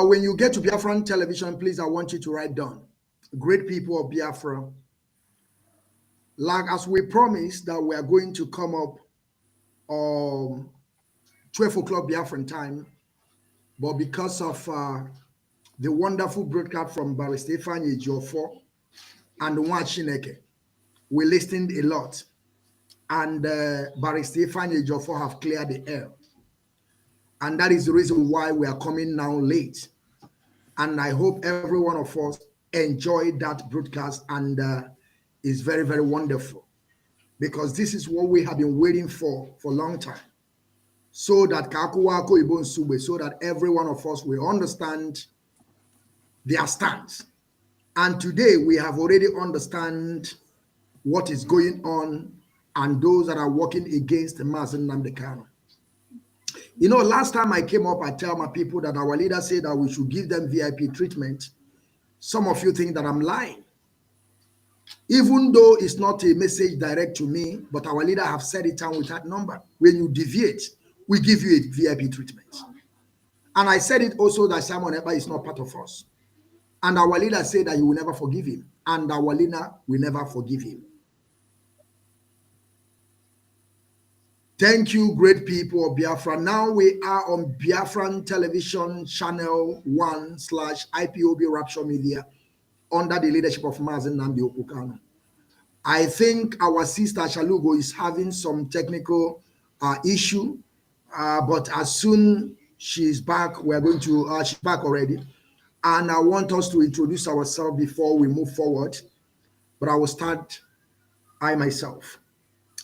When you get to Biafran television, please, I want you to write down, great people of Biafra. Like as we promised that we are going to come up 12 o'clock Biafran time, but because of the wonderful broadcast from Barrister Ifeanyi Ejiofor and Nwa Chineke, we listened a lot, and Barrister Ifeanyi Ejiofor have cleared the air, and that is the reason why we are coming now late. And I hope every one of us enjoyed that broadcast, and it's very, very wonderful, because this is what we have been waiting for a long time, so that Kakuwako Ibon Sube, so that every one of us will understand their stance. And today we have already understand what is going on and those that are working against Mazi Nnamdi Kanu. You know, last time I came up, I tell my people that our leader said that we should give them VIP treatment. Some of you think that I'm lying. Even though it's not a message direct to me, but our leader have said it down with that number. When you deviate, we give you a VIP treatment. And I said it also that Simon Ekpa is not part of us. And our leader said that he will never forgive him. And our leader will never forgive him. Thank you, great people of Biafra. Now we are on Biafran television channel 1/IPOB Rapture Media under the leadership of Mazi Nnamdi Kanu. I think our sister Shalugo is having some technical issue, but as soon she's back, we're going to, she's back already. And I want us to introduce ourselves before we move forward. But I will start, I myself,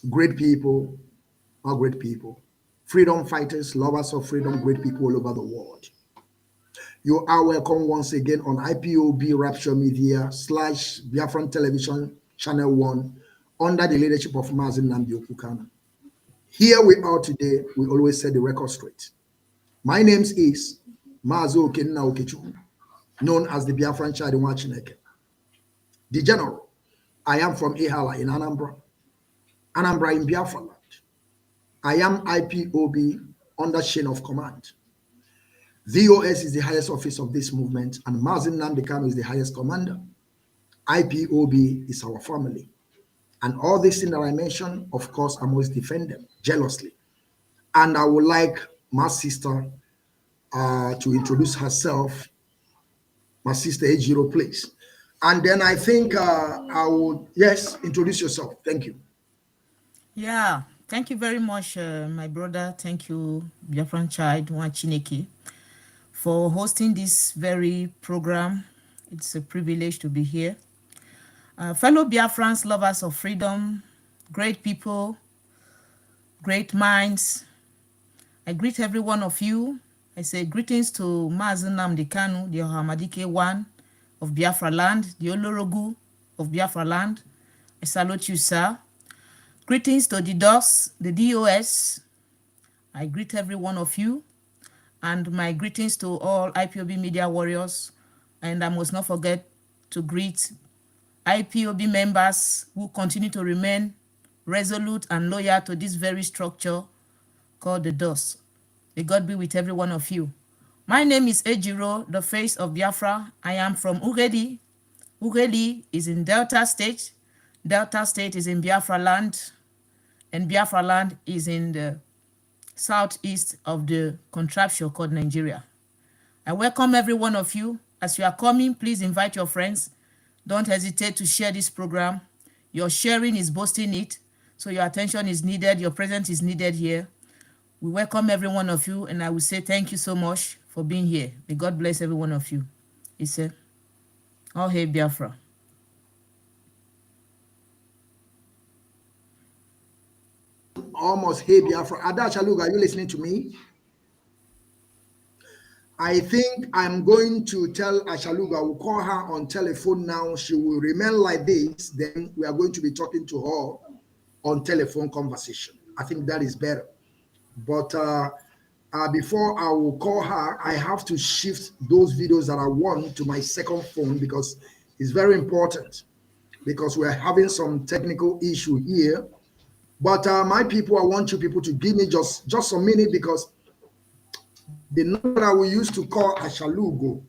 great people, are great people, freedom fighters, lovers of freedom, great people all over the world. You are welcome once again on IPOB Rapture Media / Biafran Television Channel 1 under the leadership of Mazi Nnamdi Kanu. Here we are today. We always set the record straight. My name is Mazi Okenna Okechukwu, known as the Biafran child Nwa Chineke. The general. I am from Ihala in Anambra in Biafra land. I am IPOB under chain of command. VOS is the highest office of this movement, and Mazi Nnamdi Kanu is the highest commander. IPOB is our family. And all these things that I mentioned, of course, I must defend them jealously. And I would like my sister to introduce herself. My sister Ejiro, please. And then I think I would, yes, introduce yourself. Thank you. Yeah, thank you very much, my brother. Thank you, Biafran child Nwa Chineke, for hosting this very program. It's a privilege to be here. Fellow Biafrans, lovers of freedom, great people, great minds, I greet every one of you. I say greetings to Mazi Nnamdi Kanu, the Ohamadike one of Biafra land, the Olorogu of Biafra land. I salute you, sir. Greetings to the DOS, the DOS. I greet every one of you. And my greetings to all IPOB media warriors. And I must not forget to greet IPOB members who continue to remain resolute and loyal to this very structure called the DOS. May God be with every one of you. My name is Ejiro, the face of Biafra. I am from Ughelli. Ughelli is in Delta State. Delta State is in Biafra land. And Biafra land is in the southeast of the contraption called Nigeria. I welcome every one of you. As you are coming, please invite your friends. Don't hesitate to share this program. Your sharing is boosting it, so your attention is needed, your presence is needed here. We welcome every one of you, and I will say thank you so much for being here. May God bless every one of you. It's a all hail Biafra. Almost hey Biafra. Ada Chaluga, are you listening to me? I think I'm going to tell Ashaluga, we'll call her on telephone now. She will remain like this. Then we are going to be talking to her on telephone conversation. I think that is better. But before I will call her, I have to shift those videos that I want to my second phone because it's very important because we're having some technical issue here. But my people, I want you people to give me just a minute because the number that we used to call Ashalugo.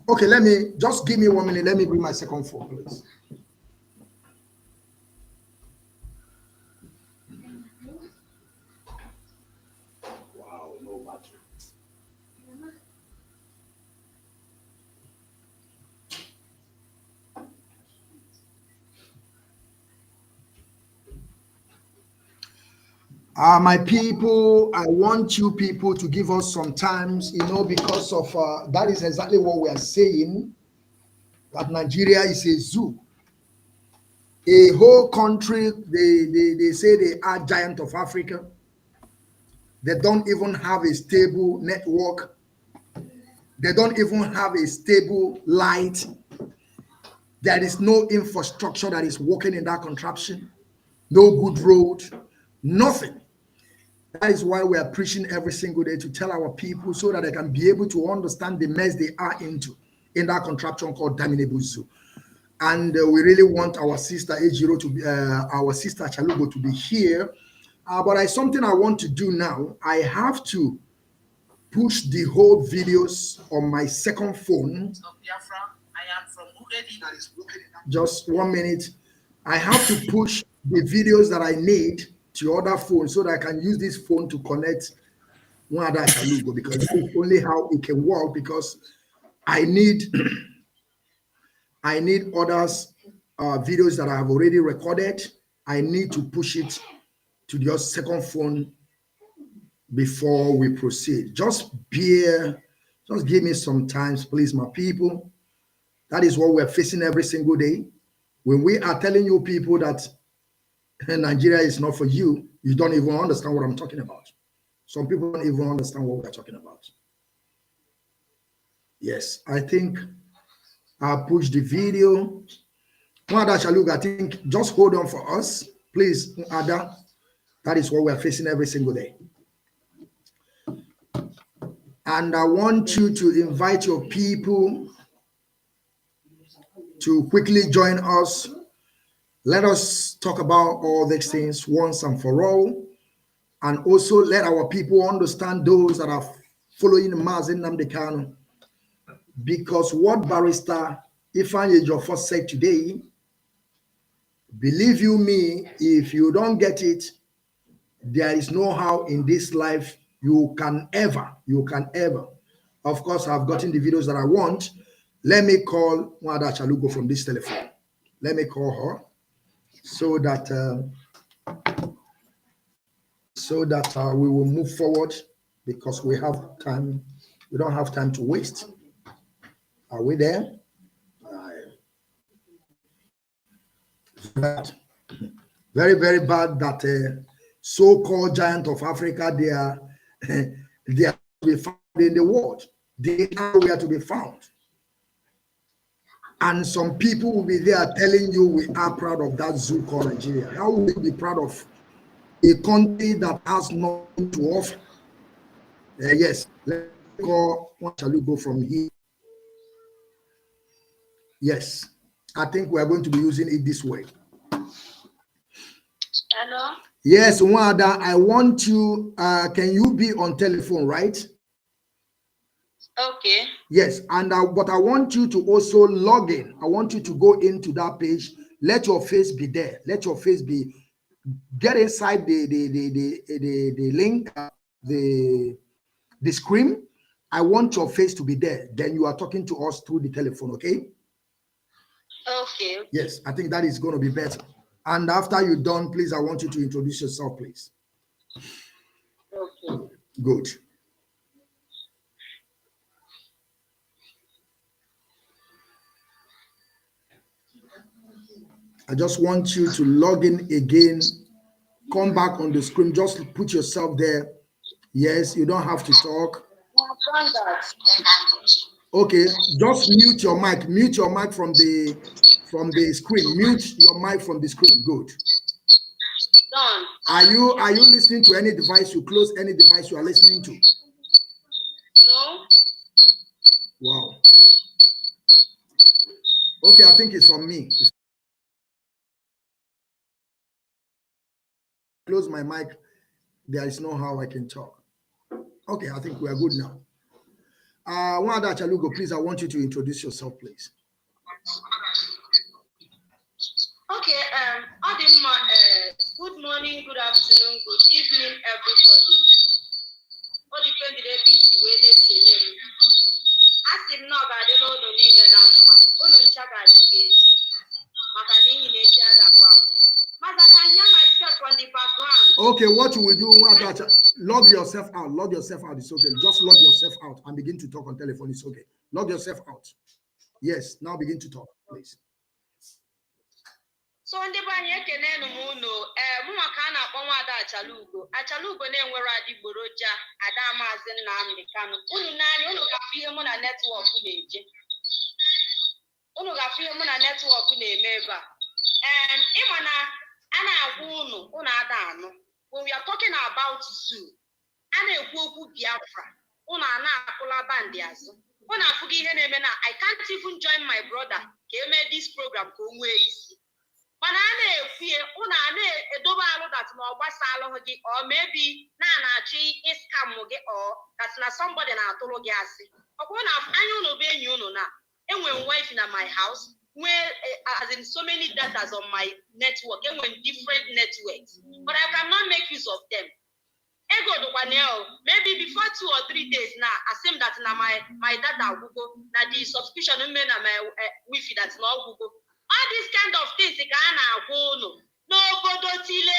Okay, let me just give me 1 minute. Let me bring my second phone, please. Wow, no battery. My people, I want you people to give us some times, because of that is exactly what we are saying, that Nigeria is a zoo. A whole country, they say they are giant of Africa. They don't even have a stable network. They don't even have a stable light. There is no infrastructure that is working in that contraption. No good road, nothing. That is why we are preaching every single day, to tell our people so that they can be able to understand the mess they are into in that contraption called Damnable Zoo. And we really want our sister Ejiro to be, our sister Chalugo to be here. But something I want to do now. I have to push the whole videos on my second phone. Biafra, I am from just 1 minute. I have to push the videos that I need to other phone so that I can use this phone to connect one other Chalugo, because this is only how it can work, because I need I need others videos that I have already recorded. I need to push it to your second phone before we proceed. Just give me some time, please, my people. That is what we're facing every single day. When we are telling you people that Nigeria is not for you, you don't even understand what I'm talking about. Some people don't even understand what we're talking about. Yes, I think I'll push the video. Ada Shalug, I think just hold on for us, please, Ada. That is what we're facing every single day. And I want you to invite your people to quickly join us. Let us talk about all these things once and for all. And also let our people understand, those that are following Mazi Nnamdi Kanu, because what Barrister Ifeanyi Ejiofor said today, believe you me, if you don't get it, there is no how in this life you can ever. Of course, I've gotten the videos that I want. Let me call Wada Chalugo from this telephone. Let me call her so that we will move forward, because we have time. We don't have time to waste. Are we there? Very, very bad that so-called giant of Africa, they are to be found in the world. They are where to be found. And some people will be there telling you we are proud of that zoo called Nigeria. How will we be proud of a country that has nothing to offer? Yes, let's call. What shall we go from here? Yes, I think we are going to be using it this way. Hello? Yes, Wada, I want you, can you be on telephone, right? Okay. Yes, and but I want you to also log in. I want you to go into that page. Let your face be there. Let your face be, get inside the link, the screen. I want your face to be there. Then you are talking to us through the telephone, okay? Okay. Yes, I think that is going to be better. And after you're done, please, I want you to introduce yourself, please. Okay. Good. I just want you to log in again. Come back on the screen. Just put yourself there. Yes, you don't have to talk. I've done that. Okay, just mute your mic. Mute your mic from the screen. Mute your mic from the screen. Good. Done. Are you listening to any device? You close any device you are listening to? No. Wow. Okay, I think it's from me. Close my mic. There is no how I can talk. Okay, I think we are good now. Wanda Chalugo, please, I want you to introduce yourself, please. Okay, good morning, good afternoon, good evening, everybody. All depends on ABC when it's in. As if not, I don't know the name and I'm on Chaga DKC. Macanini nature that wow. But I can hear myself on the background. Okay, what you will do, Wanda, log yourself out. Log yourself out. It's okay. Just log yourself out and begin to talk on telephone. It's okay. Log yourself out. Yes, now begin to talk, please. So ndị be anyị ekene m unu mụnwa ka a na-akpọ Nwaada Achalugo na-enwere adịgboroja ada Mazi Nnamdi Kanu. Unu n'anya unu ga-afụ ihe mụ na netwọk na-eje. Unu ga-afụ ihe mụ na netwọk na-eme ebe a. Ịma na a na-agwa unu ada anụ. When we are talking about zoo, a na-ekwu okwu Biafra. Unu a na-akụla bandị azụ. Unu afụghị ihe na-eme na I can't even join my brother ka eme this program ka o nwee isi. Mana a na-ekwu unu a na-edobe alụ that na ọgbasa alụ gị or maybe na-achị iskam gị or that na somebody na-atụrụ gị asị. Ọ bụrụ na anya unu bụ enyi unu na enwe wife na my house where as in so many datas on my network, enwe different networks, but I cannot make use of them. Ego do maybe before 2 or 3 days now, assume that na my data Google, na the subscription na my Wi-Fi that's not Google. All these kind of things ka a na-agwa no obodo tile.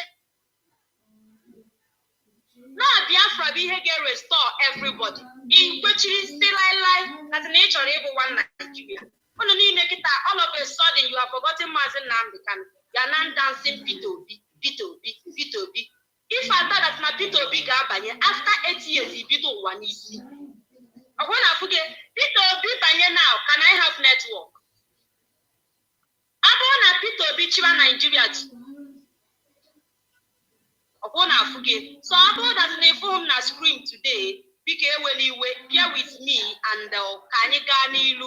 No Biafra bụ ihe ga-restore everybody. In kwechiri still lie that nature able one Nigeria. Unu niile kita all of a sudden you have forgotten Mazi Nnamdi Kanu. You are now dancing P2B. If I thought that my P2B ga-abanye after 8 years he bido ụwa n'isi. Ọ bụrụ na afụge P2B banye now, can I have network? Abona P2B chiba Nigeria. Upon Afuge. So about that they form na scream today. Bike weliwe, bear with me and Kanigani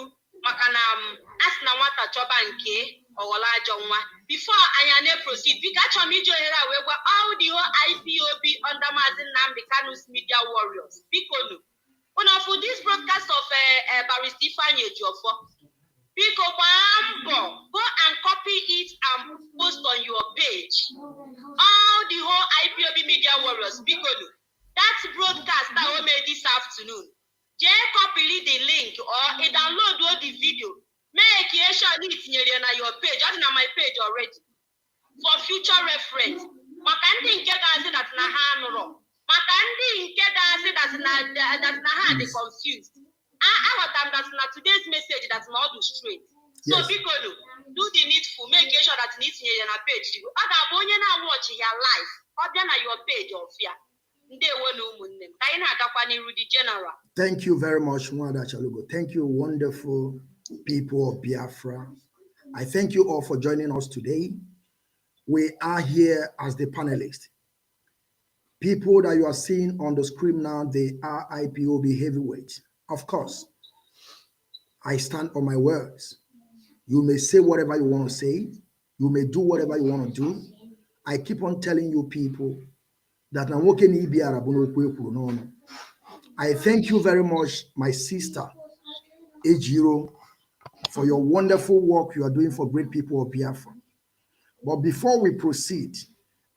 Makanam Asna Wata Chobanke or Olajonwa. Before I proceed, Pikachu Mijo Hera were all the whole IPOB under Mazi Nnamdi Kanu's media warriors. Bikonu. For this broadcast of Barrister Ifeanyi Ejiofor. Go and copy it and post on your page. All the whole IPOB media warriors, because that broadcast that we made this afternoon. Copy the link or download all the video. Make sure it's near your page. I'm on my page already. For future reference. Makandi nkega that na hanro. Makandi nkega that na hand confused. That's not today's message that's not do straight. So yes. People do the needful, make sure that it's here on a page. Other now watch your life, or then your page of fear. Thank you very much, Wanda Chalugo. Thank you, wonderful people of Biafra. I thank you all for joining us today. We are here as the panelists. People that you are seeing on the screen now, they are IPOB heavyweights. Of course, I stand on my words. You may say whatever you want to say. You may do whatever you want to do. I keep on telling you people that I'm working in Biafra. I thank you very much, my sister, Ejiro, for your wonderful work you are doing for great people of Biafra. But before we proceed,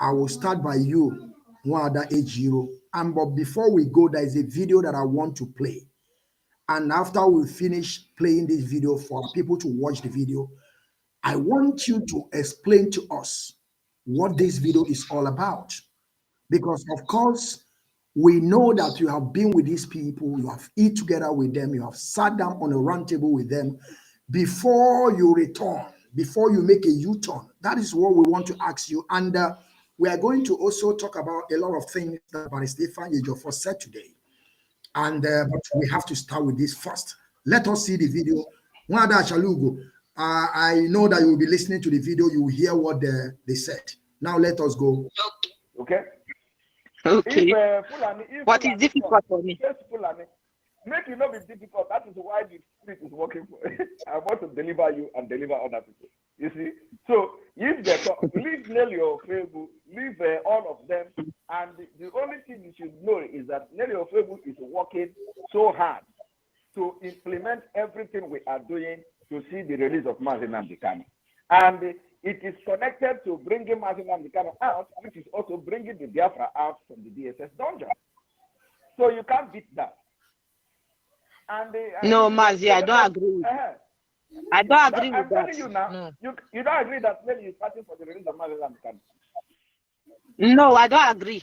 I will start by you, Wanda Ejiro. But before we go, there is a video that I want to play. And after we finish playing this video for people to watch the video, I want you to explain to us what this video is all about. Because, of course, we know that you have been with these people, you have eaten together with them, you have sat down on a round table with them before you return, before you make a U-turn. That is what we want to ask you. And we are going to also talk about a lot of things that Barrister Ifeanyi Ejiofor said today. And but we have to start with this first. Let us see the video. Wanda Chalugo, I know that you will be listening to the video. You will hear what they said. Now let us go. Okay. Okay. What is difficult for me? Make it not be difficult. That is why the spirit is working for. I want to deliver you and deliver other people. You see? So if they talk, leave Nelly Ofebu, leave all of them, and the only thing you should know is that Nelly Ofebu is working so hard to implement everything we are doing to see the release of Mazi Nnamdi Kanu. And it is connected to bringing Mazi Nnamdi Kanu out, which is also bringing the Biafra out from the DSS dungeon. So you can't beat that. No, Mazi, I don't agree. I don't agree with that. I'm telling you now, no. you don't agree that Nelly is fighting for the release of Mazi Nnamdi Kanu? No, I don't agree.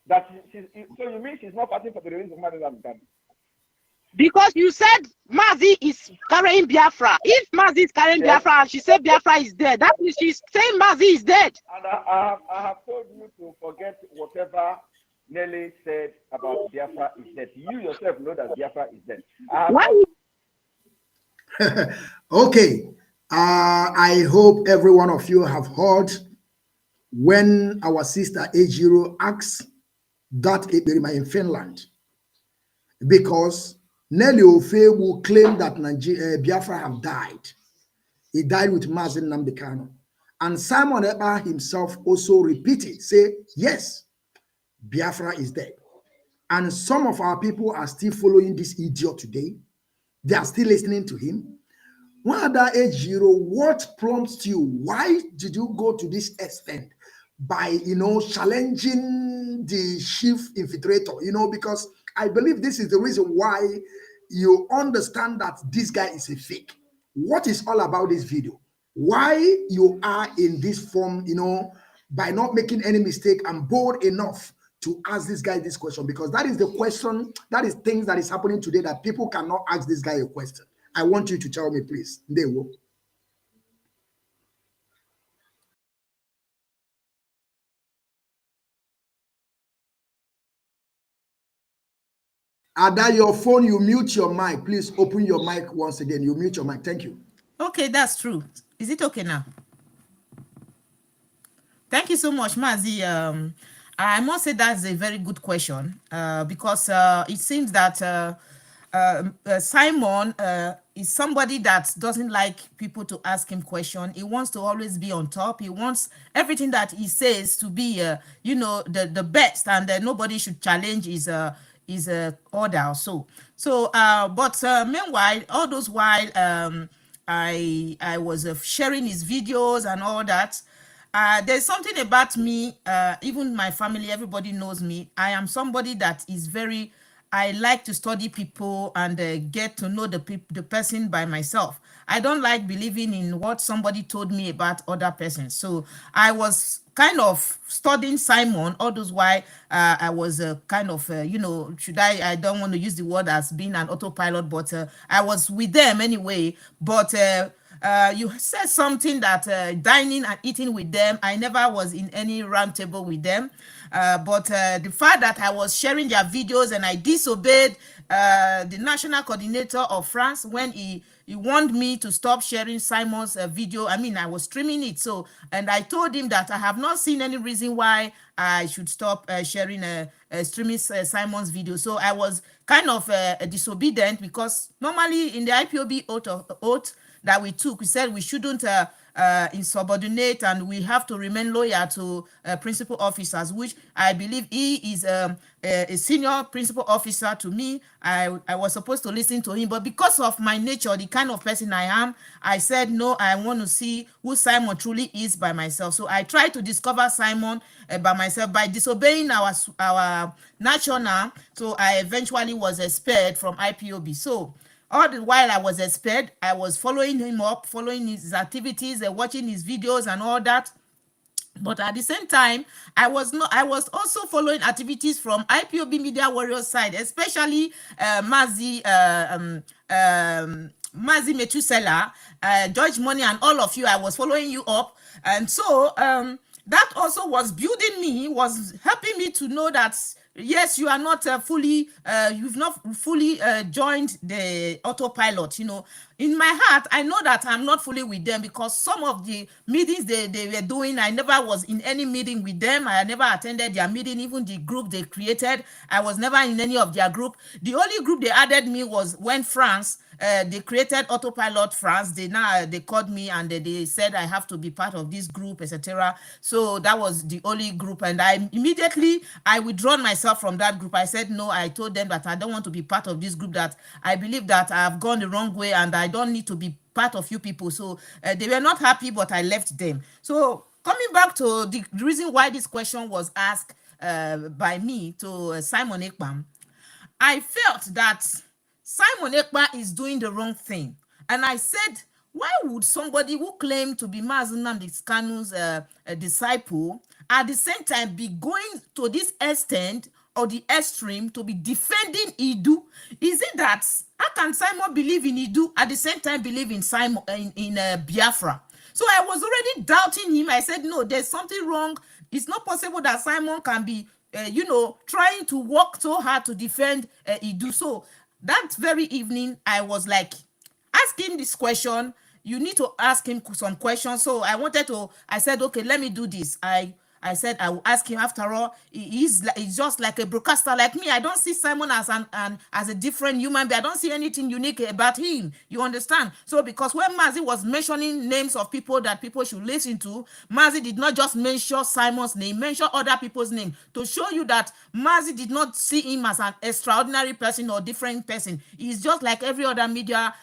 That so you mean she's not fighting for the release of Mazi Nnamdi Kanu? Because you said Mazi is carrying Biafra. If Mazi is carrying Biafra and she said Biafra is dead, that means she's saying Mazi is dead. And I have told you to forget whatever Nelly said about Biafra is dead. You yourself know that Biafra is dead. Why? Okay. I hope every one of you have heard when our sister Ejiro asked that Eberima in Finland, because Nelly Ofebu claimed that Biafra have died. He died with Mazi Nnamdi Kanu. And Simon Ekpa himself also repeated, say, yes, Biafra is dead. And some of our people are still following this idiot today. They are still listening to him. One other Ejiro, what prompts you? Why did you go to this extent by, challenging the chief infiltrator? Because I believe this is the reason why you understand that this guy is a fake. What is all about this video? Why you are in this form, by not making any mistake and bold enough to ask this guy this question? Because that is the question, that is things that is happening today that people cannot ask this guy a question. I want you to tell me, please. They will. Ada, your phone, you mute your mic. Please open your mic once again. You mute your mic. Thank you. Okay, that's true. Is it okay now? Thank you so much, Mazi. I must say that's a very good question because it seems that Simon is somebody that doesn't like people to ask him questions. He wants to always be on top. He wants everything that he says to be, the best, and nobody should challenge his order. But meanwhile, all those while I was sharing his videos and all that. There's something about me, even my family, everybody knows me. I am somebody that is I like to study people and get to know the person by myself. I don't like believing in what somebody told me about other persons. So I was kind of studying Simon, all those why I was kind of, I don't want to use the word as being an autopilot, but I was with them anyway. But you said something that dining and eating with them, I never was in any round table with them. But the fact that I was sharing their videos and I disobeyed the national coordinator of France when he warned me to stop sharing Simon's video. I mean, I was streaming it. And I told him that I have not seen any reason why I should stop sharing streaming Simon's video. So I was kind of disobedient, because normally in the IPOB oath that we took, we said we shouldn't insubordinate, and we have to remain loyal to principal officers, which I believe he is a senior principal officer to me. I was supposed to listen to him, but because of my nature, the kind of person I am, I said, no, I want to see who Simon truly is by myself. So I tried to discover Simon by myself by disobeying our national. So I eventually was expelled from IPOB. So all the while I was expelled, I was following him up, following his activities, watching his videos and all that. But at the same time, I was also following activities from IPOB Media Warriors side, especially Mazi Metusela, George Money, and all of you. I was following you up, and so that also was building me, was helping me to know that yes, you are not you've not fully joined the autopilot. In in my heart, I know that I'm not fully with them because some of the meetings they were doing, I never was in any meeting with them. I never attended their meeting, even the group they created. I was never in any of their group. The only group they added me was when France, they created Autopilot France. They called me and they said I have to be part of this group, etc. So that was the only group, and I immediately withdrawn myself from that group. I said no. I told them that I don't want to be part of this group, that I believe that I've gone the wrong way and I don't need to be part of you people. So they were not happy, but I left them. So coming back to the reason why this question was asked by me to Simon Ekpam, I felt that Simon Ekpa is doing the wrong thing. And I said, why would somebody who claimed to be Mazi Nnamdi Kanu's disciple at the same time be going to this extent or the extreme to be defending Idu? Is it that, how can Simon believe in Idu at the same time believe in Simon in Biafra? So I was already doubting him. I said, no, there's something wrong. It's not possible that Simon can be trying to work so hard to defend Idu. So that very evening, I was like, asking this question, you need to ask him some questions. So I said, okay, let me do this. I said I will ask him. After all, he's just like a broadcaster like me. I don't see Simon as as a different human being. I don't see anything unique about him. You understand? So because when Mazi was mentioning names of people that people should listen to, Mazi did not just mention Simon's name, mention other people's name to show you that Mazi did not see him as an extraordinary person or different person. He's just like every other media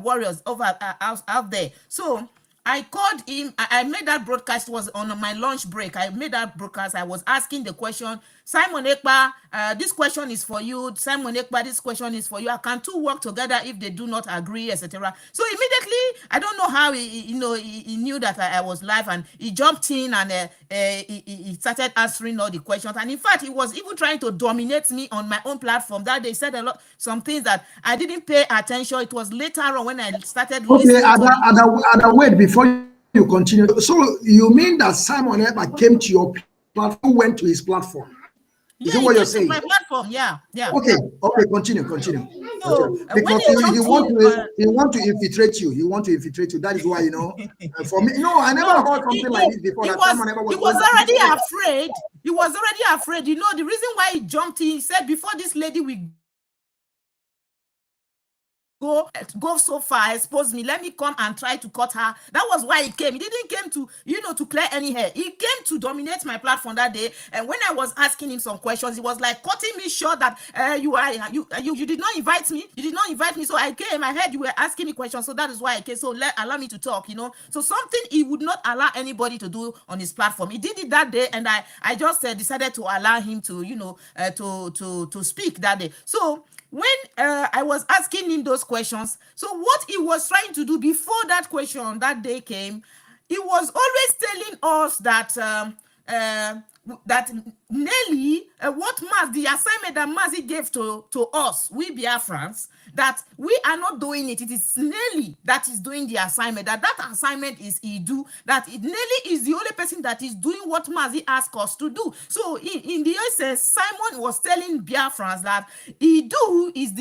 warriors over out there. So I called him. I made that broadcast. Was on my lunch break. I made that broadcast. I was asking the question, Simon Ekpa, this question is for you. Simon Ekpa, this question is for you. Can two work together if they do not agree, etc.? So immediately, I don't know how he knew that I was live, and he jumped in and he started answering all the questions. And in fact, he was even trying to dominate me on my own platform. That they said some things that I didn't pay attention. It was later on when I started listening. Okay, Ada, wait before you continue. So you mean that Simon Ekpa came to your platform, went to his platform? Is it what you're saying? My platform, yeah. Okay, continue. So, because he want to infiltrate you. He want to infiltrate you. That is why, for me, no, I never heard something like this before. He was already afraid. He was already afraid. The reason why he jumped in, he said, before this lady will go so far, expose me, let me come and try to cut her. That was why he came. He didn't came to to clear any hair. He came to dominate my platform that day. And when I was asking him some questions, he was like cutting me short that you did not invite me. You did not invite me. So I came. I heard you were asking me questions. So that is why I came. So allow me to talk. So something he would not allow anybody to do on his platform. He did it that day, and I just decided to allow him to to speak that day. So when I was asking him those questions, so what he was trying to do before that question that day came, he was always telling us that that Nelly, the assignment that Mazi gave to us, we Biafrans, that we are not doing it. It is Nelly that is doing the assignment. That assignment is Idu. That Nelly is the only person that is doing what Mazi asked us to do. So in the essence, Simon was telling Biafrans that Idu is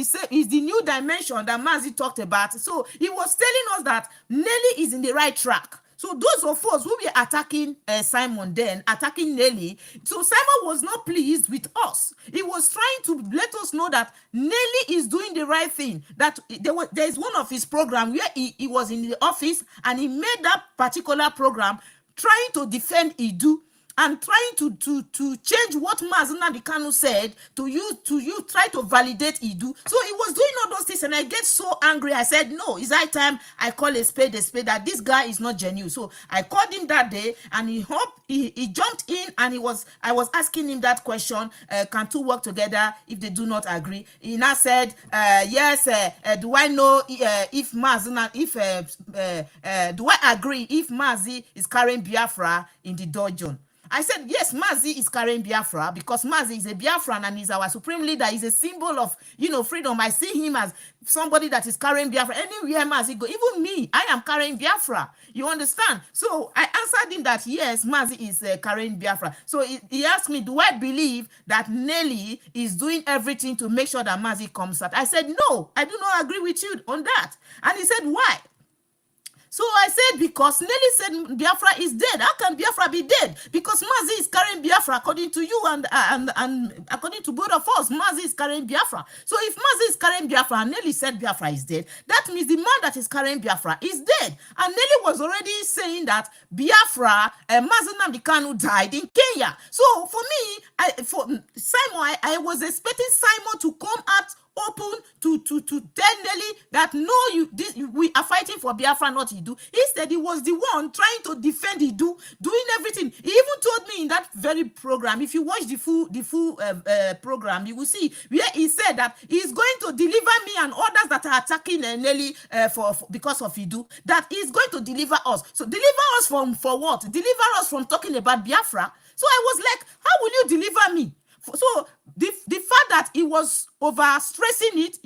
the new dimension that Mazi talked about. So he was telling us that Nelly is in the right track. So those of us who were attacking Simon then, attacking Nelly, so Simon was not pleased with us. He was trying to let us know that Nelly is doing the right thing. That there is one of his programs where he was in the office and he made that particular program trying to defend Idu and trying to change what Mazi Nnamdi Kanu said to you try to validate Idu. So he was doing all those things, and I get so angry. I said, no, it's high time I call a spade, that this guy is not genuine. So I called him that day, and he jumped in, and I was asking him that question, can two work together if they do not agree? He now said, yes, do I know if Mazi, do I agree if Mazi is carrying Biafra in the dungeon? I said, yes, Mazi is carrying Biafra because Mazi is a Biafran and he's our supreme leader. He's a symbol of, freedom. I see him as somebody that is carrying Biafra. Anywhere Mazi go, even me, I am carrying Biafra. You understand? So I answered him that, yes, Mazi is carrying Biafra. So he asked me, do I believe that Nelly is doing everything to make sure that Mazi comes out? I said, no, I do not agree with you on that. And he said, why? So I said, because Nelly said Biafra is dead. How can Biafra be dead? Because Mazi is carrying Biafra, according to you and according to both of us. Mazi is carrying Biafra. So if Mazi is carrying Biafra and Nelly said Biafra is dead, that means the man that is carrying Biafra is dead. And Nelly was already saying that Biafra, Mazi Nnamdi Kanu died in Kenya. So for me, for Simon, I was expecting Simon to come out open to tell Nelly that no, we are fighting for Biafra, not Idu. Instead, he was the one trying to defend Idu, doing everything. He even told me in that very program, if you watch the full program, you will see where he said that he's going to deliver me and others that are attacking Nelly because of Idu, that he's going to deliver us. So deliver us for what? Deliver us from talking about Biafra. So I was like, how will you deliver me? So the fact that he was overstressing it,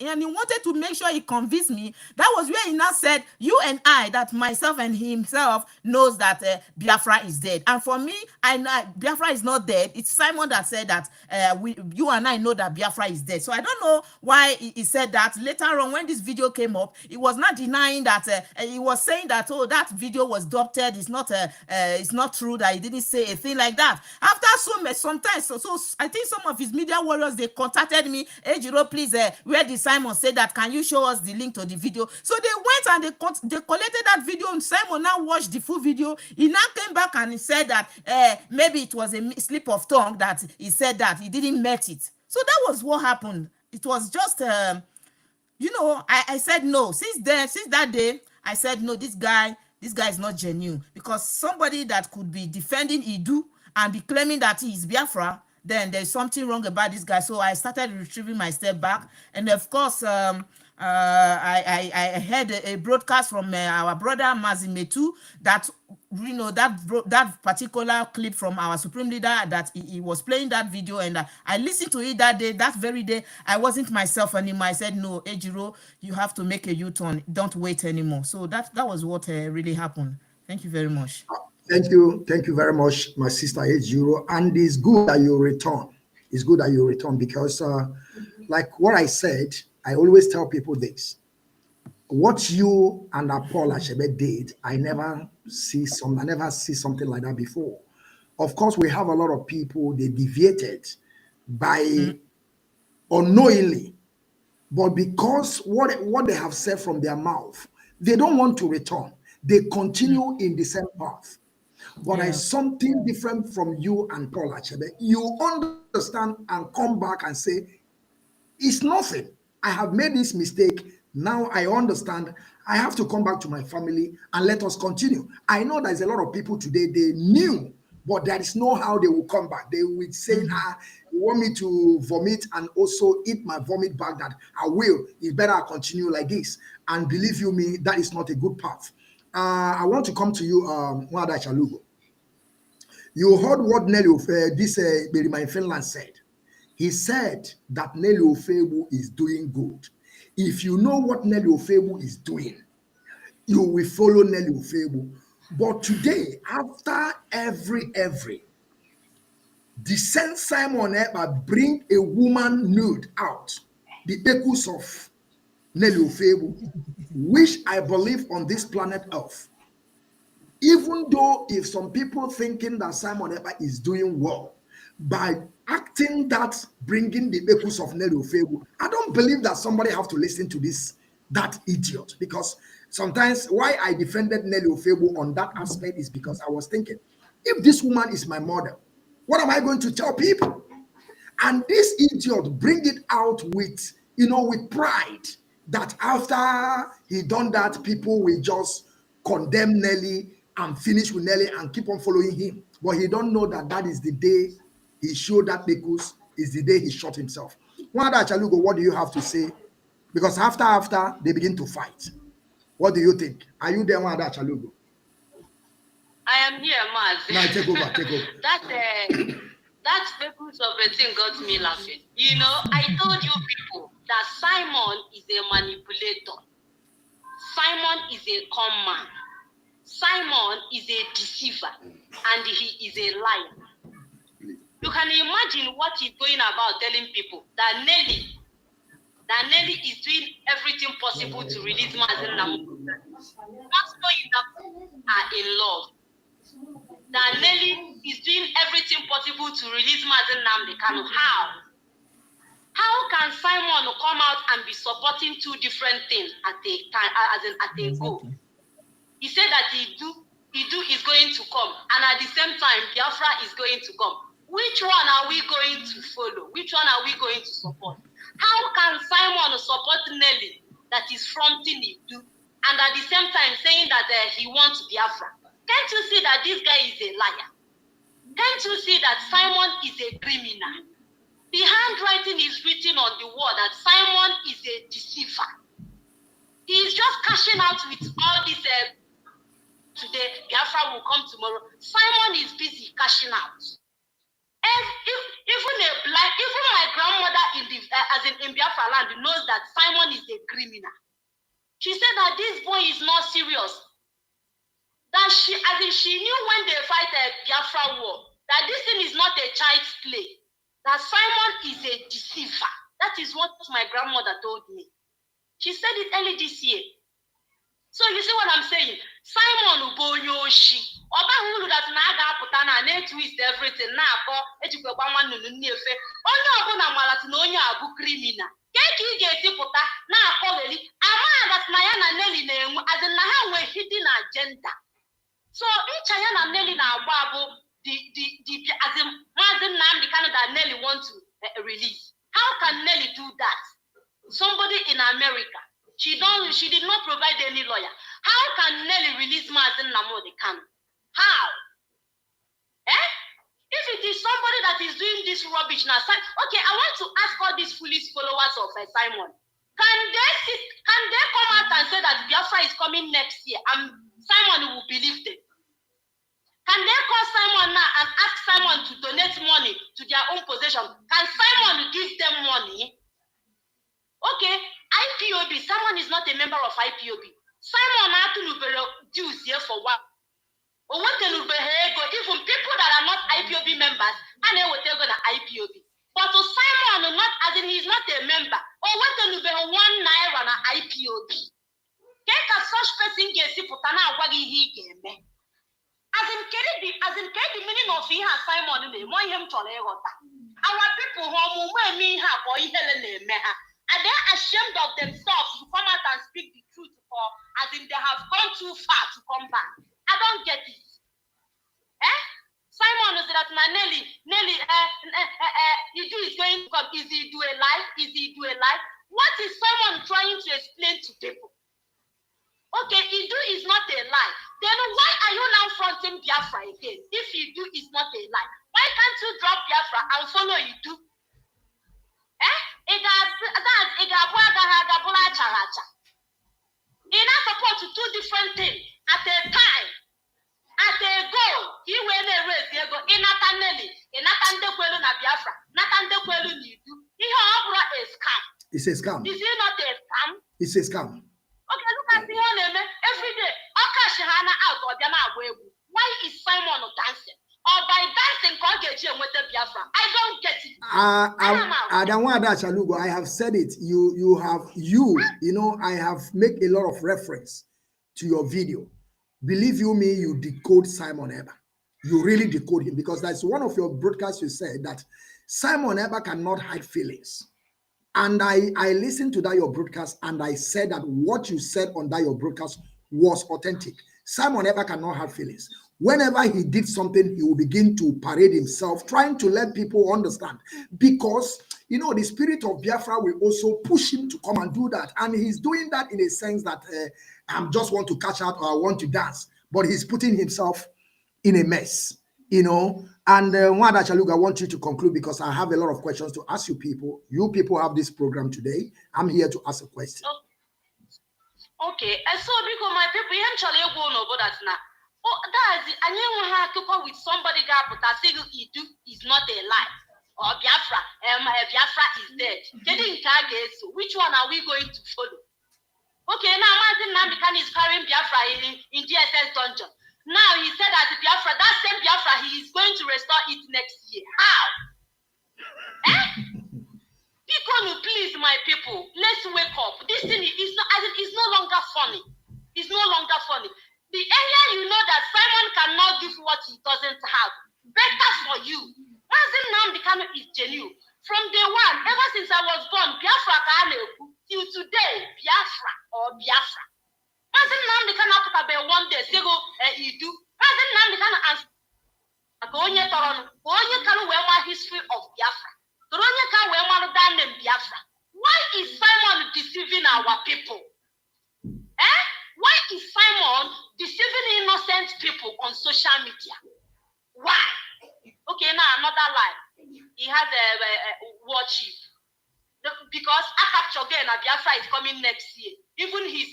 and he wanted to make sure he convinced me, that was where he now said, you and I, that myself and himself knows that Biafra is dead. And for me, I know Biafra is not dead. It's Simon that said that you and I know that Biafra is dead. So I don't know why he said that. Later on, when this video came up, he was not denying that. He was saying that, oh, that video was adopted. It's not true, that he didn't say a thing like that. After sometimes, so I think some of his media warriors, they contacted me, hey Jiro, please, where did Simon say that? Can you show us the link to the video? So they went and they collected that video, and Simon now watched the full video. He now came back and he said that maybe it was a slip of tongue, that he said that he didn't met it. So that was what happened. It was just, I said no. Since that day, I said no, this guy is not genuine, because somebody that could be defending Idu and be claiming that he is Biafra, then there's something wrong about this guy. So I started retrieving my step back. And of course, I heard a broadcast from our brother Mazi Metu that, that particular clip from our supreme leader, that he was playing that video, and I listened to it that very day. I wasn't myself anymore. I said, no, Ejiro, you have to make a U-turn. Don't wait anymore. So that was what really happened. Thank you very much. Thank you very much, my sister Ejiro. And it's good that you return. It's good that you return, because like what I said, I always tell people this. What you and Paul Ashebe did, I never see something like that before. Of course, we have a lot of people, they deviated by unknowingly, but because what they have said from their mouth, they don't want to return. They continue in the same path. But I something different from you and Paul Achebe. You understand and come back and say, it's nothing. I have made this mistake. Now I understand. I have to come back to my family and let us continue. I know there's a lot of people today, they knew, but there is no how they will come back. They will say, you want me to vomit and also eat my vomit back, that I will. It's better I continue like this. And believe you me, that is not a good path. I want to come to you, Mwada Chalugo. You heard what Nelly Berima in Finland said. He said that Nelly Ofebu is doing good. If you know what Nelly Ofebu is doing, you will follow Nelly Ofebu. But today, after every, the Saint Simon Eba bring a woman nude out, the echoes of Nelly Ofebu, which I believe on this planet Earth, even though if some people thinking that Simon Eba is doing well, by acting that, bringing the echoes of Nelly Ofebu, I don't believe that somebody have to listen to that idiot, because sometimes why I defended Nelly Ofebu on that aspect is because I was thinking, if this woman is my mother, what am I going to tell people? And this idiot bring it out with, with pride, that after he done that, people will just condemn Nelly and finish with Nelly and keep on following him. But he don't know that is the day he showed that because is the day he shot himself. Wanda Chalugo, what do you have to say? Because after they begin to fight. What do you think? Are you there, Wanda Chalugo? I am here, Mazi. Now take over. That purpose of a thing got me laughing. You know, I told you people that Simon is a manipulator. Simon is a con man. Simon is a deceiver, and he is a liar. You can imagine what he's going about telling people that Nelly is doing everything possible to release Mazi Nnamdi. Not knowing that are in love. That Nelly is doing everything possible to release Mazi Nnamdi Kanu. How can Simon come out and be supporting two different things at a time, at a go? He said that Idu is going to come, and at the same time, Biafra is going to come. Which one are we going to follow? Which one are we going to support? How can Simon support Nelly that is fronting Idu, and at the same time saying that he wants Biafra? Can't you see that this guy is a liar? Can't you see that Simon is a criminal? The handwriting is written on the wall that Simon is a deceiver. He is just cashing out with all this. Today, Biafra will come tomorrow. Simon is busy cashing out. Even my grandmother in Biafra land knows that Simon is a criminal. She said that this boy is not serious. That she knew when they fight a Biafra war, that this thing is not a child's play. That Simon is a deceiver. That is what my grandmother told me. She said it early this year. So you see what I'm saying? Simon Ubonyoshi. Oba hulu that naga putana na twist everything na ako ejikwe kwa nwa nunu nnefe. Onye obuna malati na onye abu criminal. Keke ị ga-esi pụta na akọgheli ama that na ya na Nelly na-enwe as in na ha nwe hidden agenda. So ncha ya na Nelly na-agba abụ the as in Mazi Nnamdi Kanu that Nelly want to release. How can Nelly do that? Somebody in America. She did not provide any lawyer. How can Nelly release Mazi Nnamdi Kanu? How? If it is somebody that is doing this rubbish now, okay, I want to ask all these foolish followers of Simon. Can they come out and say that Biafra is coming next year and Simon will believe them? Can they call Simon now and ask Simon to donate money to their own possession? Can Simon give them money? Okay, IPOB, Simon is not a member of IPOB. Simon had to dues here for what? Even people that are not IPOB members, and they will take on IPOB. But to Simon, not as in he's not a member, or what to be 1 naira on IPOB. Take a such person get si putana wagi he game. As in the meaning of he has Simon in more him to our people home where me have or Helen meha. Are they ashamed of themselves to come out and speak the truth for as in they have gone too far to come back? I don't get it. Simon said that Nelly, Idu is going to come. Is he do a lie? What is Simon trying to explain to people? Okay, Idu is not a lie. Then why are you now fronting Biafra again? If Idu is not a lie, why can't you drop Biafra and follow Idu? You're not supposed to do different things at a time. At a goal, he will raise the go in Natanelli, in Natandequelu na Biafra, Natandequelu Nidu. He a scam. It's a scam. Is it not a scam? It's a scam. Okay, look at the name every day. Okashihana out or Dana Webu. Why is Simon dancing? Or by dancing, with the Biafra? I don't get it. I have said it. I have made a lot of reference to your video. Believe you me, you decode Simon Eber. You really decode him because that's one of your broadcasts. You said that Simon Eber cannot hide feelings. And I listened to that your broadcast and I said that what you said on that your broadcast was authentic. Simon Eber cannot have feelings. Whenever he did something, he will begin to parade himself, trying to let people understand. Because, the spirit of Biafra will also push him to come and do that. And he's doing that in a sense that I just want to catch out or I want to dance. But he's putting himself in a mess, And Wada Chaluga, I want you to conclude because I have a lot of questions to ask you people. You people have this program today. I'm here to ask a question. Okay. And so because my people, actually go no but that now. Oh, that's it. And you have to go with somebody that say Idu is not a lie. Or Biafra, Biafra is dead. Which one are we going to follow? Okay, now Mazi Nnamdi is carrying Biafra in DSS dungeon. Now he said that Biafra, that same Biafra, he is going to restore it next year. How? People, please, my people, let's wake up. This thing is no longer funny. It's no longer funny. The earlier you know that Simon cannot give what he doesn't have, better for you. Mazi Nnamdi is genuine. From day one, ever since I was born, Biafra till today, Biafra or Biafra. Mazi Nnamdi put up one day, say go, you do. Mazi Nnamdi answer. Onye Kanu history of Biafra. Why is Simon deceiving our people? Why is Simon deceiving innocent people on social media? Why? Okay, now another lie. He has a war chief. Because I capture again, Biafra is coming next year. Even his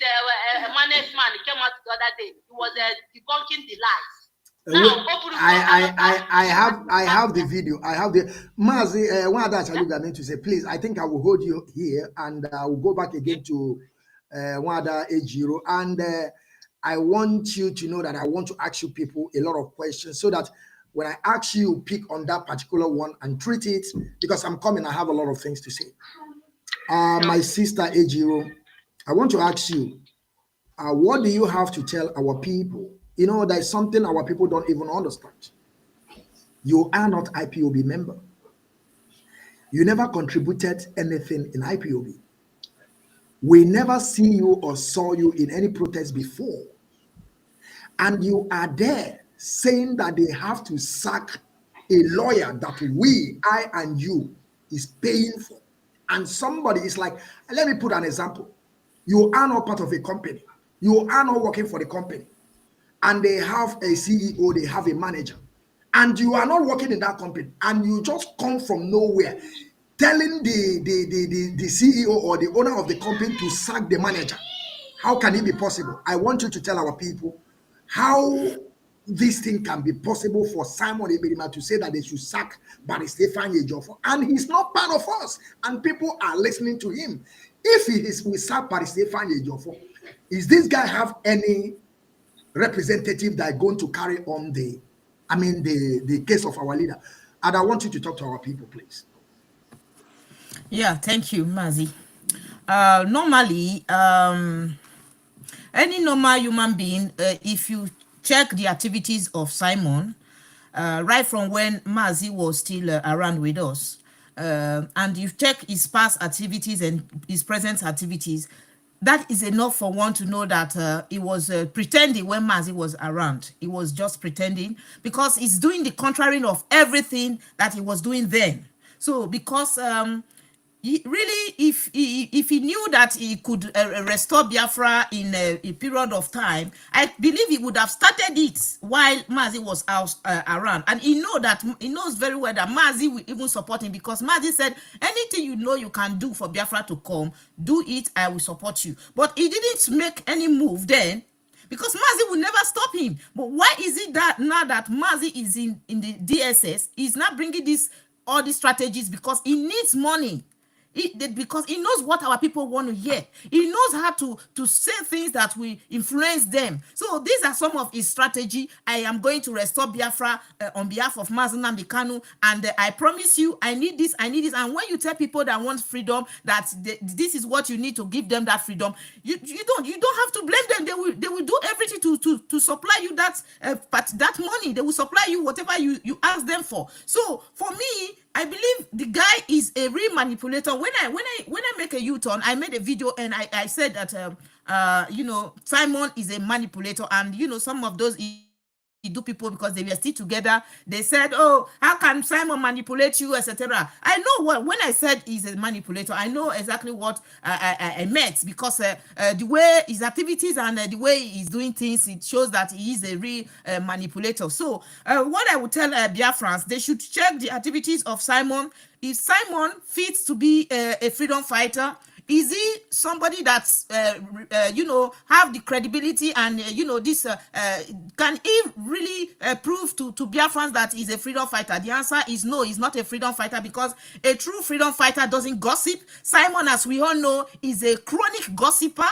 managed man came out the other day. He was debunking the lies. I have the video. I have the Mazi. One other thing I meant to say, please. I think I will hold you here, and I will go back again to one other Ejiro, and I want you to know that I want to ask you people a lot of questions, so that when I ask you, pick on that particular one and treat it, because I'm coming. I have a lot of things to say. My sister Ejiro, I want to ask you, what do you have to tell our people? You know, there's something our people don't even understand. You are not IPOB member. You never contributed anything in IPOB. We never see you or saw you in any protest before. And you are there saying that they have to sack a lawyer that I and you is paying for. And somebody is like, let me put an example. You are not part of a company. You are not working for the company. And they have a CEO, they have a manager, and you are not working in that company, and you just come from nowhere telling the CEO or the owner of the company to sack the manager. How can it be possible? I want you to tell our people how this thing can be possible for Simon Ebirima to say that they should sack Barrister Ifeanyi Ejiofor, and he's not part of us, and people are listening to him. If he is with sack Barrister Ifeanyi Ejiofor, is this guy have any representative that are going to carry on the case of our leader? And I want you to talk to our people, please. Yeah, thank you, Mazi. Normally, any normal human being, if you check the activities of Simon, right from when Mazi was still around with us, and you check his past activities and his present activities, that is enough for one to know that he was pretending when Mazi was around. He was just pretending because he's doing the contrary of everything that he was doing then. So because really, if he knew that he could restore Biafra in a period of time, I believe he would have started it while Mazi was out around. And he knows very well that Mazi will even support him, because Mazi said, anything you know you can do for Biafra to come, do it, I will support you. But he didn't make any move then, because Mazi will never stop him. But why is it that now that Mazi is in the DSS, he's not bringing all these strategies? Because he needs money. Because he knows what our people want to hear. He knows how to say things that will influence them. So these are some of his strategy. I am going to restore Biafra on behalf of Mazi Nnamdi Kanu, and I promise you, I need this, I need this. And when you tell people that want freedom, that this is what you need to give them that freedom, you don't have to blame them. They will do everything to supply you that money. They will supply you whatever you ask them for. So for me, I believe the guy is a real manipulator. When I make a U-turn, I made a video and I said that Simon is a manipulator, and some of those do people, because they were still together, they said, oh, how can Simon manipulate you, etc. I know when I said he's a manipulator, I know exactly what I meant, because the way his activities and the way he's doing things, it shows that he is a real manipulator. So what I would tell Biafrans, they should check the activities of Simon. If Simon fits to be a freedom fighter, Is he somebody that's you know, have the credibility and you know, this can he really prove to Biafrans that he's a freedom fighter? The answer is no, he's not a freedom fighter, because a true freedom fighter doesn't gossip. Simon, as we all know, is a chronic gossiper.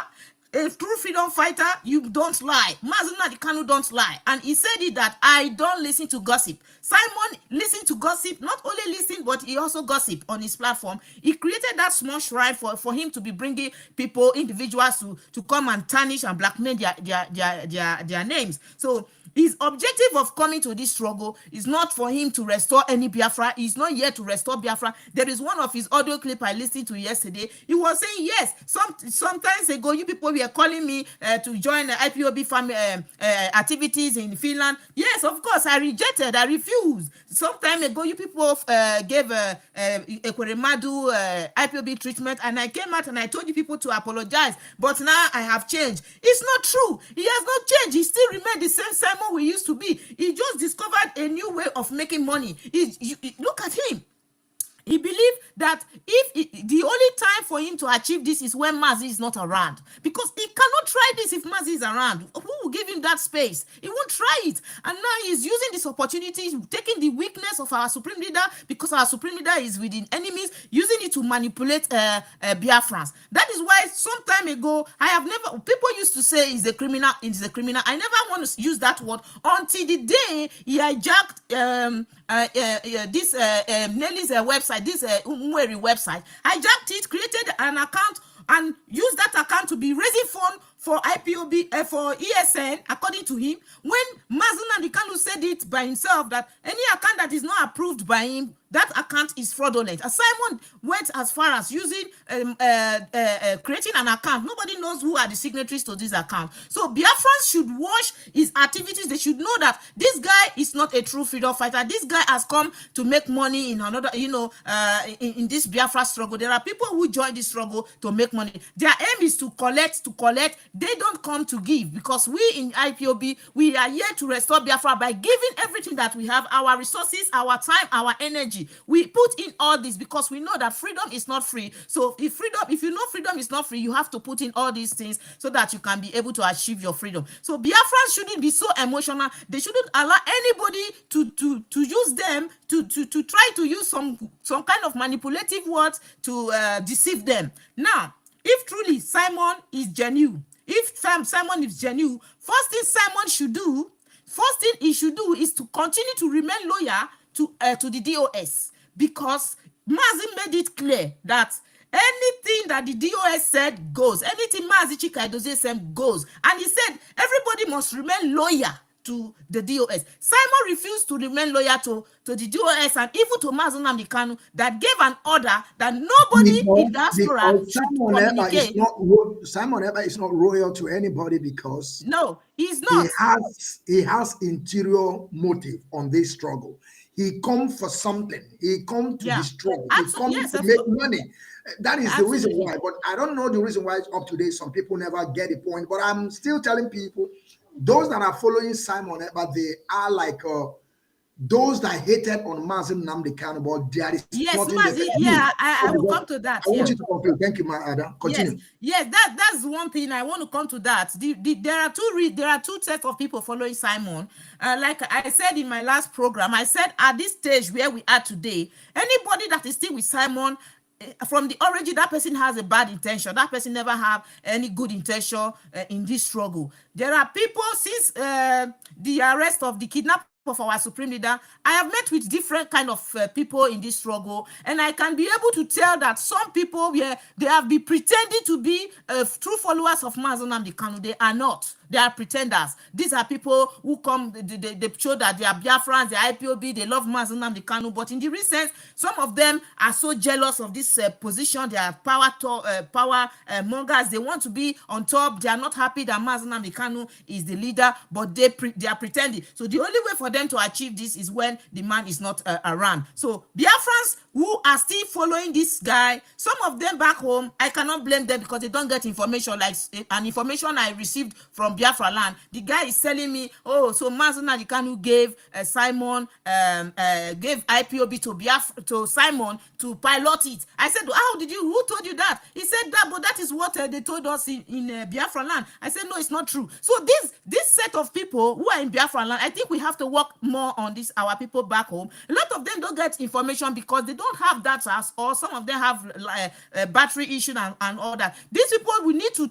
A true freedom fighter, you don't lie. Mazi Nnamdi Kanu don't lie. And he said it that I don't listen to gossip. Simon listened to gossip, not only listen, but he also gossip on his platform. He created that small shrine for him to be bringing people, individuals to come and tarnish and blackmail their names. So his objective of coming to this struggle is not for him to restore any Biafra. He's not here to restore Biafra. There is one of his audio clip I listened to yesterday. He was saying, yes, sometimes ago, you people were calling me to join the IPOB family activities in Finland. Yes, of course, I rejected. I refused. Some time ago, you people gave Ekweremadu IPOB treatment, and I came out and I told you people to apologize. But now I have changed. It's not true. He has not changed. He still remained the same Simon we used to be. He just discovered a new way of making money. Look at him. He believed that the only time for him to achieve this is when Mazi is not around, because he cannot try this if Mazi is around. Who will give him that space? He won't try it. And now he's using this opportunity, taking the weakness of our supreme leader, because our supreme leader is within enemies, using it to manipulate Biafrans. That is why some time ago, people used to say he's a criminal. I never want to use that word until the day he hijacked this Nelly's website, this Umweri website. Hijacked it, created an account, and used that account to be raising funds for IPOB, for ESN, according to him. When Mazi Nnamdi Kanu said it by himself, that any account that is not approved by him, that account is fraudulent. Simon went as far as using, creating an account. Nobody knows who are the signatories to this account. So Biafrans should watch his activities. They should know that this guy is not a true freedom fighter. This guy has come to make money in another, you know, in this Biafra struggle. There are people who join this struggle to make money. Their aim is to collect. They don't come to give, because we in IPOB, we are here to restore Biafra by giving everything that we have, our resources, our time, our energy. We put in all this because we know that freedom is not free. So if you know freedom is not free, you have to put in all these things so that you can be able to achieve your freedom. So Biafrans shouldn't be so emotional. They shouldn't allow anybody to use them to try to use some kind of manipulative words to deceive them. Now, if truly Simon is genuine, first thing he should do is to continue to remain loyal to the DOS, because Mazi made it clear that anything that the DOS said goes. Anything Mazi Chika Edozie said goes. And he said everybody must remain loyal to the DOS. Simon refused to remain loyal to the DOS and even to Mazi Nnamdi Kanu, that gave an order that nobody in diaspora should communicate. Simon Eber is not loyal to anybody, because no, he's not. He has interior motive on this struggle. He come for something. He come to destroy. He come to make money. That is the reason why. But I don't know the reason why it's up to date. Some people never get the point. But I'm still telling people, those that are following Simon Eber, they are like those that hated on Mazi Nnamdi Kanu, but there is Mazi, I will come to that. I want you to conclude. Thank you, Ada. Continue. Yes, that's one thing. I want to come to that. There are two sets of people following Simon. Like I said in my last program, I said at this stage where we are today, anybody that is still with Simon, from the origin, that person has a bad intention. That person never have any good intention in this struggle. There are people since the arrest of the kidnapper of our supreme leader. I have met with different kind of people in this struggle, and I can be able to tell that some people, they have been pretending to be true followers of Mazi Nnamdi Kanu. They are not. They are pretenders. These are people who come, they show that they are Biafrans, they are IPOB, they love Mazi Nnamdi Kanu, but in the recent, some of them are so jealous of this position. They are power mongers. They want to be on top. They are not happy that Mazi Nnamdi Kanu is the leader, but they are pretending. So the only way for them to achieve this is when the man is not around. So Biafrans, who are still following this guy. Some of them back home, I cannot blame them because they don't get information, like an information I received from Biafra land. The guy is telling me, oh, so Mazi Nnamdi Kanu gave Simon, gave IPOB to Simon to pilot it. I said, how did you, who told you that? He said that, but that is what they told us in Biafra land. I said, no, it's not true. So this set of people who are in Biafra land, I think we have to work more on this, our people back home. A lot of them don't get information because they don't have data, or some of them have battery issue and all that. These people, we need to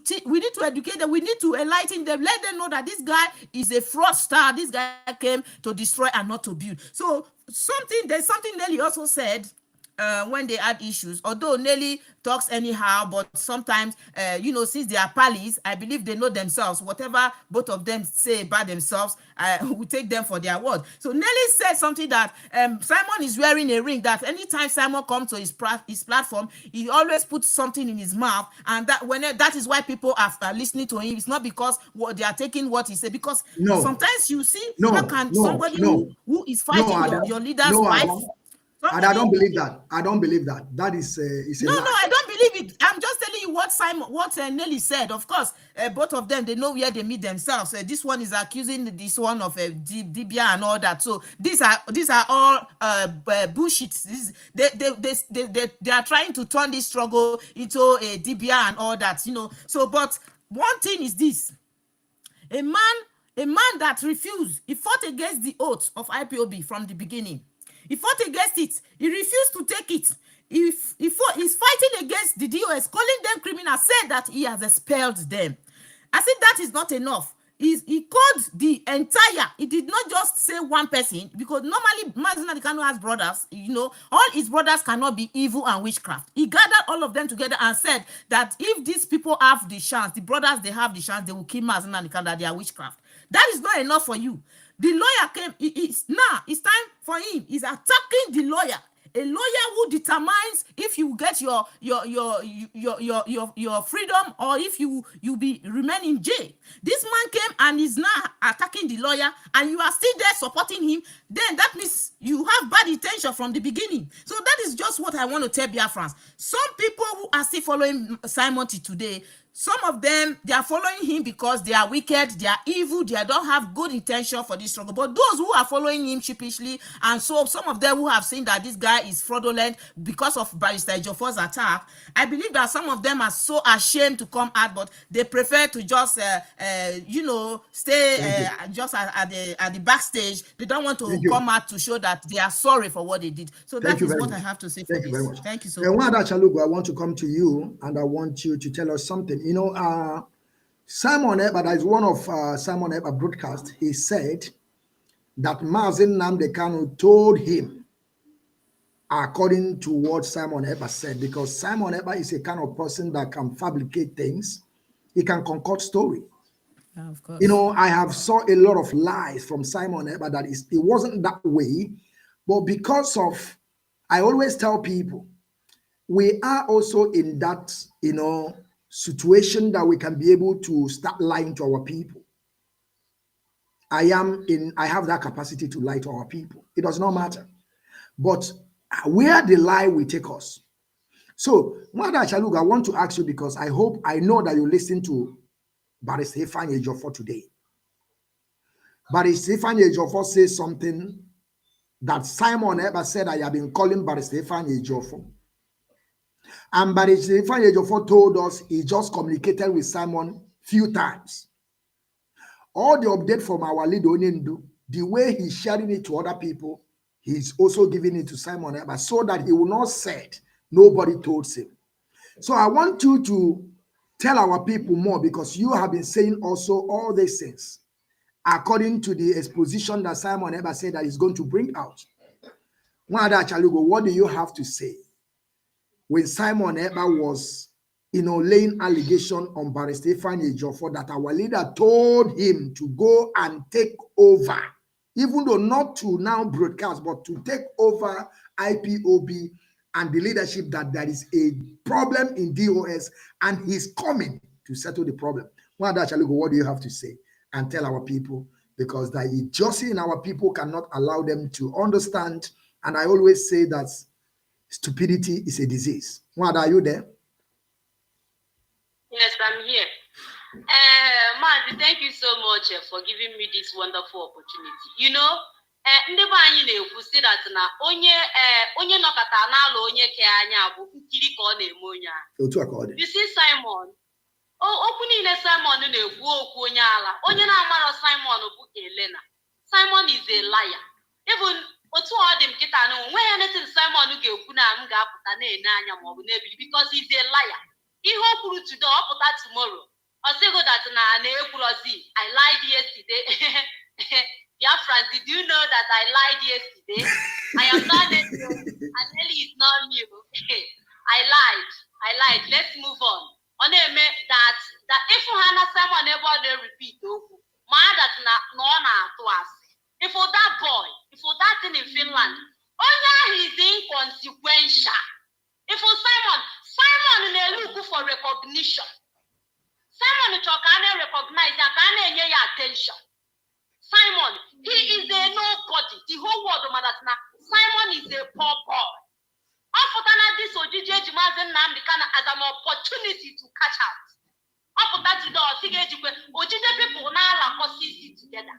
educate them, we need to enlighten them, let them know that this guy is a fraudster. This guy came to destroy and not to build. So there's something Nelly also said when they had issues, although Nelly talks anyhow, but sometimes, since they are pals, I believe they know themselves. Whatever both of them say about themselves, we take them for their word. So Nelly said something that Simon is wearing a ring, that anytime Simon comes to his platform, he always puts something in his mouth, and that is why people are listening to him. It's not because they are taking what he said, because sometimes you see, somebody who is fighting your leader's wife. And I don't believe that. I don't believe that. That is no, I don't believe it. I'm just telling you what Nelly said. Of course, both of them, they know where they meet themselves. This one is accusing this one of Dibia and all that. So these are all bullshit. They are trying to turn this struggle into a Dibia and all that. So, but one thing is this: a man that refused, he fought against the oath of IPOB from the beginning. He fought against it. He refused to take it. He's fighting against the DOS, calling them criminals, said that he has expelled them. I said that is not enough. He called the entire, he did not just say one person, because normally Mazi Nnamdi Kanu has brothers, all his brothers cannot be evil and witchcraft. He gathered all of them together and said that if these people have the chance, the brothers, they have the chance, they will kill Mazi Nnamdi Kanu, that they are witchcraft. That is not enough for you. The lawyer came, now it's time for him. He's attacking the lawyer. A lawyer who determines if you get your freedom or if you remain in jail. This man came and is now attacking the lawyer, and you are still there supporting him. Then that means you have bad intention from the beginning. So that is just what I want to tell Biafrans. Some people who are still following Simon today, some of them, they are following him because they are wicked, they are evil, they don't have good intention for this struggle. But those who are following him sheepishly, and so some of them who have seen that this guy is fraudulent because of Barrister Ejiofor's attack, I believe that some of them are so ashamed to come out, but they prefer to just, stay just at the backstage. They don't want to come out to show that they are sorry for what they did. So that is what I have to say for this. Thank you very much. Thank you so much. Chalugo, I want to come to you, and I want you to tell us something. Simon Eba, that is one of Simon Eba broadcast, he said that Mazi Nnamdi Kanu told him, according to what Simon Eba said, because Simon Eba is a kind of person that can fabricate things. He can concoct story. Yeah, of course. I have saw a lot of lies from Simon Eba that it wasn't that way, but because of, I always tell people, we are also in that, situation that we can be able to start lying to our people. I have that capacity to lie to our people. It does not matter. But where the lie will take us. So, Mada Chalug, I want to ask you, because I know that you listen to Barrister Ifeanyi Ejiofor today. Barrister Ifeanyi Ejiofor says something that Simon Eba said I have been calling Barrister Ifeanyi Ejiofor. And Barrister Ifeanyi Ejiofor told us he just communicated with Simon few times. All the update from our leader Onyendu, the way he's sharing it to other people, he's also giving it to Simon Eba, so that he will not say nobody told him. So I want you to tell our people more, because you have been saying also all these things according to the exposition that Simon Eba said that he's going to bring out. Mwada Chalugo, what do you have to say when Simon Eba was, laying allegation on Barrister Ifeanyi Ejiofor that our leader told him to go and take over, even though not to now broadcast, but to take over IPOB and the leadership, that there is a problem in DOS and he's coming to settle the problem. What do you have to say and tell our people? Because the idiocy in our people cannot allow them to understand. And I always say that stupidity is a disease. What are you there? Yes, I'm here. Mazi, thank you so much for giving me this wonderful opportunity. You know, ndị be anyị na-ekwu sị that na onye nọkọta n'ala onye ke anya bụ nkiri ka ọ na-eme onye ahụ. You see Simon, okwu niile Simon na-ekwu okwu onye ala, onye na-amarọ Simon bụ Elena. Simon is a liar. Even otu ọ dị m kịta na onwe ya anything Simon ga-ekwu na m ga-apụta na-ene anya ma ọ bụ na-ebili because he's a liar. Ihe o kwuru today ọ pụta tomorrow. I say go that I lied yesterday. Biafrans, did you know that I lied yesterday? I am not new. And Nelly is not new. I lied. Let's move on. On that if you have someone ever repeat, that to us. If for that boy, if for that thing in Finland, he is inconsequential. If for Simon look for recognition. Simon can recognize that can get your attention. Simon, he is a nobody. The whole world of Madatina. Simon is a poor boy. After this, Nnamdi as an opportunity to catch out. After that, people now are together.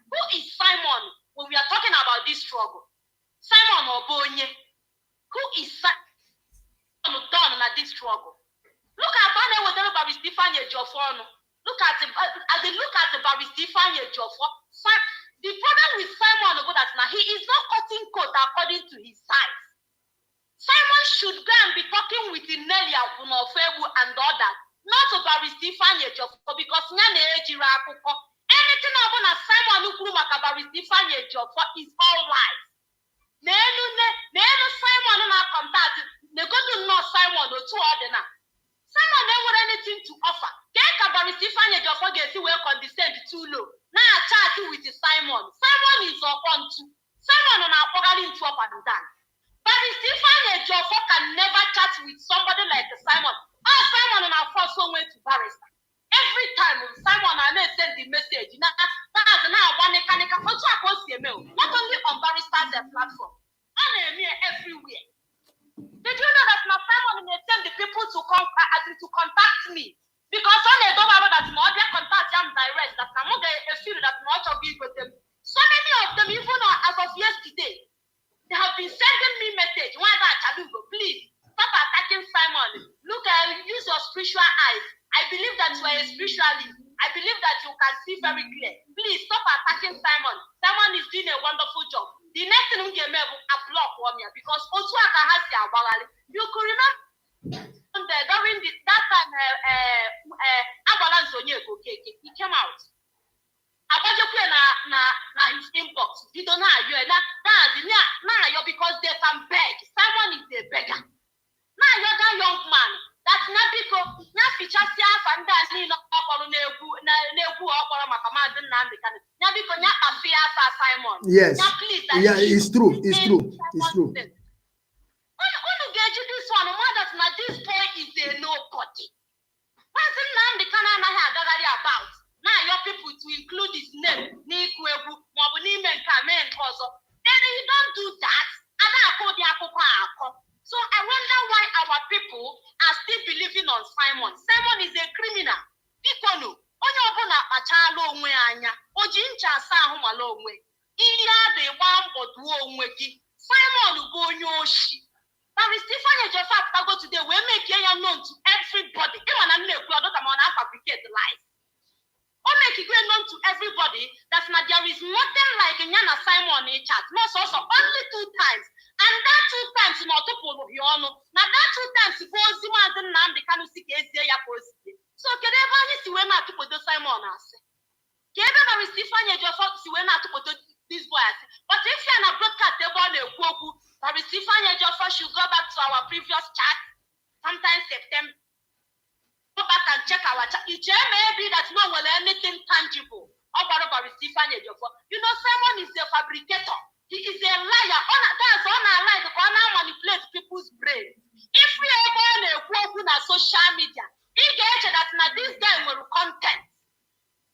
Who is Simon when we are talking about this struggle? Simon Obonye. Who is Simon done at this struggle? Look at whatever Barry Stefania Joffon. Look at Barry Stefania Joffon. The problem with Simon that now he is not cutting coat according to his size. Simon should go and be talking with Nelly Akunofebu and others, not to Barry Stefania Joffon because anything about Simon Ukurumaka Barry Stefania Joffon is all lies. Simon and our contact, they go to know Simon or two other. Simon never anything to offer. Get a Barry Stefania Joffon get to work on the same too low. Now chat with Simon. Simon is on to Simon on our programming to up and down. Barry Stefania Joffon can never chat with somebody like Simon. Simon on our first one went to barrister. Every time Simon and I send the message, not only on barrister's platform, everywhere. Did you know that my Simon may send the people to contact me? Because when they don't have that more, they contact them direct. That I'm not a feel that much of it with them. So many of them, even as of yesterday, they have been sending me message. Why that Chalugo? Please stop attacking Simon. Look, use your spiritual eyes. I believe that you are a spiritualist. I believe that you can see very clear. Please stop attacking Simon. Simon is doing a wonderful job. The next thing we get a block one year because Otuaka has the you could remember during that time Abalance he came out. Na his inbox. He don't know because they can beg. Simon is a beggar. Now you're that young man. That's not because now feature and that's not Simon. Yes. Now, please, yeah, it's true. It's true. It's true. This one, that this boy is a nobody. What's the name the Kanu about? Now your people to include his name, Nikwebu, Mobuni Kamen also. Then you don't do that. So I wonder why our people are still believing on Simon. Simon is a criminal. Kanu, onye ọbụla kpachala onwe anya, o ji ncha asa ahụ mala onwe. Ihe a dị gba mbọ duo onwe gị. Simon bụ onye oshi. Barry Stefania Joffon go today, we make it known to everybody. Even I know we fabricate lies. Or make it known to everybody that there is nothing like Nyana Simon in chat. No, so only 2 times. And that 2 times not to follow you on. Now that 2 times goes the man the Nnamdi Kanu see ya post. So can everybody see when to put the Simon as? Can everybody Stefania Joffon see when to put this boy as? But if you're not broadcast about the Goku, Barry Stefania Joffon should go back to our previous chat sometime September. Go back and check our chat. It may be that no one anything tangible about Barry Stefania Joffon. You know, Simon is a fabricator. He is a liar. That's on our lie to manipulate people's brain. If we ever go on social media, he gets that now this guy will content.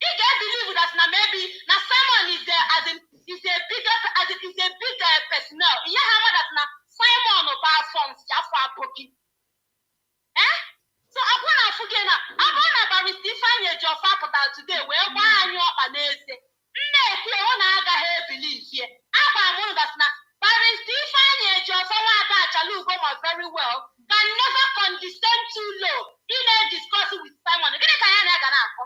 He get believe that now maybe now Simon is there as in is a bigger personnel. Yeah, that now Simon or Biafrans Jaffa na-akọ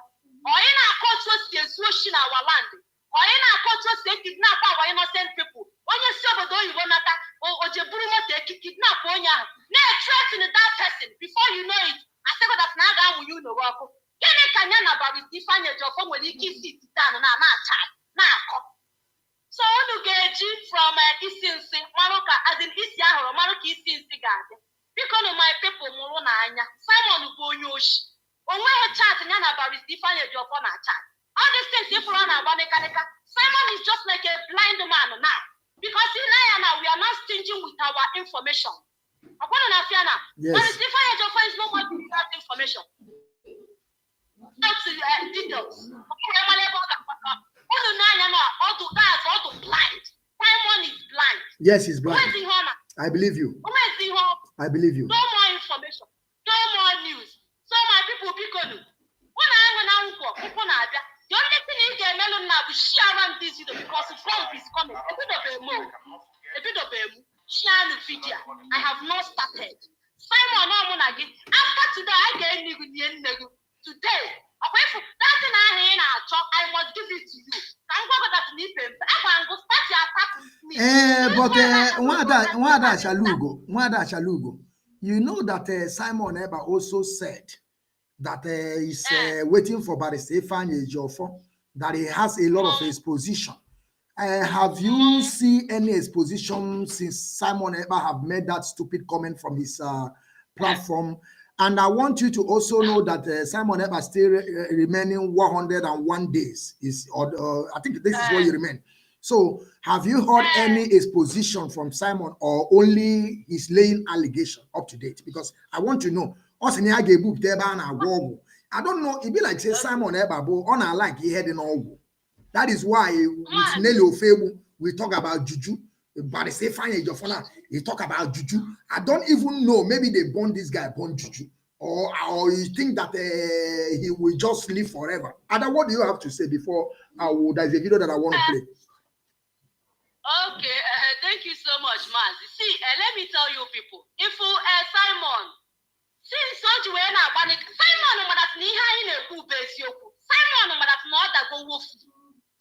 onye na-akọ otu o si ezu oshi na our land onye na-akọ otu o si kidnap our innocent people onye si obodo oyibo nata o je buru moto kidnap onye ahụ na-threaten that person before you know it asịgo that na aga amụ ya ụlọ ọkụ gịnị ka nya na Barrister Ifeanyi Ejiofor nwere ike isi titan na-acha na-akọ so unu ga-eji from isi nsị marụ ka azin isi ahụrụ marụ ka isi nsị ga-adị biko na my people mụrụ n'anya Simon bụ onye oshi onweghị chat ya na Barrister Ifeanyi Ejiofor na chat all these things ifụrụ ọ na-agba nịkanịka Simon is just like a blind man now because in now we are not stinging with our information. Barrister Ifeanyi Ejiofor is no more giving that information. Not details. All to blind. Simon is blind. Yes, he's blind. I believe you. I believe you. No more information. No more news. So my people, the only thing you can now is share around this video because Trump is coming. A bit of a share the video. I have not started. Simon, after today, I get today. I must give it to you. But Shalugo, you know that Simon Eber also said that he's waiting for Barrister Ifeanyi Ejiofor, that he has a lot of exposition. Have you seen any exposition since Simon Eber have made that stupid comment from his platform? And I want you to also know that Simon Eber still remaining 101 days. I think this is what you remain. So have you heard any exposition from Simon or only his laying allegation up to date? Because I want to know. I don't know. It be like say Simon Eber on our like he had in all. That is why with Nelly Ofebu we talk about juju. But say Ifeanyi Ejiofor he talk about juju. I don't even know. Maybe they born this guy born juju, or you think that he will just live forever. Ada, what do you have to say before there's a video that I want to play? Okay, thank you so much, Mazi. See, let me tell you people, if Simon, since you were not panic, Simon, Simon,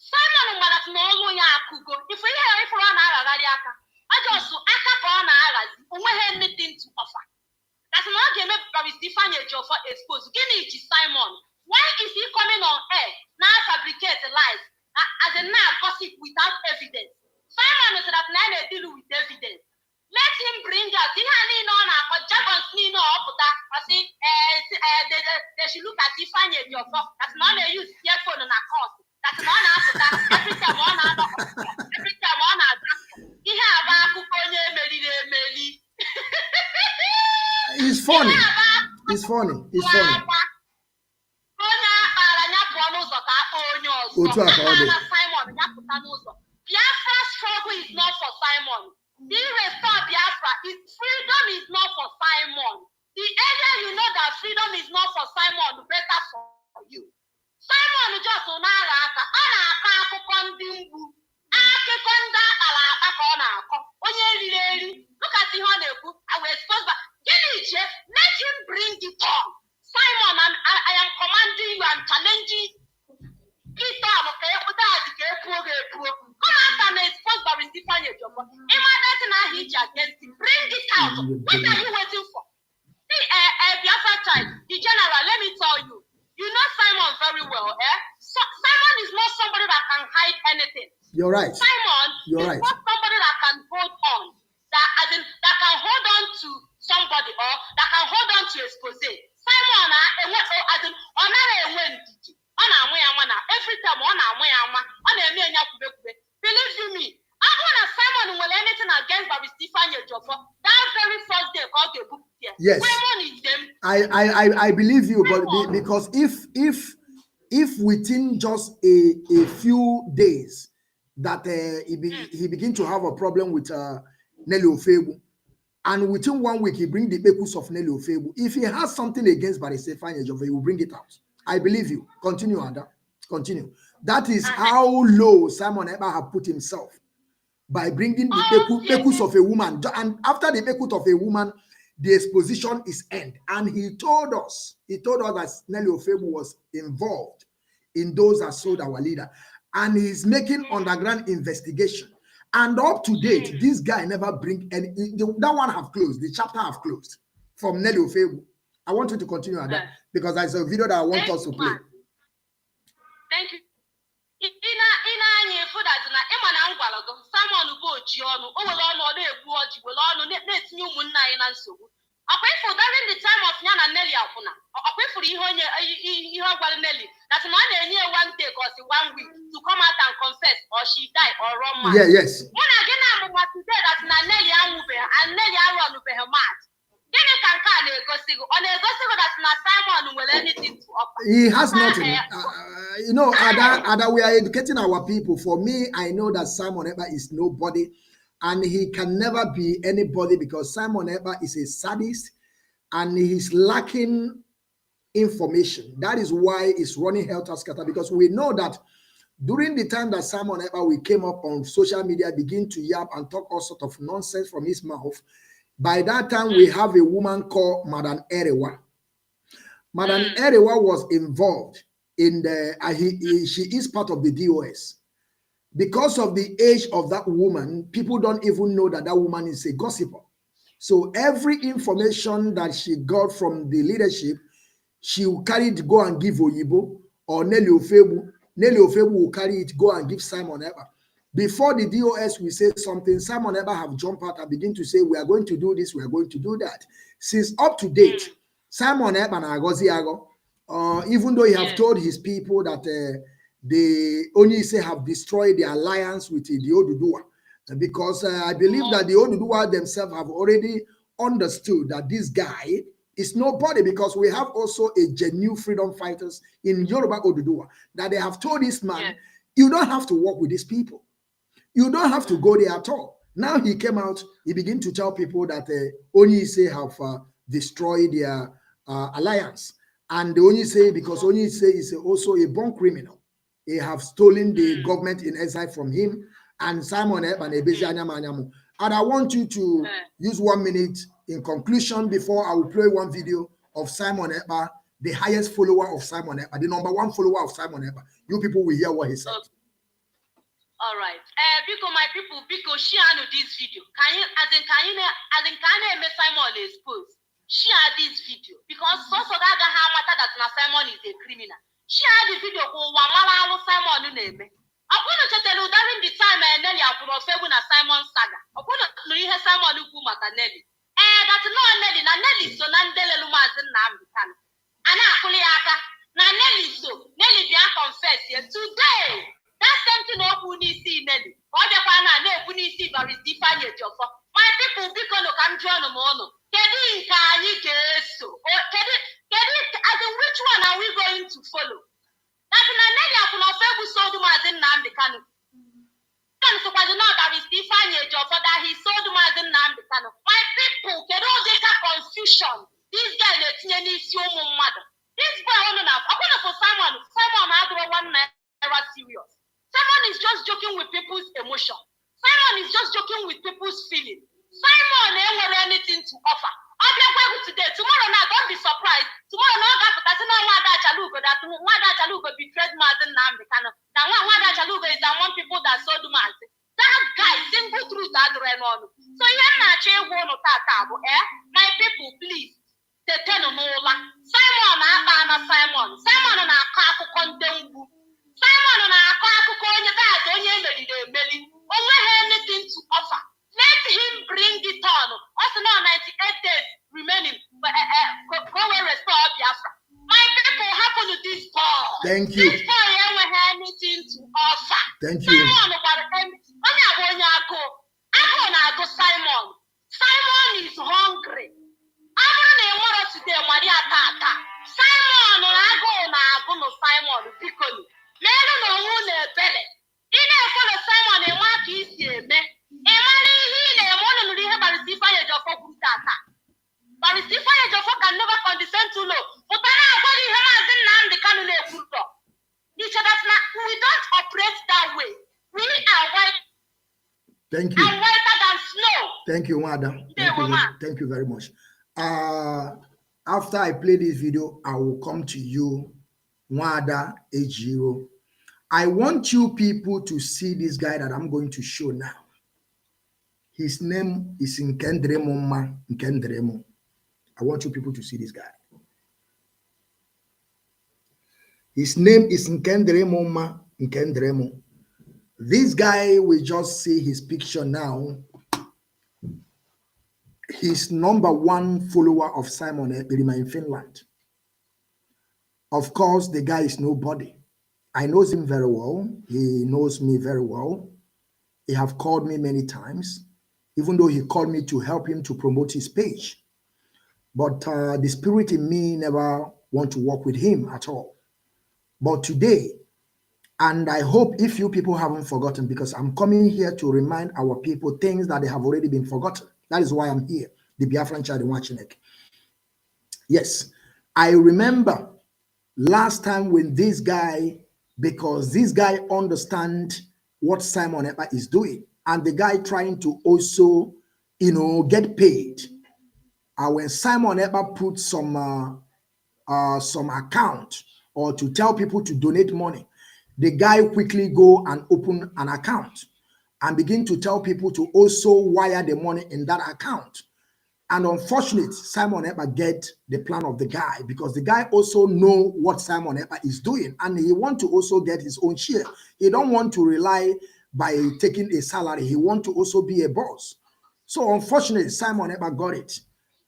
Simon mara na ọlụ ya akụgo ife ihe ifuru ọ na-agagharị aka ajọsụ aka ka ọ na-aghazi onweghị anything to offer. That's not ga-eme Barrister Ifeanyi Ejiofor expose. Gịnị ji Simon? Why is he coming on air now fabricate lies as a now gossip without evidence? Simon said that now they deal with evidence. Let him bring out ihe niile ọ na-akọ jargons niile ọ pụta ọsị they should look at Ifeanyi Ejiofor. That's not they use earphone na course. That's not every time on every time on he have It's funny. It's funny. It's funny. Biafra struggle is not for Simon. The restore Biafra freedom is not for Simon. The area you know that freedom is not for Simon, better for you. Simon just na-aka ọ na-akọ akụkọ ndị mgbu akụkọ ndị akpara akpa ka ọ na-akọ onye riri eri look at ihe ọ na-ekwu I will expose gịnị ije let him bring it on. Simon, I am commanding you and challenging it on ka ekwuta azi ka epuo ga-epuo come out and expose Barrister Ifeanyi Ejiofor immediately na he against him bring it out. What are you waiting for? See, Biafra child, the general, let me tell you. You know Simon very well, eh? So Simon is not somebody that can hide anything. You're right. Simon is not somebody that can hold on, that can hold on to somebody or that can hold on to expose. Simon, every time believe you me, I don't know Simon will anything against Barrister Ifeanyi Ejiofor. That very first day, called the book here. Yes. Simon is them. I believe you, but because if within just a few days that he begin to have a problem with Nelly Ofebu, and within 1 week he bring the Bekus of Nelly Ofebu, if he has something against Barrister Ifeanyi Ejiofor, he will bring it out. I believe you. Continue, Ada. Continue. That is how low Simon Eber have put himself by bringing the Bekus of a woman, and after the Bekus of a woman, the exposition is end. And he told us that Nelly Ofebu was involved in those that sold our leader. And he's making underground investigation. And up to date, this guy never bring any, that one have closed, the chapter have closed from Nelly Ofebu. I want you to continue on that because there's a video that I want us to play. Thank you. For that, Simon Bochiano, during the time of Yana Nelly Apuna, for Nelly, that's man one day because 1 week to come out and confess or she died or wrong. Yeah, yes. When again, I'm what today that's Nelly Amupe and Nelly Arupe her mat. He has nothing. You know, Ada, we are educating our people. For me, I know that Simon Ekpa is nobody, and he can never be anybody because Simon Ekpa is a sadist, and he's lacking information. That is why it's running helter-skelter, because we know that during the time that Simon Ekpa we came up on social media, begin to yap and talk all sort of nonsense from his mouth. By that time, we have a woman called Madam Erewa. Madam Erewa was involved in the, she is part of the DOS. Because of the age of that woman, people don't even know that that woman is a gossiper. So every information that she got from the leadership, she will carry it, go and give Oyibo or Nelly Ofebu. Nelly Ofebu will carry it, go and give Simon Ekpa. Before the DOS will say something, Simon Ekpa have jumped out and begin to say, we are going to do this, we are going to do that. Since up to date, Simon Ekpa and Agozi Ago, even though he have told his people that they only say have destroyed the alliance with the Oduduwa, because I believe that the Oduduwa themselves have already understood that this guy is nobody, because we have also a genuine freedom fighters in Yoruba Oduduwa that they have told this man, you don't have to work with these people. You don't have to go there at all. Now he came out, he began to tell people that Onyise have destroyed their alliance. And the Onyise, because Onyise is also a born criminal. They have stolen the government in exile from him and Simon Ekpa and Ebezi Anyamanyamu. And I want you to use 1 minute in conclusion before I will play one video of Simon Ekpa, the highest follower of Simon Ekpa, the #1 follower of Simon Ekpa. You people will hear what he said. All right. Because my people, because share this video. Can you Simon expose? Share this video because so that matter that Simon is a criminal. Share the video for Simon name. I'm going to tell you during the time Nelly Apuno na Simon saga. I'm going to hear Simon Ukumata Nelly. That's not Nelly. Na Nelly so Nandele Lumazin Nnamdi Kanu. Ana Kuliaka. Na Nelly so Nelly be confess here today. That's something no kuni see Nelly. Or the pana no kuni see very different jofo. My people because no come join no mono. Kedi kani keso. Or kedi as in which one are we going to follow? That's na Nelly Apuno Febu sold Mazin Nnamdi Kanu. And so was not that is different jofo that he sold Mazin Nnamdi Kanu. My people kedi all this confusion. This guy let me see your mother. This boy on enough. I'm gonna for Simon I do one naira serious. Simon is just joking with people's emotion. Simon is just joking with people's feeling. Simon ain't got anything to offer. I'll be able today. Tomorrow now, don't be surprised. Tomorrow now, that's not Wada Chalugo. That Wada Chalugo betrayed Mazin Nnamdi Kanu. Now Wada Chalugo is among people that sold Mazi. That guy, single truth that ran on. So you're not sure one of that table, eh? My people, please. The Tenomola. Simon Simon and our carco condemn. Simon and our carco condemn. Only anything to offer. Let him bring it on. Also now 98 days remaining. Go and restore Biafra. My people happen to this boy. Thank you. This boy don't have anything to offer. Thank you. Simon Simon. Simon is hungry. Today, Maria Tata. Simon no Simon Piccolo. Let no one belly. In a follow Simon and Mark is here, me. Emily, he one of the Barisifa Jaffa Data. Barisifa Jaffa can never condescend to know. But I body has in Nnamdi Kanu Futo. Each other's not, we don't operate that way. We are white. Thank you. And whiter than snow. Thank you, madam. Thank you very much. After I play this video, I will come to you, Nwada Ejiro. I want you people to see this guy that I'm going to show now. His name is Nkendremo Ma Nkendremo. I want you people to see this guy. His name is Nkendremo Ma Nkendremo. This guy, we just see his picture now. He's #1 follower of Simon Ekperima in Finland. Of course, the guy is nobody. I know him very well. He knows me very well. He have called me many times, even though he called me to help him to promote his page. But the spirit in me never want to work with him at all. But today, and I hope if you people haven't forgotten, because I'm coming here to remind our people things that they have already been forgotten. That is why I'm here, the Biafran child in Wachinek. Yes, I remember last time when this guy, because this guy understand what Simon Ekpa is doing, and the guy trying to also, get paid. When Simon Ekpa put some account or to tell people to donate money, the guy quickly go and open an account and begin to tell people to also wire the money in that account. And unfortunately, Simon Ekpa get the plan of the guy, because the guy also know what Simon Ekpa is doing, and he want to also get his own share. He don't want to rely by taking a salary. He want to also be a boss. So unfortunately, Simon Ekpa got it,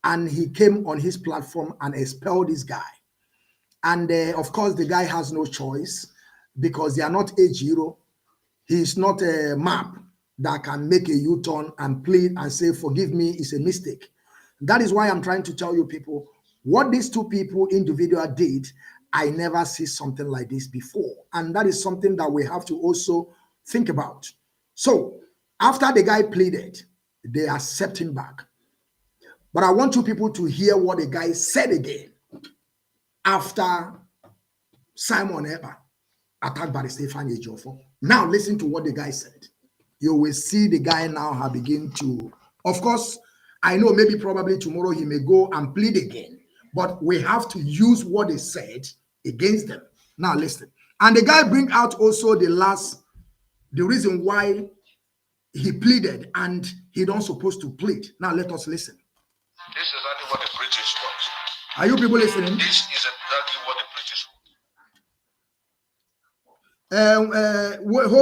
and he came on his platform and expelled this guy. And of course, the guy has no choice, because they are not A0. He's not a map that can make a U-turn and plead and say, forgive me, it's a mistake. That is why I'm trying to tell you people, what these two people individually did, I never see something like this before. And that is something that we have to also think about. So after the guy pleaded, they accept him back. But I want you people to hear what the guy said again after Simon Ekpa attacked by the Stefan Ejiofor. Now listen to what the guy said. You will see the guy now have begin to, of course, I know maybe probably tomorrow he may go and plead again, but we have to use what they said against them. Now listen. And the guy bring out also the reason why he pleaded and he don't supposed to plead. Now let us listen. This is exactly what the British want. Are you people listening? This is exactly what the British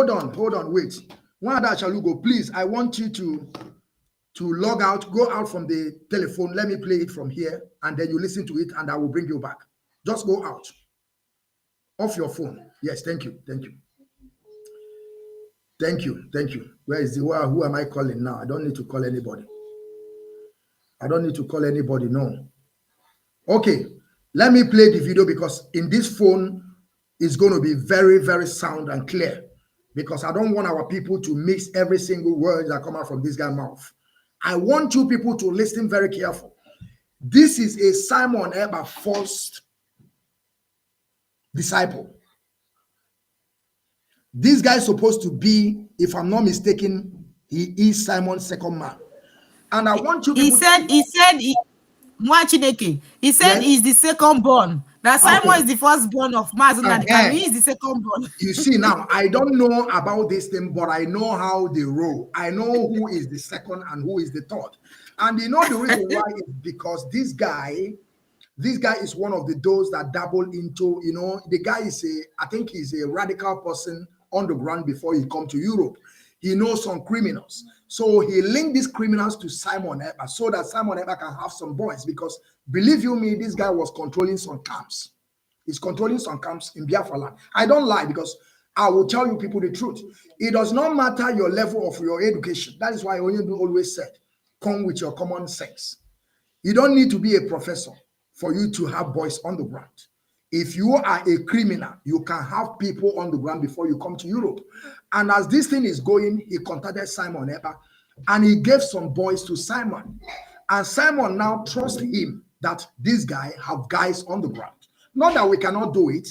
want. Hold on, wait. One other Chalugo, please, I want you to log out, go out from the telephone. Let me play it from here, and then you listen to it, and I will bring you back. Just go out. Off your phone. Yes, thank you. Where is who am I calling now? I don't need to call anybody. No. Okay, let me play the video, because in this phone, it's going to be very, very sound and clear, because I don't want our people to mix every single word that come out from this guy's mouth. I want you people to listen very careful. This is a Simon Ekpa first disciple. This guy is supposed to be, if I'm not mistaken, he is Simon's second man. And I want you people he said Yes. he's the second born. That Simon Okay. is the first born of Mazi and Kanu. He is the second born. You see, now I don't know about this thing, but I know how they roll. I know who is the second and who is the third. And you know the reason why is because this guy is one of those that dabble into, the guy is I think he's a radical person on the ground before he come to Europe. He knows some criminals. So he linked these criminals to Simon Ekpa so that Simon Ekpa can have some boys, because believe you me, this guy was controlling some camps. He's controlling some camps in Biafra land. I don't lie, because I will tell you people the truth. It does not matter your level of your education. That is why Onyedu always said, come with your common sense. You don't need to be a professor for you to have boys on the ground. If you are a criminal, you can have people on the ground before you come to Europe. And as this thing is going, he contacted Simon Ekpa and he gave some boys to Simon. And Simon now trusts him that this guy have guys on the ground. Not that we cannot do it.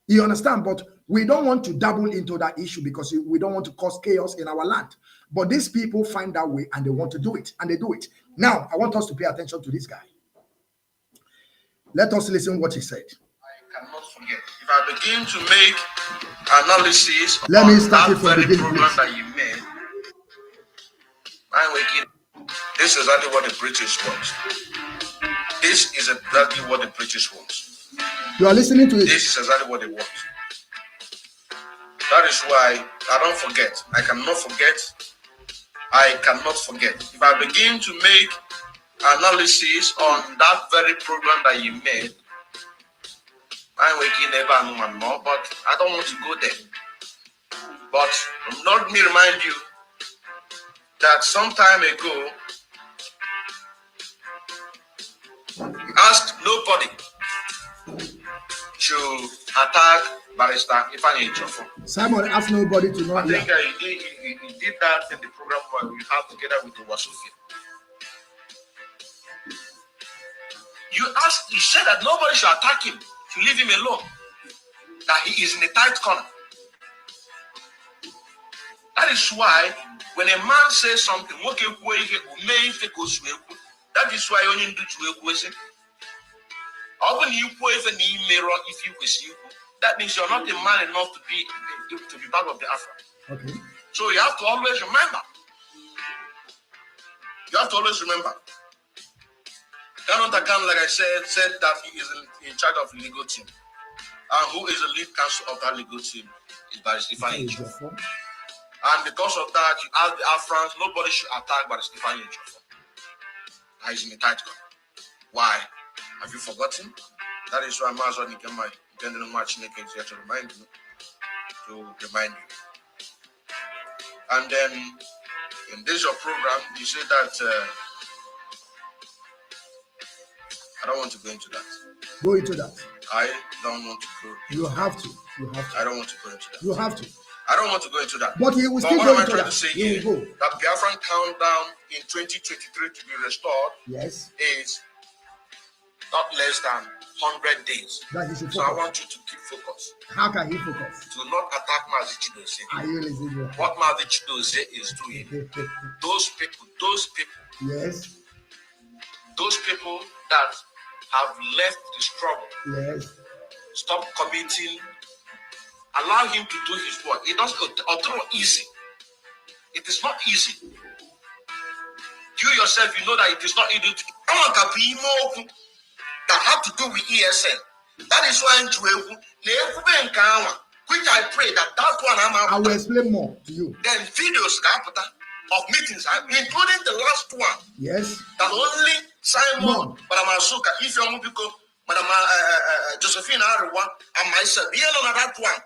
You understand? But we don't want to dabble into that issue, because we don't want to cause chaos in our land. But these people find that way and they want to do it, and they do it. Now, I want us to pay attention to this guy. Let us listen what he said. I cannot forget. If I begin to make analysis Let on me start that it from very beginning, program please. that you made, I'm waking. This is exactly what the British want. This is exactly what the British want. You are listening to it. This is exactly what they want. That is why I don't forget. I cannot forget. I cannot forget. If I begin to make analysis on that very program that you made, I'm waking never more, but I don't want to go there. But let me remind you that some time ago, you asked nobody to attack Barrister Ifeanyi Ejiofor. Simon asked nobody to know. I think he did that in the program where we have together with the Wasufia. You said that nobody should attack him, to leave him alone, that he is in a tight corner. That is why when a man says something, that is why you need to that means you're not a man enough to be part of the Afra. Okay. So you have to always remember. You have to always remember. Kanu, like I said that he is in charge of the legal team. And who is the lead counsel of that legal team is Barrister Ifeanyi Ejiofor. And because of that, you ask the Biafrans, nobody should attack Barrister Ifeanyi Ejiofor. He's in a tight corner. Why? Have you forgotten? That is why Mazi Nikema intended much here to remind you. And then in this your program, you say that I don't want to go into that. Go into that. I don't want to go. You have to. I don't want to go into that. You have to. I don't want to go into that. But he will still what go am I into trying that. to say He here? will go. That Biafran countdown in 2023 to be restored Yes. is not less than 100 days. That he should So I focus. want you to keep focus. How can he focus? Do not attack Mazi Chidozie. Are you listening? What Mazi Chidozie is doing, those people, Yes. those people that have left the struggle, Yes. stop committing, allow him to do his work. It doesn't easy. It is not easy. You yourself, you know that it is not easy. That have to do with ESN. That is why which I pray that one I will explain more to you. Then videos of meetings, including the last one. Yes. That only Simon, Madam Asuka, if you want to go, Madam Josephine Arewa, and myself, we on that one.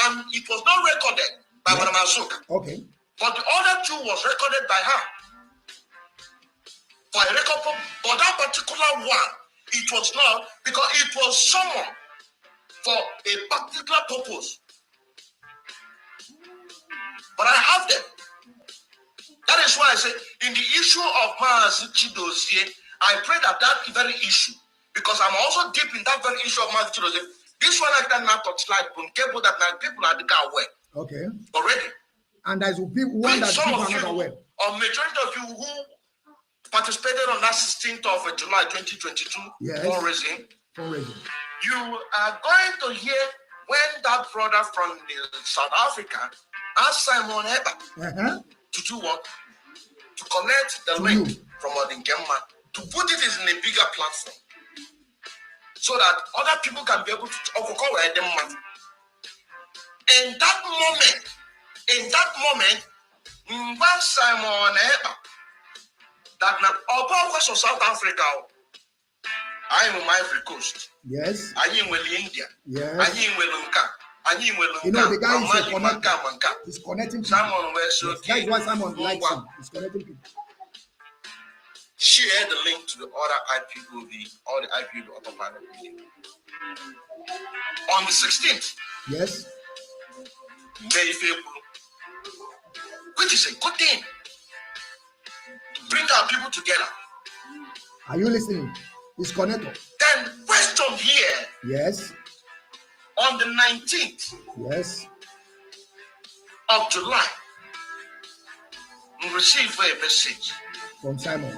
And it was not recorded by Madam Asuka. Okay. But the other two was recorded by her. For a record, but that particular one, it was not, because it was summoned for a particular purpose. But I have them. That is why I say, in the issue of Mazi Chidozie, I pray that very issue, because I'm also deep in that very issue of Mazi Chidozie. This one I cannot touch like people that people are aware. Okay. Already. And there's people one that people are not aware. Or majority of you who participated on that 16th of July 2022 fundraising. You are going to hear when that brother from South Africa asked Simon Eber to do what? To collect the link from Odinkema, to put it in a bigger platform, so that other people can be able to overcome them. In that moment, when Simon Eber, that now all of South Africa, I am on Ivory Coast. Yes. I am with India. Yes. I am with Lunka. You know, the guy is connecting people. Simon West. Yes, that is why Simon likes him. He's connecting people. Share the link to the other IPOB, all the IPOB autopilot meeting. On the 16th. Yes. May February, which is a good thing to bring our people together. Are you listening? It's connected. Then question here. Yes. On the 19th. Yes. Of July, received a message from Simon.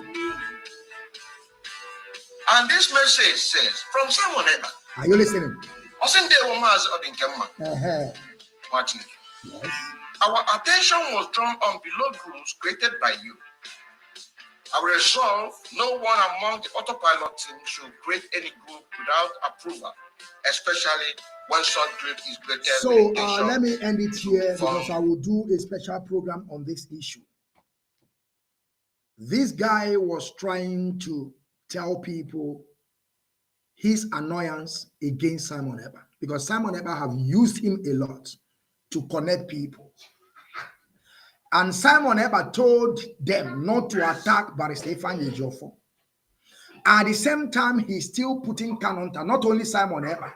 And this message says, from Simon Eba. Are you listening? Watching. Yes. Our attention was drawn on below rules created by you. Our resolve, no one among the autopilot team should create any group without approval, especially when such group is created. So let me end it here because I will do a special program on this issue. This guy was trying to tell people his annoyance against Simon Eba because Simon Eba have used him a lot to connect people. And Simon Eba told them not to attack Barrister Ifeanyi Ejiofor. At the same time, he's still putting Kanu, not only Simon Eba,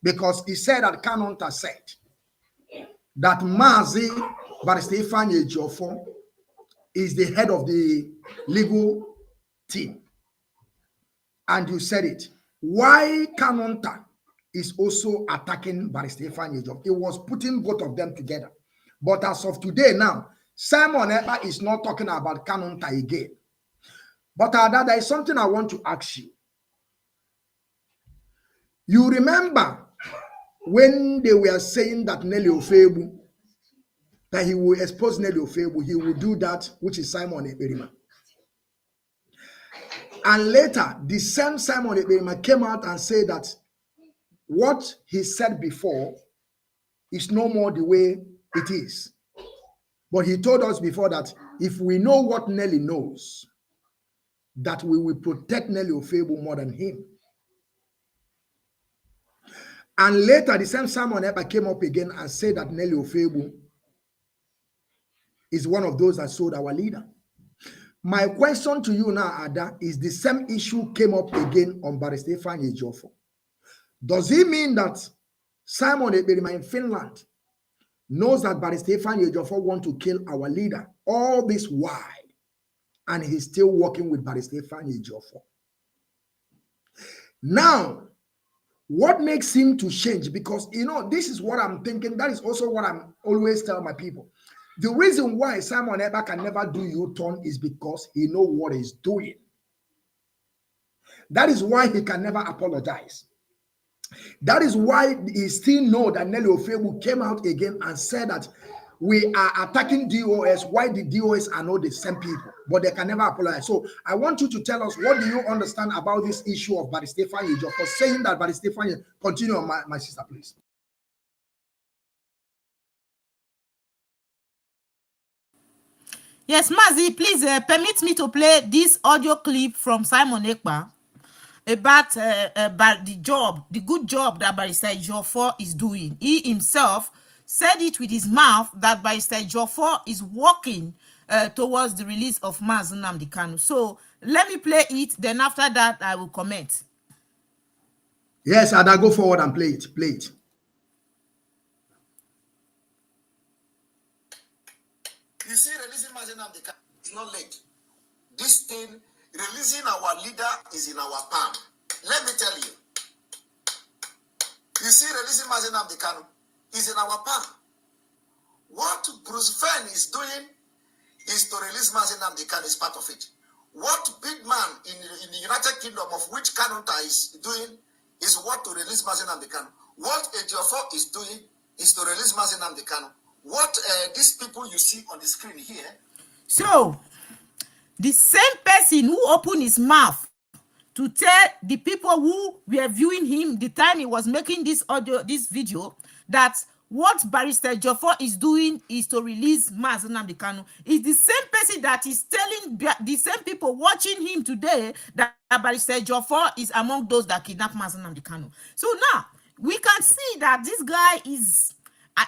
because he said that Kanu said that Mazi, Barrister Ifeanyi Ejiofor, is the head of the legal team. And you said it. Why Kanu is also attacking Barrister Ifeanyi Ejiofor? It was putting both of them together. But as of today now, Simon Eba is not talking about Kanu again. But there is something I want to ask you. You remember when they were saying that Nelly Ofebu, that he will expose Nelly Ofebu, he will do that, which is Simon Ekperima. And later, the same Simon Ekperima came out and said that what he said before is no more the way it is. But he told us before that if we know what Nelly knows, that we will protect Nelly Ofebu more than him. And later, the same Simon Eba came up again and said that Nelly Ofebu is one of those that sold our leader. My question to you now, Ada, is the same issue came up again on Barrister Ifeanyi Ejiofor. Does it mean that Simon Ekperima in Finland knows that Barrister Ifeanyi Ejiofor want to kill our leader all this while, and he's still working with Barrister Ifeanyi Ejiofor? Now, what makes him to change? Because, you know, this is what I'm thinking. That is also what I'm always telling my people. The reason why Simon Eba can never do U-turn is because he knows what he's doing. That is why he can never apologize. That is why he still knows that Nelly Ofebu came out again and said that we are attacking DOS. Why the DOS are not the same people, but they can never apologize. So I want you to tell us, what do you understand about this issue of Barrister Ifeanyi Ejiofor saying that Barrister Ifeanyi, continue on my sister, please. Yes, Mazi, please permit me to play this audio clip from Simon Ekpa about the good job that Barrister Ejiofor is doing. He himself said it with his mouth that Barrister Ejiofor is working towards the release of Mazi Nnamdi Kanu. So let me play it. Then after that, I will comment. Yes, Ada, go forward and play it. Play it. You see, releasing Mazi Nnamdi Kanu is not late. This thing, releasing our leader, is in our palm. Let me tell you. You see, releasing Mazi Nnamdi Kanu is in our palm. What Bruce Fenn is doing is to release Mazi Nnamdi Kanu, is part of it. What big man in the United Kingdom, of which Kanu is doing, is what to release Mazi Nnamdi Kanu. What Ejiofor is doing is to release Mazi Nnamdi Kanu. What these people you see on the screen here. So, the same person who opened his mouth to tell the people who were viewing him the time he was making this video, that what Barrister Ejiofor is doing is to release Mazi Nnamdi Kanu, is the same person that is telling the same people watching him today that Barrister Ejiofor is among those that kidnapped Mazi Nnamdi Kanu. So now, we can see that this guy is...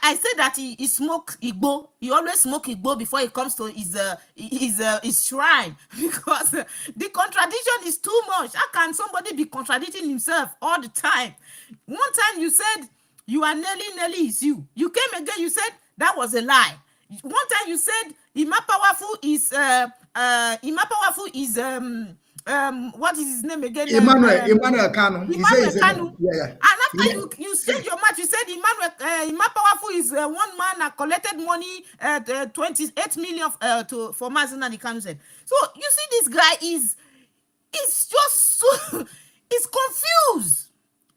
I say that he smoke Igbo. He always smoke Igbo before he comes to his shrine, because the contradiction is too much. How can somebody be contradicting himself all the time? One time you said you are Nelly is you. You came again, you said that was a lie. One time you said Ima Powerful is what is his name again? Emmanuel Kanu. Emmanuel Kanu. Yeah. And after you said your match, you said Emmanuel Powerful is one man that collected money 28 million for Mazi Nnamdi Kanu said. So you see, this guy is just so he's confused.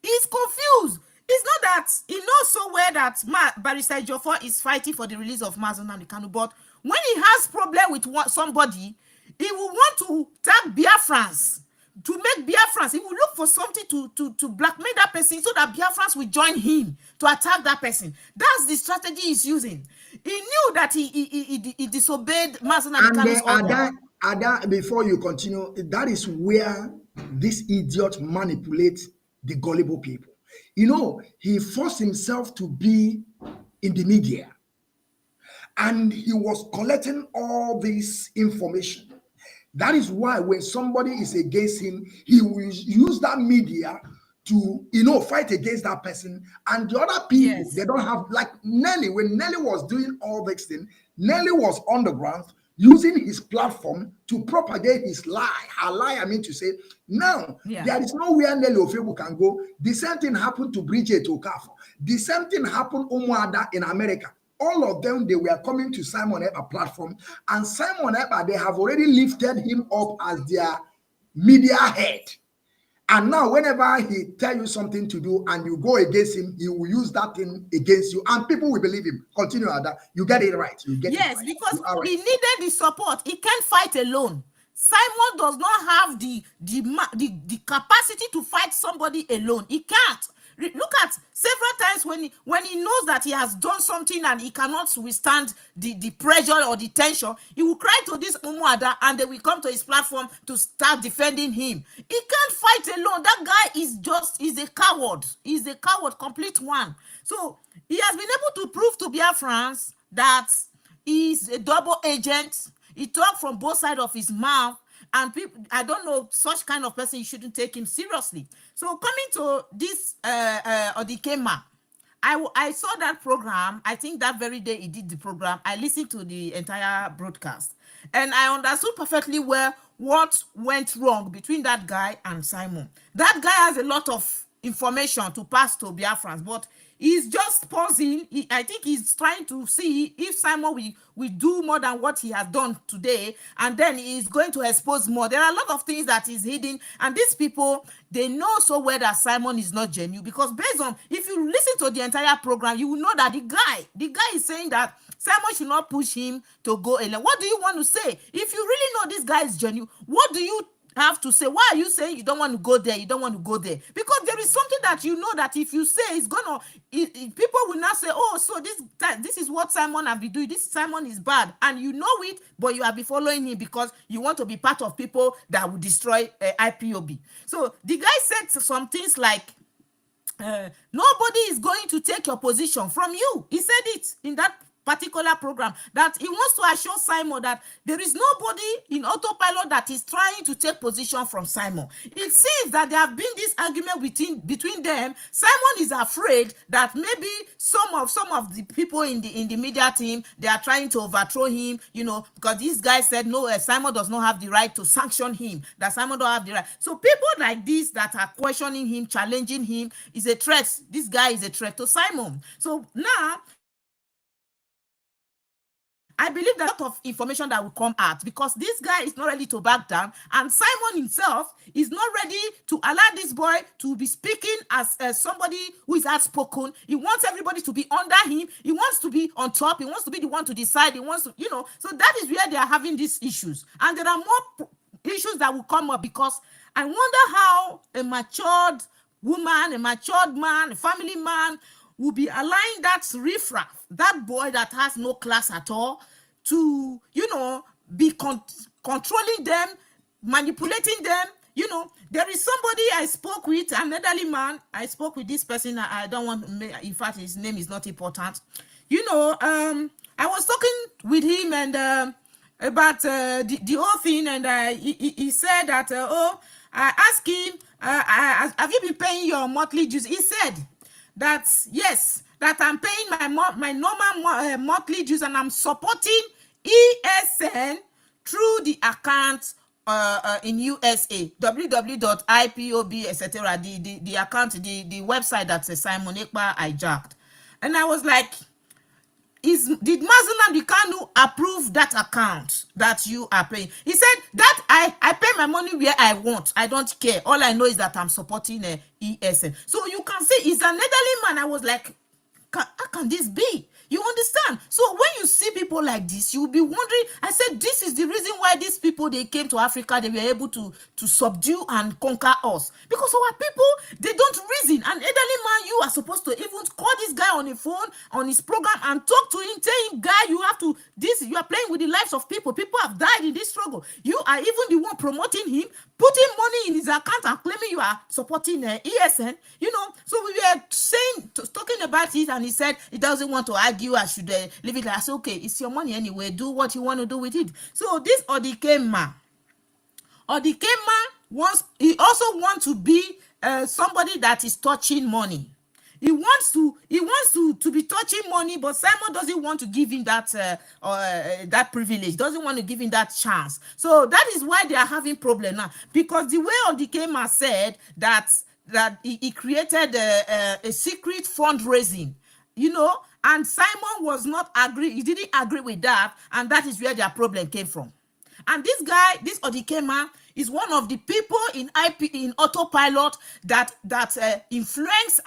He's confused. It's not that he knows so well that Barrister Ejiofor is fighting for the release of Mazi Nnamdi Kanu, but when he has problem with somebody, he will want to tag Biafrans, to make Biafrans. He will look for something to blackmail that person so that Biafrans will join him to attack that person. That's the strategy he's using. He knew that he disobeyed Mazi Nnamdi Kanu's order. Ada, before you continue, that is where this idiot manipulates the gullible people. You know, he forced himself to be in the media, and he was collecting all this information. That is why when somebody is against him, he will use that media to, fight against that person. And the other people, they don't have, like Nelly. When Nelly was doing all these things, Nelly was on the ground using his platform to propagate his lie. Her lie, I mean to say. Now, there is nowhere Nelly Ofebu can go. The same thing happened to Bridget Okafor. The same thing happened to Umuada in America. All of them, they were coming to Simon Ekpa platform, and Simon Ekpa, they have already lifted him up as their media head. And now, whenever he tell you something to do and you go against him, he will use that thing against you, and people will believe him. Continue, Ada. You get it right. You get it right. Because he needed the support. He can't fight alone. Simon does not have the capacity to fight somebody alone. He can't. Look at several times when he knows that he has done something and he cannot withstand the pressure or the tension, he will cry to this Umuada and they will come to his platform to start defending him. He can't fight alone. That guy is a coward. He's a coward, complete one. So he has been able to prove to Biafrans that he's a double agent. He talked from both sides of his mouth. And people, I don't know, such kind of person, you shouldn't take him seriously. So coming to this Odikema, I saw that program. I think that very day he did the program, I listened to the entire broadcast. And I understood perfectly well what went wrong between that guy and Simon. That guy has a lot of information to pass to Biafrans, but he's just pausing. I think he's trying to see if Simon will do more than what he has done today, and then he's going to expose more. There are a lot of things that is hidden, and these people, they know so well that Simon is not genuine, because based on, if you listen to the entire program, you will know that the guy is saying that Simon should not push him to go alone. What do you want to say? If you really know this guy is genuine, what do you have to say? Why are you saying you don't want to go there? You don't want to go there because there is something that you know that if you say it's gonna, people will not say, oh, so this is what Simon have been doing. This Simon is bad, and you know it, but you have been following him because you want to be part of people that will destroy IPOB. So the guy said some things like, nobody is going to take your position from you. He said it in that particular program, that he wants to assure Simon that there is nobody in autopilot that is trying to take position from Simon. It seems that there have been this argument between them. Simon is afraid that maybe some of the people in the media team, they are trying to overthrow him, because this guy said no, Simon does not have the right to sanction him, that Simon don't have the right. So people like this that are questioning him, challenging him, is a threat. This guy is a threat to Simon. So now I believe that a lot of information that will come out, because this guy is not ready to back down, and Simon himself is not ready to allow this boy to be speaking as somebody who is outspoken. He wants everybody to be under him. He wants to be on top. He wants to be the one to decide. He wants to, so that is where they are having these issues. And there are more issues that will come up, because I wonder how a matured woman, a matured man, a family man will be allowing that riffraff, that boy that has no class at all, to, be controlling them, manipulating them. There is somebody I spoke with, an elderly man. I spoke with this person. I don't want, in fact, his name is not important. I was talking with him and about the whole thing, and he said that, I asked him, have you been paying your monthly dues? He said that yes, that I'm paying my normal monthly dues, and I'm supporting ESN through the account in USA, www.ipob, etc. The account, the website that Simon Ekpa hijacked. And I was like, did Mazi Nnamdi Kanu approve that account that you are paying? He said that I pay my money where I want. I don't care. All I know is that I'm supporting ESN. So you can see he's an elderly man. I was like, how can this be? You understand? So when you see people like this, you'll be wondering. I said, this is the reason why these people, they came to Africa. They were able to subdue and conquer us, because our people, they don't reason. An elderly man, you are supposed to even call this guy on the phone, on his program, and talk to him, tell him, guy, you have to you are playing with the lives of people. People have died in this struggle. You are even the one promoting him, putting money in his account and claiming you are supporting ESN. So we were talking about it, and he said he doesn't want to argue. I should leave it. I said, okay, it's your money anyway. Do what you want to do with it. So this Odikema he also wants to be somebody that is touching money. He wants to be touching money, but Simon doesn't want to give him that privilege, doesn't want to give him that chance. So that is why they are having problem now, because the way Odikema said that he created a secret fundraising, and Simon was not agree. He didn't agree with that, and that is where their problem came from. And this guy, this Odikema, is one of the people in autopilot that influenced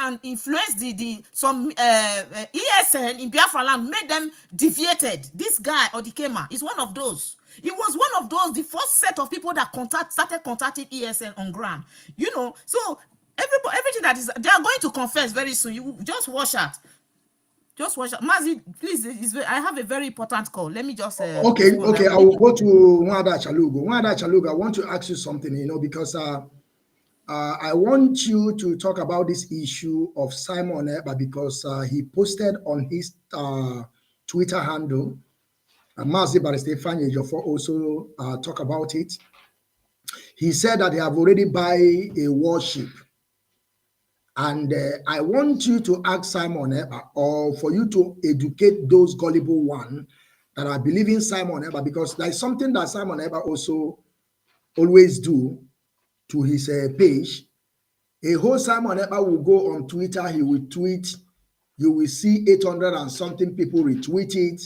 some ESN in Biafra land, made them deviated. This guy Odikema is one of those. He was one of those, the first set of people that started contacting ESN on ground. So everything that is, they are going to confess very soon. You just watch out. Just watch out. Mazi, please, I have a very important call. Let me just... Okay, I will go to Nwada Chalugo. Nwada Chalugo, I want to ask you something, because I want you to talk about this issue of Simon Ekpa, because he posted on his Twitter handle, Mazi Baristefani Jofo also talk about it. He said that they have already buy a warship. And I want you to ask Simon Ekpa, or for you to educate those gullible ones that are believing Simon Ekpa, because there's something that Simon Ekpa also always do to his page. A whole Simon Ekpa will go on Twitter, he will tweet, you will see 800 and something people retweet it,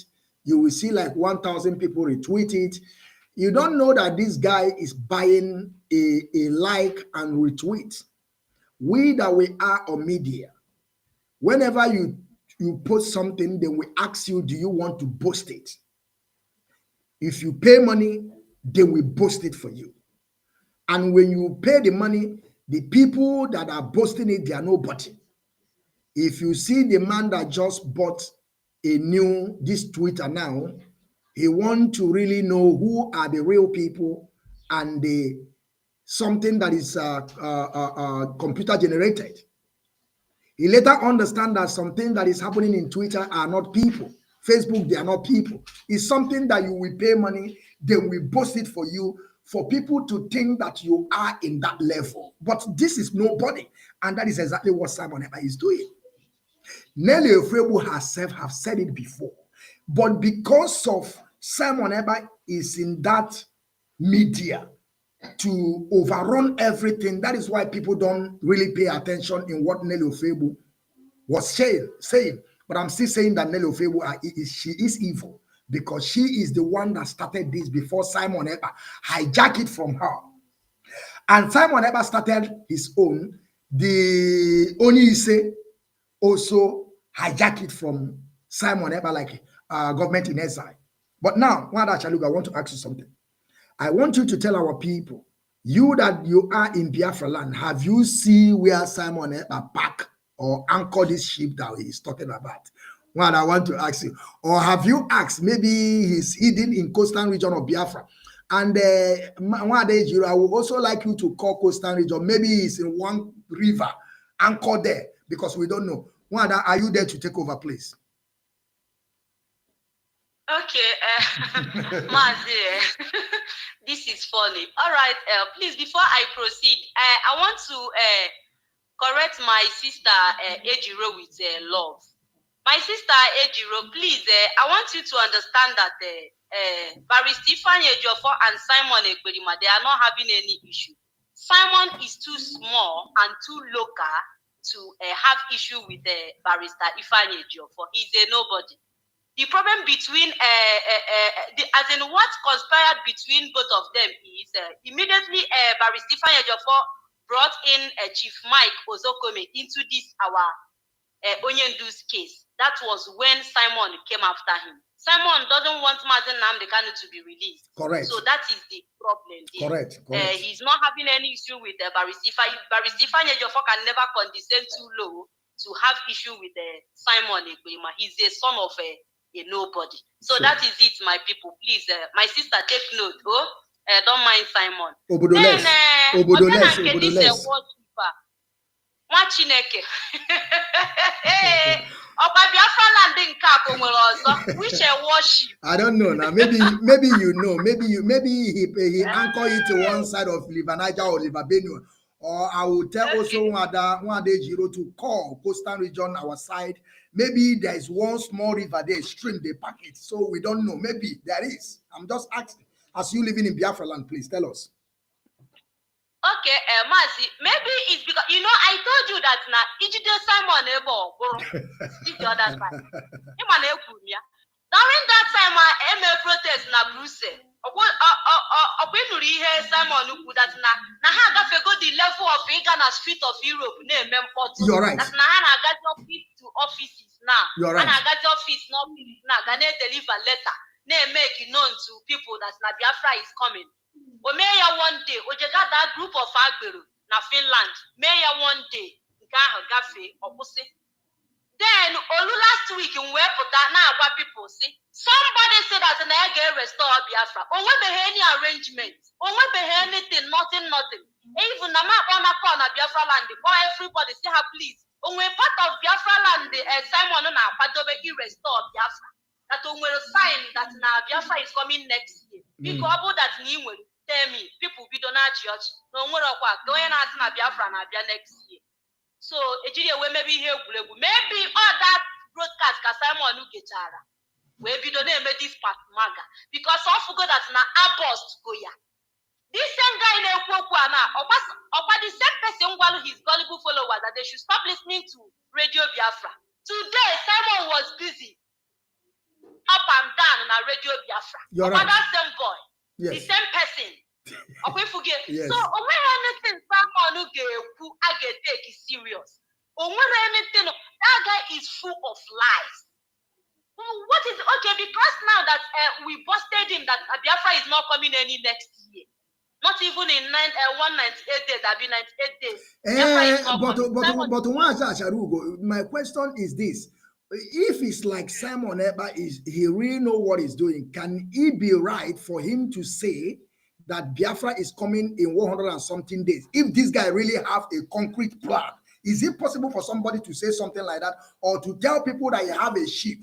you will see like 1,000 people retweet it. You don't know that this guy is buying a like and retweet. We that we are on media, whenever you post something, then we ask you, do you want to post it? If you pay money, they will post it for you. And when you pay the money, the people that are posting it, they are nobody. If you see the man that just bought this Twitter now, he wants to really know who are the real people and something that is computer generated. He later understand that something that is happening in Twitter are not people. Facebook, they are not people. It's something that you will pay money, they will post it for you, for people to think that you are in that level. But this is nobody. And that is exactly what Simon Ekpa is doing. Nelly Efrebu herself have said it before. But because of Simon Ekpa is in that media to overrun everything, that is why people don't really pay attention in what Nelly Efrebu was saying. But I'm still saying that Nelly Efrebu, she is evil, because she is the one that started this before Simon Ekpa hijacked it from her. And Simon Ekpa started his own. The Onise also hijacked it from Simon Ekpa, like government in exile. But now, Nwada Chalugo, I want to ask you something. I want you to tell our people, you that you are in Biafra land, have you seen where Simon Ekpa pack or anchor this ship that he's talking about? What I want to ask you, or have you asked, maybe he's hidden in coastal region of Biafra? And one day, I would also like you to call coastal region, maybe he's in one river, anchor there, because we don't know. Wanda, are you there to take over, please? Okay, Mazi, this is funny. All right, please, before I proceed, I want to correct my sister Ejiro with love. My sister Ejiro, please, I want you to understand that Barrister Ifeanyi Ejiofor and Simon Ekperima, they are not having any issue. Simon is too small and too local to have issue with Barrister Ifeanyi Ejiofor. He's a nobody. The problem between, as in what conspired between both of them is immediately Barrister Ifeanyi Ejiofor brought in Chief Mike Ozokome into this our Onyendu's case. That was when Simon came after him. Simon doesn't want Mazi Nnamdi Kanu to be released. Correct. So that is the problem there. Correct. He's not having any issue with Barrister Ifeanyi Ejiofor can never condescend too low to have issue with Simon Ekperima. He's a son of a nobody. So sure. That is it, my people. Please, my sister, take note. Don't mind Simon. Obodoles. I don't know now. Maybe you know. Maybe he anchor it to one side of River Niger or River Benue. Or I will tell also one day Giro to call coastal region our side. Maybe there is one small river there, stream they pack it. So we don't know. Maybe there is. I'm just asking. As you living in Biafra land, please tell us. Okay, Mazi, maybe it's because I told you that now Simon the other side. During that time, I protest na Brussels. Simon that go the level of Ghana street of Europe. You're right. That's now to offices now. You're right. And I got office now. Gonna deliver letter. Make it known to people that Biafra is coming. But Mayor one day, we got that group of Agberu na Finland. Mayor one day, then last week in where put that now what people say. Somebody said that I get restore Biafra. Or when they any arrangement, or when they anything, nothing. Even the map on a corner Biafra land, everybody say her please. When we're part of Biafra land, Simon on our Padobe restore Biafra. That when we'll sign that now Biafra is coming next year. Because that new will tell me people be donate church. No more of what going out na Biafra na next year. So maybe here maybe all that broadcast Simon Nugechara. We be donate this part maga. Because I forgot that na Abost Goya. This same guy in Ekwokuana, or the same person while his gullible followers that they should stop listening to Radio Biafra. Today, Simon was busy up and down on a Radio Biafra. You're right. That same boy, yes. The same person. Okay, forget. Yes. So, when anything Simon I get take is serious. When anything, that guy is full of lies. What is okay? Because now that we busted him that Biafra is not coming any next year. Not even in 198 days, that'll be 98 days. But my question is this. If it's like Simon Eba he really know what he's doing, can it be right for him to say that Biafra is coming in 100 and something days? If this guy really have a concrete plan, is it possible for somebody to say something like that or to tell people that you have a ship?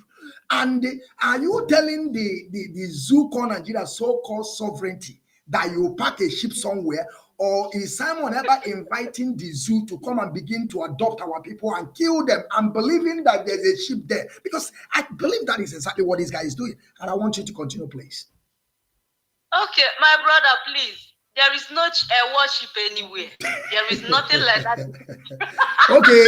And are you telling the zoo called Nigeria so-called sovereignty that you pack a ship somewhere, or is Simon ever inviting the zoo to come and begin to adopt our people and kill them and believing that there's a ship there? Because I believe that is exactly what this guy is doing. And I want you to continue, please. Okay, my brother, please. There is no worship anywhere. There is nothing like that. Okay,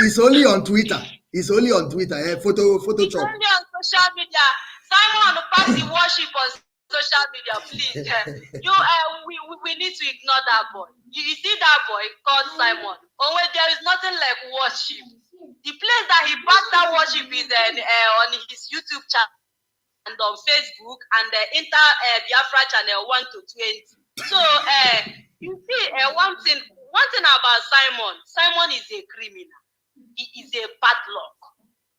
it's only on Twitter. It's only on Twitter. Photoshop. It's only on social media. Simon pass the worship on social media, please. We need to ignore that boy. You see that boy called Simon. Oh, there is nothing like worship. The place that he passed that worship is on his YouTube channel and on Facebook and Biafra channel 1 to 20. So you see one thing about Simon is a criminal. He is a bad luck.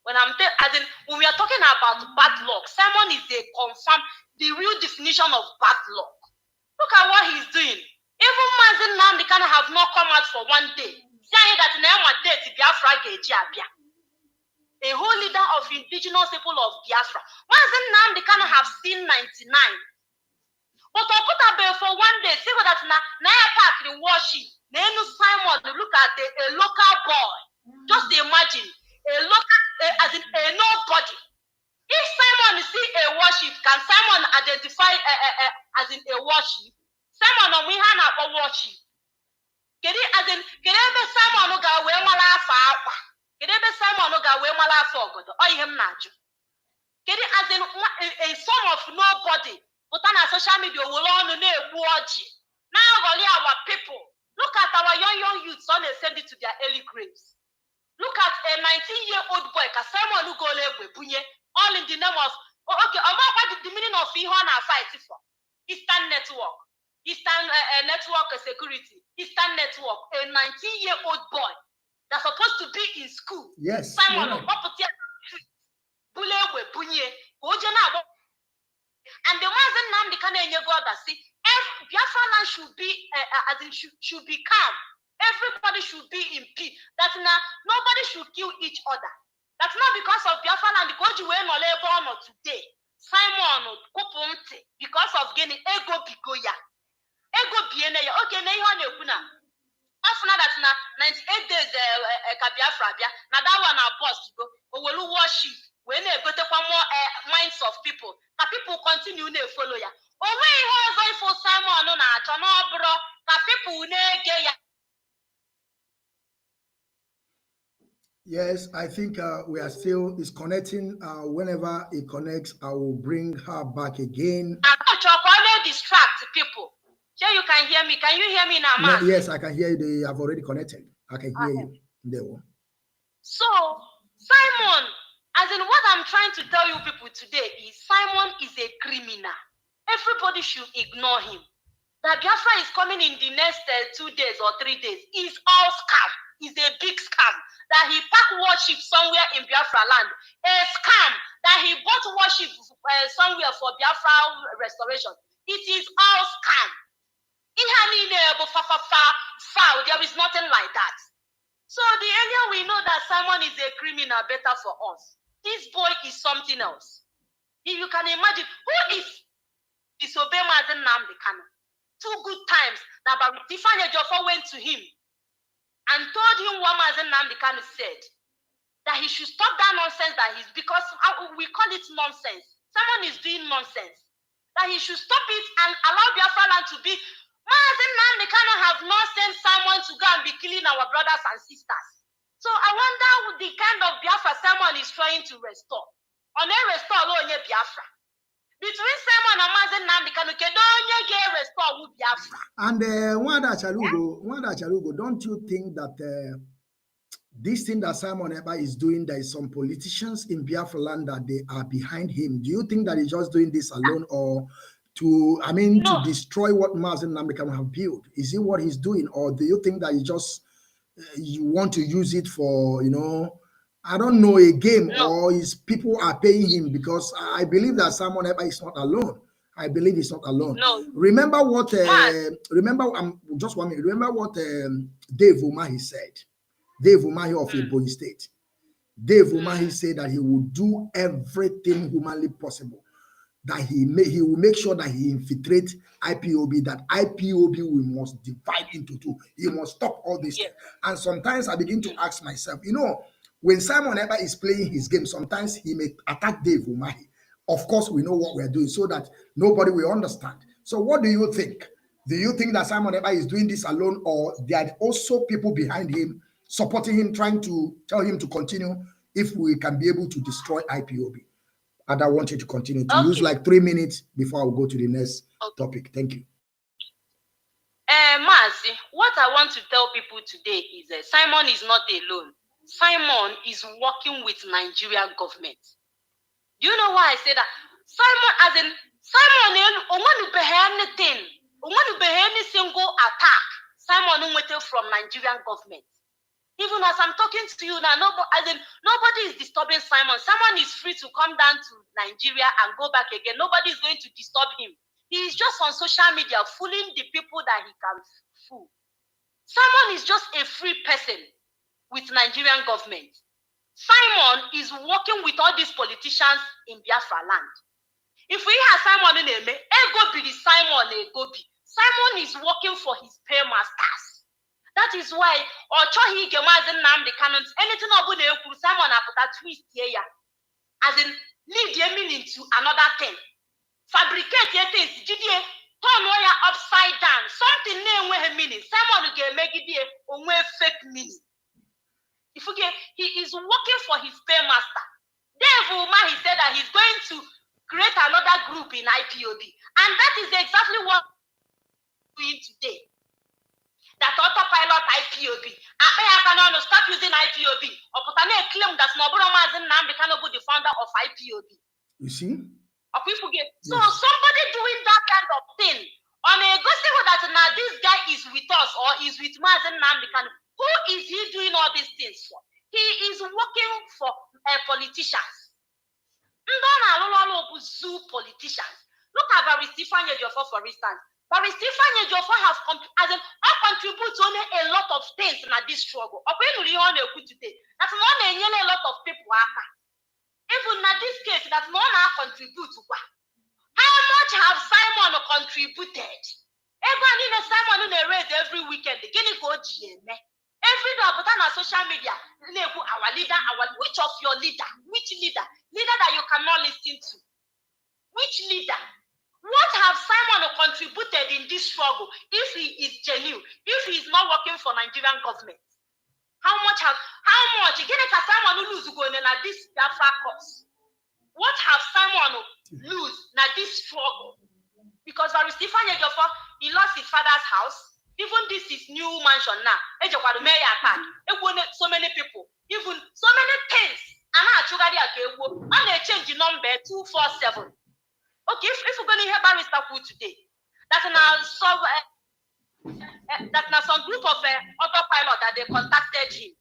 When we are talking about bad luck, Simon is a confirmed, the real definition of bad luck. Look at what he's doing. Even Mazi Nnamdi Kanu have not come out for one day, saying that Biafra a whole leader of indigenous people of Biafra. Mazi Nnamdi Kanu have seen 99. But for one day, see that Naya Park the worship, Simon look at a local boy. Just imagine a nobody. If Simon Simon see a worship, can Simon identify as in a worship? Simon we have a worship. As in, Simon ga we mala afa akwa. Simon ga we mala afa ogodo. O ihe m na-ajụ. As in a son of nobody, but on social media will on na-egbu ọjị. Now our people. Look at our young youths on they send it to their early graves. Look at a 19-year-old boy, Simon who go all in the name of the meaning of Ihona fight for Eastern Network, Eastern Network Security, Eastern Network, a 19-year-old boy that's supposed to be in school. Yes. Simon, and the Mazi Nnamdi Kanu God that see Biafra land should be calm. Everybody should be in peace. That now nobody should kill each other. That's not because of Biafra land because you were no labor today. Simon Kopunti because of getting ego bikoya. Ego biene ya. Okay, na ihe na-ekwu na. After that na 98 days ka Biafra bia. Na that one our boss go. Owelu worship. When they go take more minds of people. The people continue to follow ya. Onwe ihe ọzọ ifo Simon no na-achọ n'ọbụrụ ka people na-ege ya. Yes, I think we are still is connecting. Whenever it connects, I will bring her back again. I'm distract people. Sure, you can hear me. Can you hear me now, man? Yes, I can hear you. They have already connected. I can hear you. There. So, Simon, as in what I'm trying to tell you people today is Simon is a criminal. Everybody should ignore him. That Biafra is coming in the next 2 days or 3 days. It's all scam. It's a big scam. That he packed worship somewhere in Biafra land. A scam. That he bought worship somewhere for Biafra restoration. It is all scam. There is nothing like that. So the earlier we know that Simon is a criminal, better for us. This boy is something else. If you can imagine, who is disobey Mazi Nnamdi Kanu? 2 good times that Tiffany Joffa went to him and told him what Mazi Nnamdi Kanu said, that he should stop that nonsense that he's, because we call it nonsense. Someone is doing nonsense. That he should stop it and allow Biafra land to be. Mazi Nnamdi Kanu have not sent someone to go and be killing our brothers and sisters. So I wonder the kind of Biafra someone is trying to restore. On a restore only Biafra. Between Simon and Mazi Nnamdi Kanu, don't restore Biafra. And Wanda Chalugo, don't you think that this thing that Simon Eba is doing, there is some politicians in Biafra land that they are behind him? Do you think that he's just doing this alone, or to destroy what Mazi Nnamdi Kanu have built? Is it what he's doing, or do you think that he just you want to use it for, I don't know, a game, or his people are paying him? Because I believe that Simon Eba is not alone. I believe he's not alone. No. Remember what? Just 1 minute. Remember what Dave Umahi said. Dave Umahi of Ipob State. Dave Umahi said that he will do everything humanly possible, that he will make sure that he infiltrates IPOB, that IPOB must divide into two. He must stop all this. Yes. And sometimes I begin to ask myself, when Simon Eba is playing his game, sometimes he may attack Dave Umahi. Of course, we know what we're doing so that nobody will understand. So what do you think? Do you think that Simon Eba is doing this alone, or there are also people behind him, supporting him, trying to tell him to continue if we can be able to destroy IPOB? And I want you to continue to use like 3 minutes before I will go to the next topic. Thank you. Mazi, what I want to tell people today is that Simon is not alone. Simon is working with Nigerian government. Do you know why I say that? Simon want to anything, want to any single attack. Simon waiting from Nigerian government. Even as I'm talking to you now, nobody is disturbing Simon. Simon is free to come down to Nigeria and go back again. Nobody is going to disturb him. He is just on social media fooling the people that he can fool. Simon is just a free person with Nigerian government. Simon is working with all these politicians in Biafra land. If we have Simon in a Simon is working for his paymasters. That is why anything Simon put a twist here. As in lead the meaning to another thing. Fabricate your things, turn wire upside down. Something name with meaning. Someone will make it a fake meaning. If you get, he is working for his paymaster. Therefore, he said that he's going to create another group in IPOB. And that is exactly what we're doing today. That autopilot IPOB. I cannot start using IPOB. Or put a claim that Nnamdi cannot be the founder of IPOB. You see? So somebody doing that kind of thing on a go say that now this guy is with us or is with Mazi Nnamdi Kanu. Who is he doing all these things for? He is working for politicians. Zoo politicians. Look at Barrister Ifeanyi Ejiofor, for instance. Barrister Ifeanyi Ejiofor has contributed only a lot of things in this struggle. Today, that's not a lot of people. Even in this case, that's not contribute. How much have Simon contributed? Everyone Simon raise every weekend. Every day, but on social media, our leader, which of your leader? Which leader? Leader that you cannot listen to. Which leader? What have Simon contributed in this struggle if he is genuine, if he is not working for Nigerian government? How much? Again, if Simon lose going in this Biafra cause, what have Simon lose in this struggle? Because Barrister Ifeanyi Ejiofor, he lost his father's house. Even this is new mansion now. So many people, even so many things. And they change the number 247. Okay, if we're going to hear Barrister Food today, that's now some group of autopilot that they contacted him.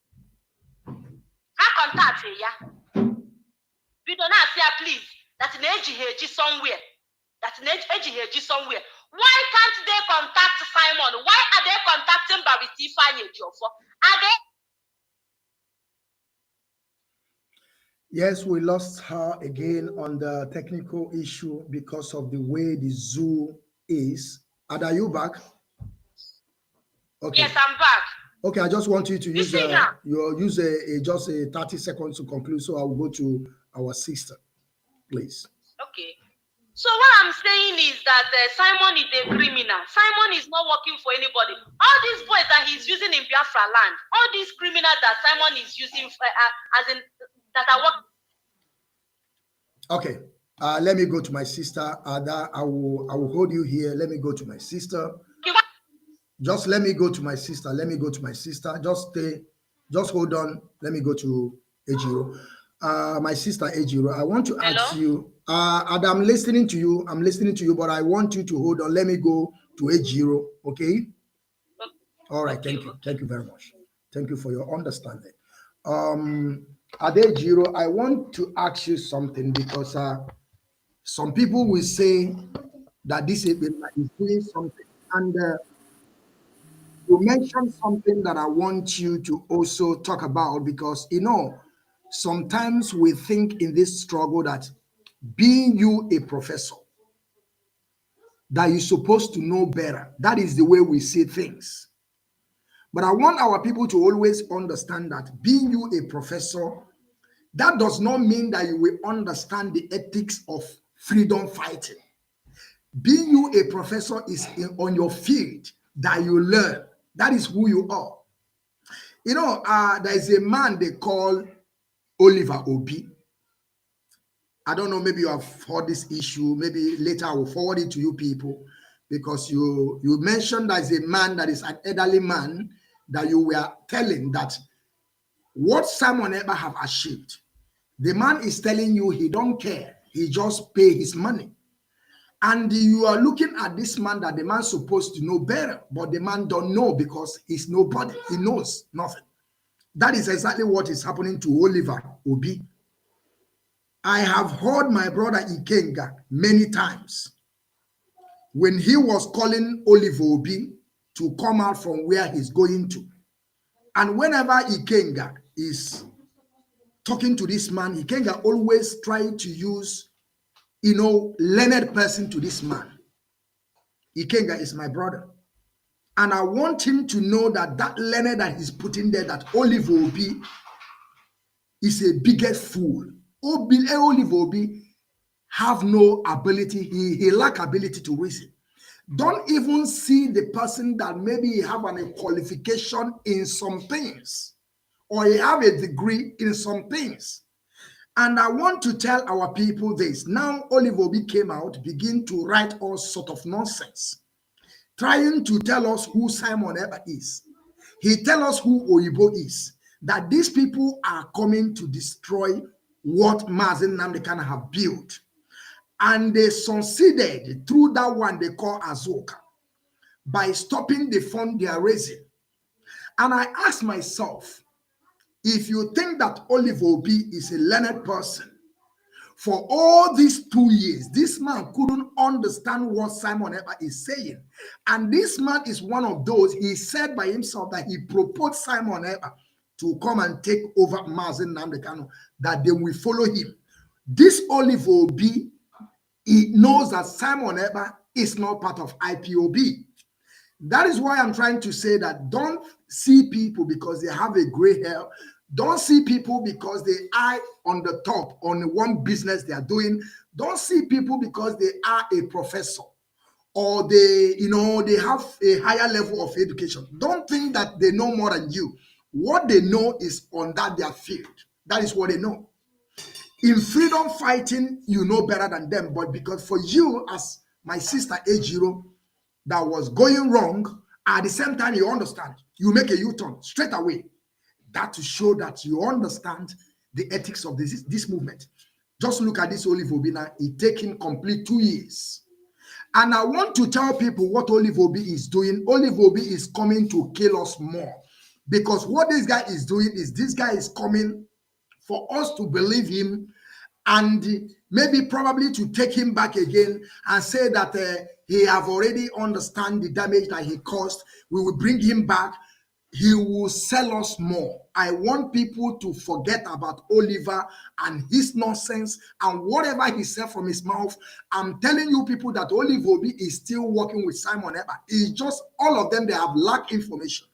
How contact him, yeah? We don't have to say, please, that's an AGH somewhere. That's an AGH somewhere. Why can't they contact Simon? Why are they contacting Barrister Ifeanyi Ejiofor? Are they? Yes, we lost her again on the technical issue because of the way the zoo is. Are you back? Okay. Yes, I'm back. Okay, I just want you to use just a 30 seconds to conclude. So I will go to our sister, please. Okay. So what I'm saying is that Simon is a criminal. Simon is not working for anybody. All these boys that he's using in Biafra land, all these criminals that Simon is using that are working. Okay. Let me go to my sister. Ada, I will hold you here. Let me go to my sister. Just let me go to my sister. Let me go to my sister. Just stay. Just hold on. Let me go to Ejiro. My sister Ejiro, I want to ask you. Ada, I'm listening to you. I'm listening to you, but I want you to hold on. Let me go to Ejiro. Okay. All right. Thank you. Thank you very much. Thank you for your understanding. Ejiro, I want to ask you something because some people will say that this is doing something, and you mentioned something that I want you to also talk about because sometimes we think in this struggle that being you a professor, that you're supposed to know better. That is the way we see things. But I want our people to always understand that being you a professor, that does not mean that you will understand the ethics of freedom fighting. Being you a professor is on your field that you learn. That is who you are. There is a man they call Oliver Obi. I don't know, maybe you have heard this issue. Maybe later I will forward it to you people because you mentioned there is a man that is an elderly man that you were telling that what Simon ever have achieved. The man is telling you he don't care. He just pay his money. And you are looking at this man that the man's supposed to know better, but the man don't know because he's nobody. He knows nothing. That is exactly what is happening to Oliver Obi. I have heard my brother Ikenga many times when he was calling Oliver Obi to come out from where he's going to. And whenever Ikenga is talking to this man, Ikenga always try to use learned person to this man. Ikenga is my brother. And I want him to know that learner that he's putting there, that Oliver Obi is a biggest fool. Olive Obi have no ability, he lack ability to reason. Don't even see the person that maybe he have a qualification in some things, or he have a degree in some things. And I want to tell our people this. Now Olive Obi came out, begin to write all sort of nonsense, trying to tell us who Simon Ekpa is. He tell us who Oyibo is, that these people are coming to destroy what Mazi Nnamdi Kanu have built. And they succeeded through that one they call Azoka by stopping the fund they are raising. And I ask myself, if you think that Olive Obi is a learned person, for all these 2 years, this man couldn't understand what Simon Ekpa is saying. And this man is one of those, he said by himself that he proposed Simon Ekpa to come and take over Mazi Nnamdi Kanu, that they will follow him. This Olive Obi, he knows that Simon Ekpa is not part of IPOB. That is why I'm trying to say that don't see people because they have a gray hair. Don't see people because they are on the top on one business they are doing. Don't see people because they are a professor or they have a higher level of education. Don't think that they know more than you. What they know is on their field. That is what they know. In freedom fighting, you know better than them. But because for you, as my sister Ejiro, that was going wrong, at the same time, you understand. You make a U-turn straight away. That to show that you understand the ethics of this movement. Just look at this Olive Obi now. It taken complete 2 years. And I want to tell people what Olive Obi is doing. Olive Obi is coming to kill us more. Because what this guy is doing is this guy is coming for us to believe him and maybe probably to take him back again and say that he have already understand the damage that he caused. We will bring him back. He will sell us more. I want people to forget about Oliver and his nonsense and whatever he said from his mouth. I'm telling you people that Olive Obi is still working with Simon Ekpa. It's just all of them, they have lack information.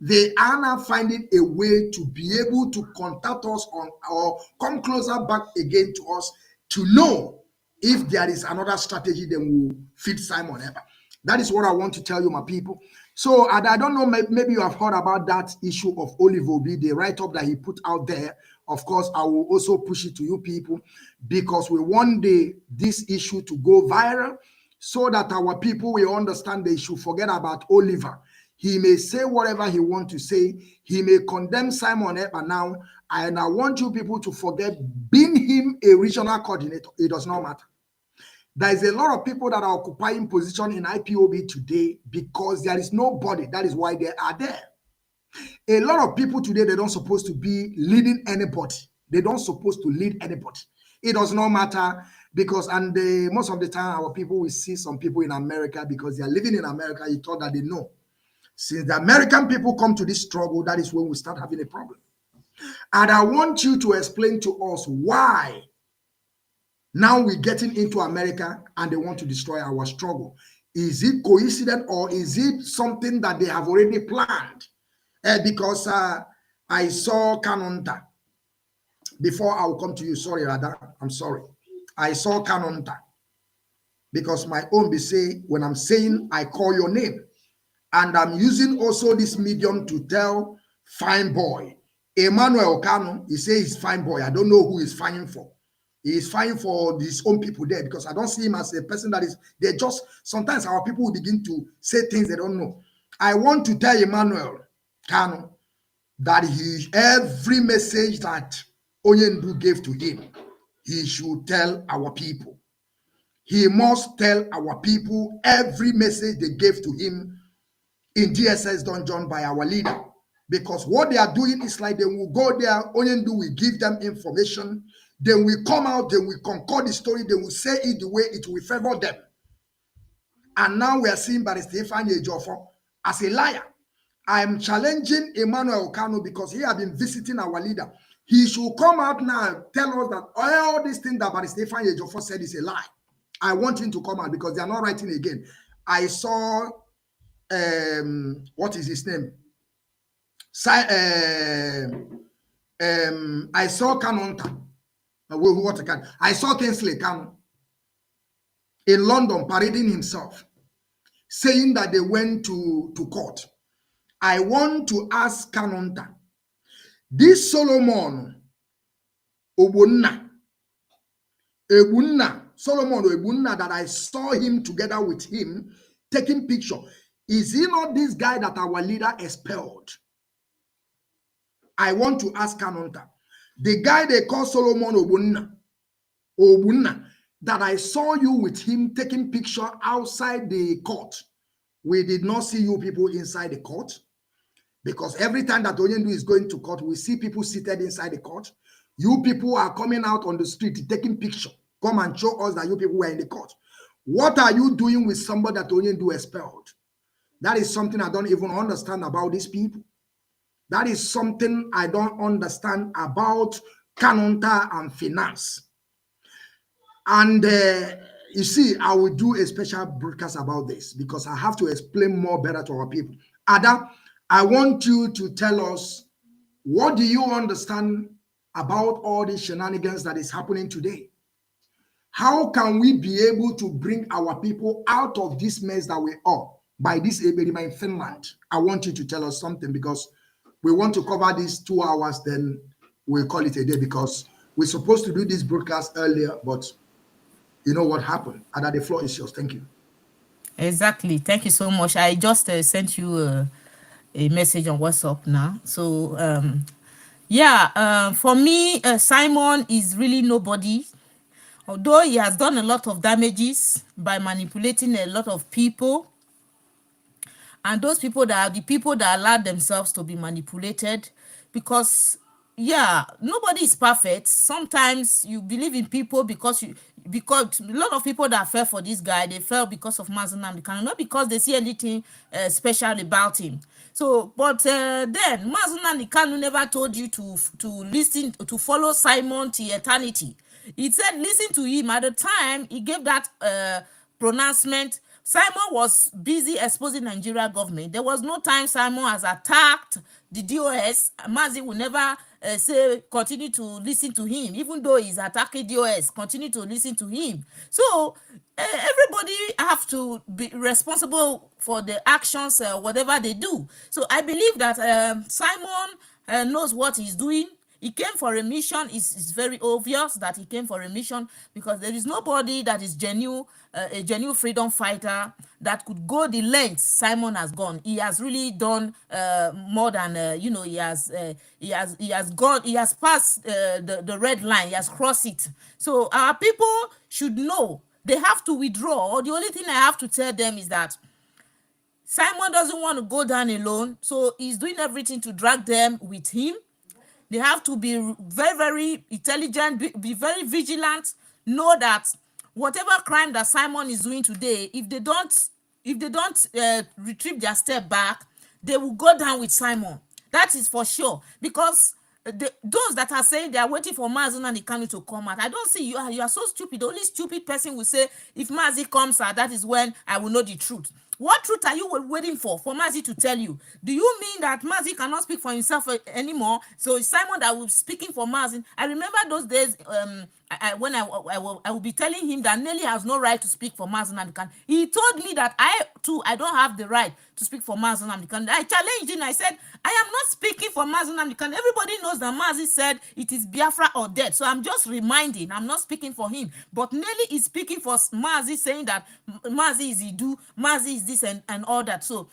They are now finding a way to be able to contact us on or come closer back again to us to know if there is another strategy, then we'll feed Simon Ekpa. That is what I want to tell you, my people. So I don't know, maybe you have heard about that issue of Olive Obi, the write-up that he put out there. Of course, I will also push it to you people because we want this issue to go viral so that our people will understand they should forget about Oliver. He may say whatever he wants to say. He may condemn Simon Ekpa now. And I want you people to forget being him a regional coordinator. It does not matter. There is a lot of people that are occupying position in IPOB today because there is nobody. That is why they are there. A lot of people today, they don't supposed to be leading anybody. They don't supposed to lead anybody. It does not matter because, most of the time, our people will see some people in America because they are living in America. You thought that they know. Since the American people come to this struggle, that is when we start having a problem. And I want you to explain to us why now we're getting into America and they want to destroy our struggle. Is it coincident or is it something that they have already planned? Because I saw Kanonta. Before I will come to you, sorry, Radha, I'm sorry. I saw Kanonta because my own be say, when I'm saying I call your name, and I'm using also this medium to tell fine boy. Emmanuel Kanu, he says he's fine boy. I don't know who he's fighting for. He is fighting for his own people there because I don't see him as a person that is, they just, sometimes our people will begin to say things they don't know. I want to tell Emmanuel Kanu that every message that Onyendu gave to him, he should tell our people. He must tell our people every message they gave to him in DSS dungeon by our leader, because what they are doing is like they will go there, Onyendu will give them information, then we come out, then we concord the story, they will say it the way it will favor them. And now we are seeing Barrister Ifeanyi Ejiofor as a liar. I am challenging Emmanuel Kanu because he has been visiting our leader. He should come out now and tell us that all these things that Barrister Ifeanyi Ejiofor said is a lie. I want him to come out because they are not writing again. I saw what is his name? I saw Kanonta. I saw Kingsley Kanu in London parading himself, saying that they went to court. I want to ask Kanonta, this Solomon Obunna that I saw him together with him taking picture, is he not this guy that our leader expelled? I want to ask Kanonta, the guy they call Solomon Obunna, that I saw you with him taking picture outside the court. We did not see you people inside the court, because every time that Onyendu is going to court, we see people seated inside the court. You people are coming out on the street taking picture. Come and show us that you people were in the court. What are you doing with somebody that Onyendu expelled? That is something I don't even understand about these people. That is something I don't understand about Kanonta and finance. And you see, I will do a special broadcast about this because I have to explain more better to our people. Ada, I want you to tell us, what do you understand about all these shenanigans that is happening today? How can we be able to bring our people out of this mess that we are by this Eberima in Finland? I want you to tell us something, because we want to cover these 2 hours, then we'll call it a day, because we're supposed to do this broadcast earlier, but you know what happened. Ada, the floor is yours. Thank you. Exactly. Thank you so much. I just sent you a message on WhatsApp now. So, for me, Simon is really nobody. Although he has done a lot of damages by manipulating a lot of people. And those people that are the people that allowed themselves to be manipulated, because nobody is perfect. Sometimes you believe in people because a lot of people that fell for this guy, they fell because of Mazi Nnamdi Kanu, not because they see anything special about him. So, but then Mazi Nnamdi Kanu never told you to listen, to follow Simon to eternity. He said listen to him. At the time he gave that pronouncement, Simon was busy exposing Nigeria government. There was no time Simon has attacked the DOS. Mazi will never say continue to listen to him, even though he's attacking DOS. Continue to listen to him. So everybody have to be responsible for the actions, whatever they do. So I believe that Simon knows what he's doing. He came for a mission. It's very obvious that he came for a mission, because there is nobody that is genuine, a genuine freedom fighter that could go the lengths Simon has gone. He has really done more than he has passed the red line. He has crossed it. So our people should know they have to withdraw. The only thing I have to tell them is that Simon doesn't want to go down alone, so he's doing everything to drag them with him. They have to be very, very intelligent, be very vigilant, know that whatever crime that Simon is doing today, if they don't retrieve their step back, they will go down with Simon. That is for sure. Because those that are saying they are waiting for Mazi Nnamdi Kanu to come out, I don't see you are so stupid. The only stupid person will say, if Mazi comes out, that is when I will know the truth. What truth are you waiting for Mazi to tell you? Do you mean that Mazi cannot speak for himself anymore? So it's Simon that will be speaking for Mazi. I remember those days when I will be telling him that Nelly has no right to speak for Mazi Nnamdi Kanu. He told me that I don't have the right to speak for Mazi Nnamdi Kanu. I challenged him. I said, I am not speaking for Mazi Nnamdi Kanu. Everybody knows that Mazi said it is Biafra or death. So I'm just reminding, I'm not speaking for him. But Nelly is speaking for Mazi, saying that Mazi is Idu, Mazi is this and all that. So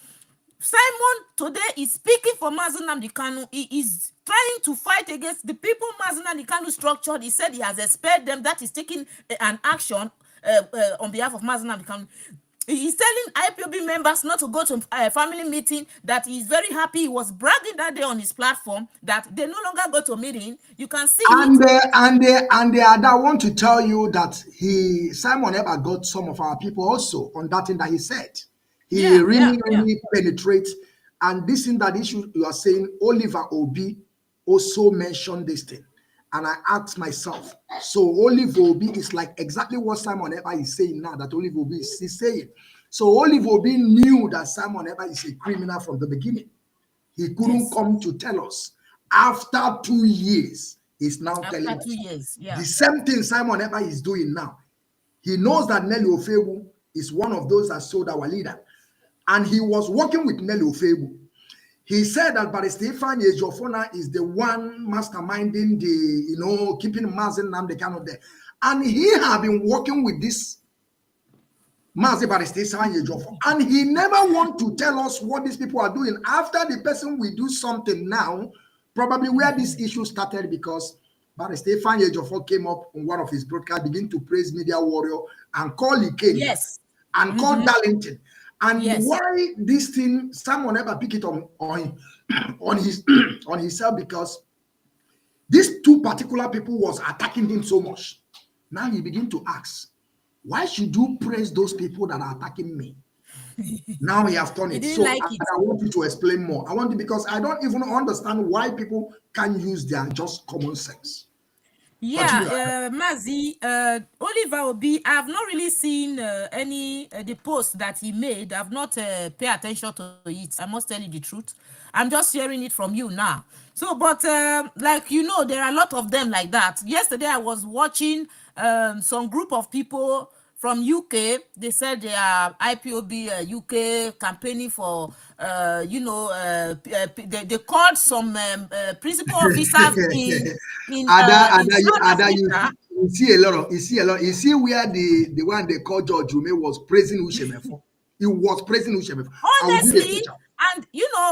Simon today is speaking for Mazi Nnamdi Kanu. He is trying to fight against the people Mazi Nnamdi Kanu structured. He said he has expelled them. That is taking an action on behalf of Mazi Nnamdi Kanu. He's telling Ipob members not to go to a family meeting, that he's very happy. He was bragging that day on his platform that they no longer go to meeting. You can see I want to tell you that Simon ever got some of our people also on that thing that he said. He really penetrates. And this thing, that issue you are saying, Oliver Obi also mentioned this thing. And I asked myself, so Oliver Obi is like exactly what Simon Ever is saying now, that Oliver Obi is saying. So Oliver Obi knew that Simon Ever is a criminal from the beginning. He couldn't come to tell us. After 2 years, is now after telling 2 years. Yeah. the same thing Simon Ekpa is doing now. He knows that Nelly Ofebu is one of those that sold our leader. And he was working with Nelly Ofebu. He said that Barrister Ifeanyi Ejiofor is the one masterminding the, keeping Mazi Nnamdi Kanu there. And he had been working with this Mazi Barrister Ifeanyi Ejiofor. And he never want to tell us what these people are doing. After the person will do something now, probably where this issue started, because Barrister Ifeanyi Ejiofor came up on one of his broadcasts, begin to praise Media Warrior and call Ike. Yes. And call Darlington. And yes. why this thing, someone never pick it on himself, because these two particular people was attacking him so much. Now he begin to ask, why should you praise those people that are attacking me? Now he has done it. So I want you to explain more. I want to, because I don't even understand why people can't use their just common sense. Yeah, Mazi, Oliver Obi, I have not really seen any the post that he made. I've not paid attention to it. I must tell you the truth. I'm just hearing it from you now. So, but like there are a lot of them like that. Yesterday, I was watching some group of people from UK. They said they are IPOB UK campaigning for, they called some principal officers in you see a lot. You see where the one they call George Ume was praising Ushemefo. He was praising Ushemefo. Honestly, and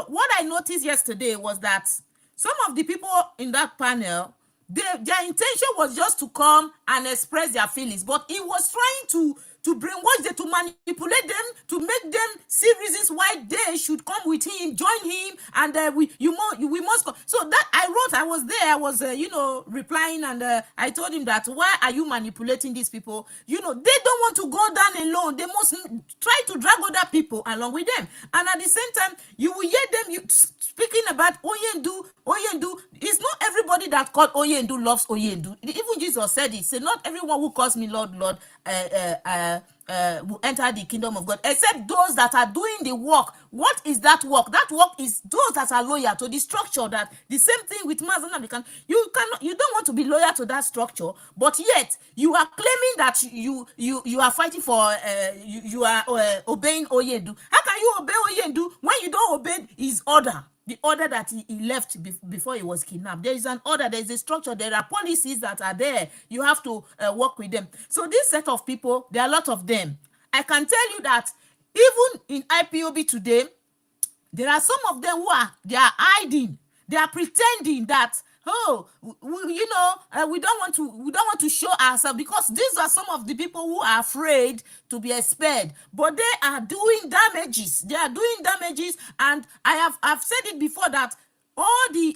what I noticed yesterday was that some of the people in that panel, their intention was just to come and express their feelings, but he was trying to brainwash them, to manipulate them, to make them see reasons why they should come with him, join him, and we must come. So that I was there, I was replying, and I told him that, why are you manipulating these people? They don't want to go down alone. They must try to drag other people along with them. And at the same time, you will hear them speaking about Oyendu. It's not everybody that called Oyendu loves Oyendu. Even Jesus said it. Say, not everyone who calls me Lord, Lord, will enter the kingdom of God, except those that are doing the work. What is that work? That work is those that are loyal to the structure. That the same thing with Mazi Nnamdi. You don't want to be loyal to that structure, but yet you are claiming that you are fighting for you are obeying Oyendu. How can you obey Oyendu when you don't obey his order? The order that he left before he was kidnapped. There is an order, there is a structure, there are policies that are there. You have to work with them. So this set of people, there are a lot of them. I can tell you that even in IPOB today, there are some of them they are hiding. They are pretending that, we don't want to show ourselves, because these are some of the people who are afraid to be expelled, but they are doing damages. They are doing damages, and I've said it before that all the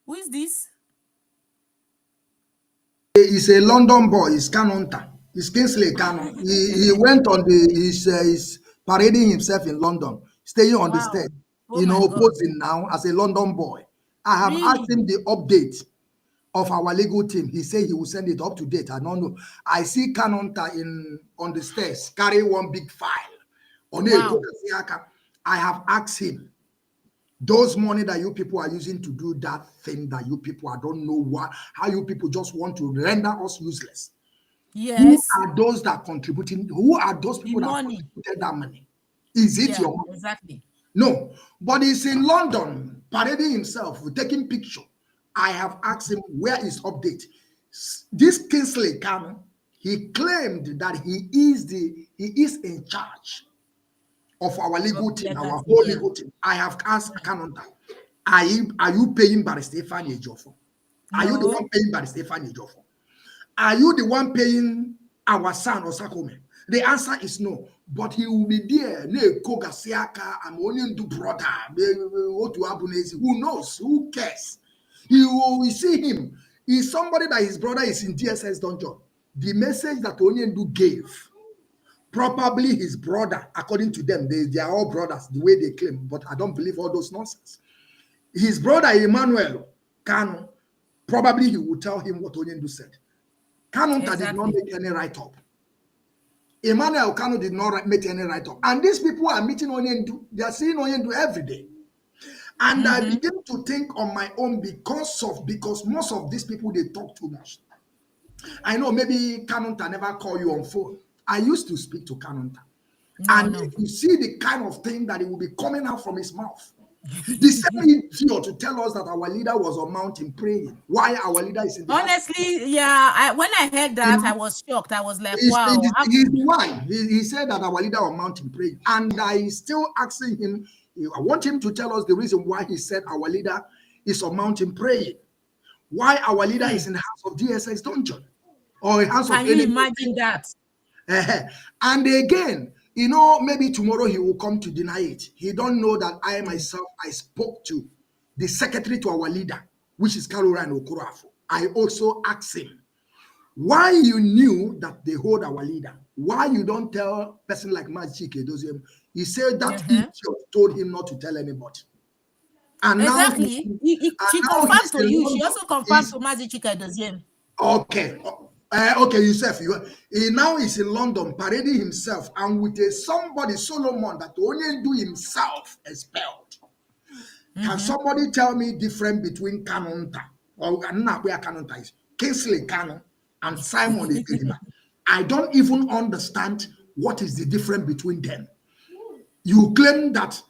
who is this? He's a London boy. He's Kanu. He's Kingsley Kanu. He went on he's parading himself in London, staying on the stage. Posing now as a London boy. I have asked him the update of our legal team. He said he will send it up to date. I don't know. I see Kanu on the stairs, carry one big file. I have asked him, those money that you people are using to do that thing that you people, I don't know how you people just want to render us useless. Yes. Who are those that contributing? Who are those people that contributed that money? Is it your money? Exactly. No, but he's in London, parading himself, taking picture. I have asked him, where is update? This Kingsley Kanu, he claimed that he is in charge of our legal team, our whole legal team. I have asked Kanu, are you paying Barrister Ifeanyi Ejiofor? Are you the one paying Barrister Ifeanyi Ejiofor? Are you the one paying our son Osakome? The answer is no. But he will be there. I'm only do brother. Who knows? Who cares? We see him. He's somebody that his brother is in DSS dungeon. The message that Onyendu gave, probably his brother, according to them, they are all brothers, the way they claim. But I don't believe all those nonsense. His brother Emmanuel Kanu, probably he will tell him what Onyendu said. Kanu did not make any write-up. Emmanuel Kanu did not make any write-up. And these people are meeting Onyendu. They are seeing Onyendu every day. And I begin to think on my own because most of these people, they talk too much. I know maybe Kanunta never call you on phone. I used to speak to Kanunta. And if you see the kind of thing that it will be coming out from his mouth. The same idiot to tell us that our leader was on mountain praying. Why our leader is in the honestly, yeah. When I heard that, I was shocked. I was like, wow. He's the one. He said that our leader on mountain praying. And I still asking him, I want him to tell us the reason why he said our leader is on mountain praying. Why our leader is in the house of DSS dungeon. Or a house of Can you imagine that? And again, you know, maybe tomorrow he will come to deny it. He don't know that I myself, I spoke to the secretary to our leader, which is Caroline Okurafo. I also asked him, why you knew that they hold our leader? Why you don't tell a person like Mazi Chike? He said that idiot told him not to tell anybody. And exactly. Now she confirmed to you. She also confirmed to Mazi Chike. Okay. Okay, Yusuf, he now is in London parading himself and with somebody, Solomon, that only do himself expelled. Can somebody tell me difference between Kanunta or not where Kanunta is? Kingsley Kanu and Simon Edirima. I don't even understand what is the difference between them. You claim that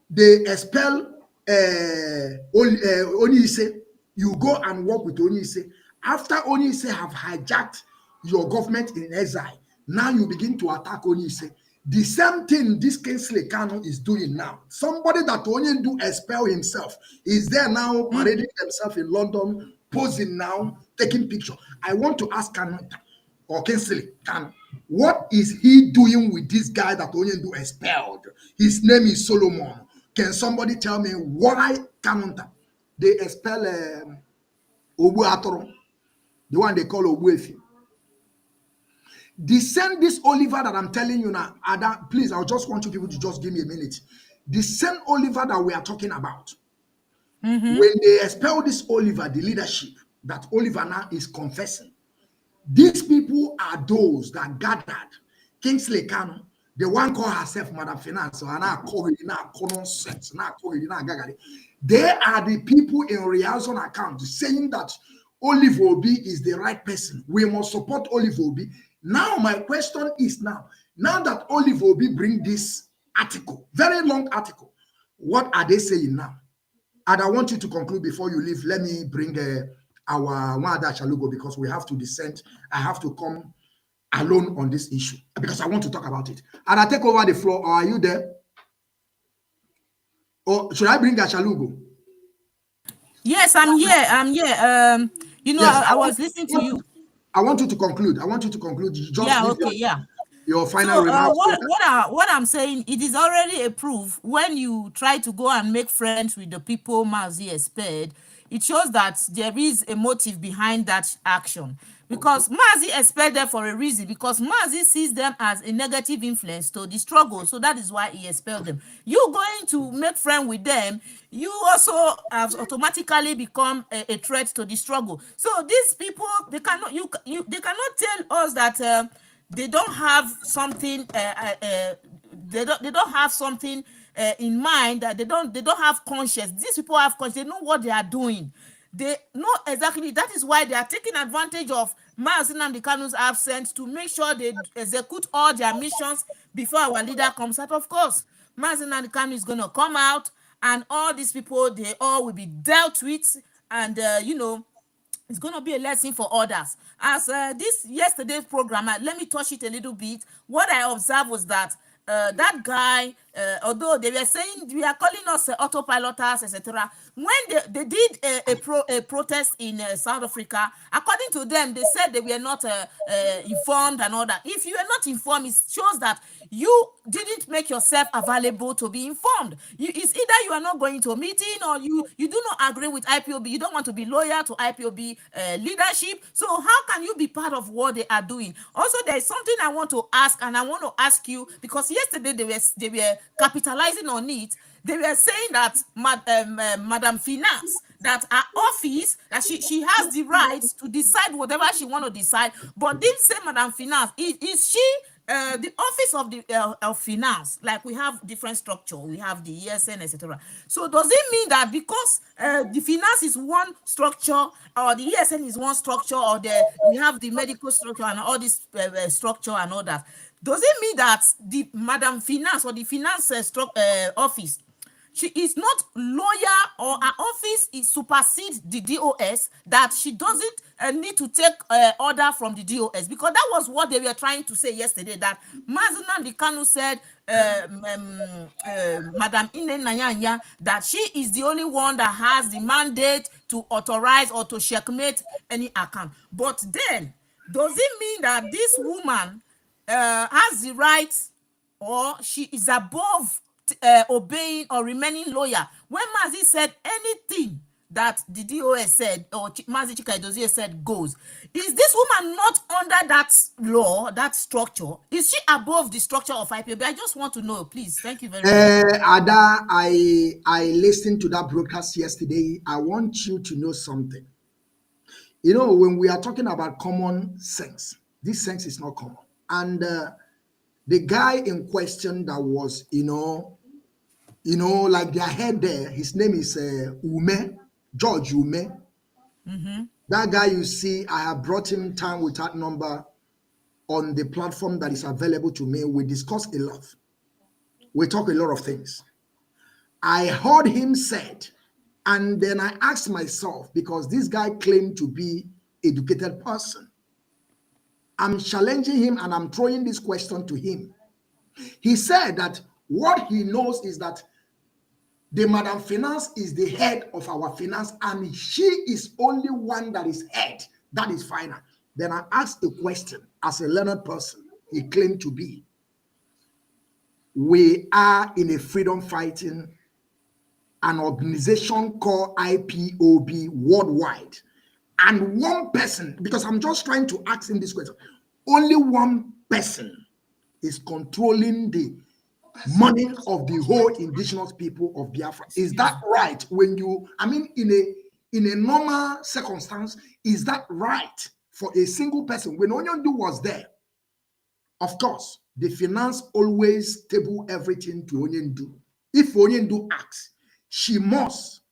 they expel Onise, you go and work with Onise. After Onise have hijacked your government in exile, now you begin to attack Onise. The same thing this Kingsley Kanu is doing now. Somebody that only do expel himself is there now parading themselves in London, posing now, taking picture. I want to ask Kanu or Kingsley Kanu, what is he doing with this guy that only do expelled? His name is Solomon. Can somebody tell me why Kanunta they expel Obu Atoro, the one they call Obuefi? Descend this Oliver that I'm telling you now, Ada, please, I just want you people to just give me a minute. Descend Oliver that we are talking about. When they expel this Oliver, the leadership that Oliver now is confessing, these people are those that gathered Kingsley Kanu, the one call herself Madam Finance, or now call it now nonsense, now call it now gagari. They are the people in Riazon account saying that Olive Obi is the right person. We must support Olive Obi. Now my question is now that Olive Obi bring this article, very long article, what are they saying now? And I want you to conclude before you leave. Let me bring our Wada Chalugo because we have to descend. I have to come alone on this issue because I want to talk about it. And I take over the floor. Or are you there? Or should I bring Achalugo? Yes, I'm here. I'm here. You know, yes, I was listening to you. I want you to conclude. I want you to conclude. You just your final remarks. What I'm saying, it is already a proof when you try to go and make friends with the people Mazi expelled. It shows that there is a motive behind that action. Because Mazi expelled them for a reason, because Mazi sees them as a negative influence to the struggle. So that is why he expelled them. You going to make friends with them, you also have automatically become a threat to the struggle. So these people, they cannot they cannot tell us that they don't have something they don't have something in mind, that they don't have conscience. These people have conscience. They know what they are doing. They know exactly. That is why they are taking advantage of Mazi Nnamdi Kanu's absence to make sure they execute all their missions before our leader comes out. Of course, Mazi Nnamdi Kanu is going to come out, and all these people, they all will be dealt with, and you know, it's going to be a lesson for others. As this yesterday's program, let me touch it a little bit. What I observed was that that guy, although they were saying we are calling us autopiloters, etc., when they did a protest in South Africa, according to them, they said they were not informed and all that. If you are not informed, it shows that you didn't make yourself available to be informed. It's either you are not going to a meeting, or you do not agree with IPOB. You don't want to be loyal to IPOB leadership. So how can you be part of what they are doing? Also, there is something I want to ask, and I want to ask you, because yesterday they were capitalizing on it. They were saying that Madam Finance, that her office, that she has the right to decide whatever she want to decide. But this same Madam Finance, is she the office of the of finance, like we have different structure, we have the ESN, etc. So does it mean that because the finance is one structure, or the ESN is one structure, or we have the medical structure and all this structure and all that, does it mean that the Madam Finance or the finance office, she is not lawyer, or her office is supersedes the DOS, that she doesn't need to take order from the DOS? Because that was what they were trying to say yesterday, that Mazi Nnamdi Kanu said Madam Ine Nanyanya, that she is the only one that has the mandate to authorize or to checkmate any account. But then, does it mean that this woman has the right, or she is above obeying or remaining lawyer? When Mazi said anything that the DOS said, or Mazi Chika Edozie said, goes, is this woman not under that law, that structure? Is she above the structure of IPOB? I just want to know, please. Thank you very much. Ada, I listened to that broadcast yesterday. I want you to know something. You know, when we are talking about common sense, this sense is not common. And the guy in question that was, like their head there, his name is George Ume. That guy you see, I have brought him time without number on the platform that is available to me. We discuss a lot. We talk a lot of things. I heard him said, and then I asked myself, because this guy claimed to be an educated person. I'm challenging him and I'm throwing this question to him. He said that what he knows is that the Madam Finance is the head of our finance, and she is only one that is head. That is final. Then I asked the question, as a learned person, he claimed to be. We are in a freedom fighting, an organization called IPOB worldwide. And one person, because I'm just trying to ask him this question, only one person is controlling the money of the whole indigenous people of Biafra. Is that right? When you, I mean, in a normal circumstance, is that right for a single person? When Onyendu was there, of course, the finance always table everything to Onyendu. If Onyendu asks, she must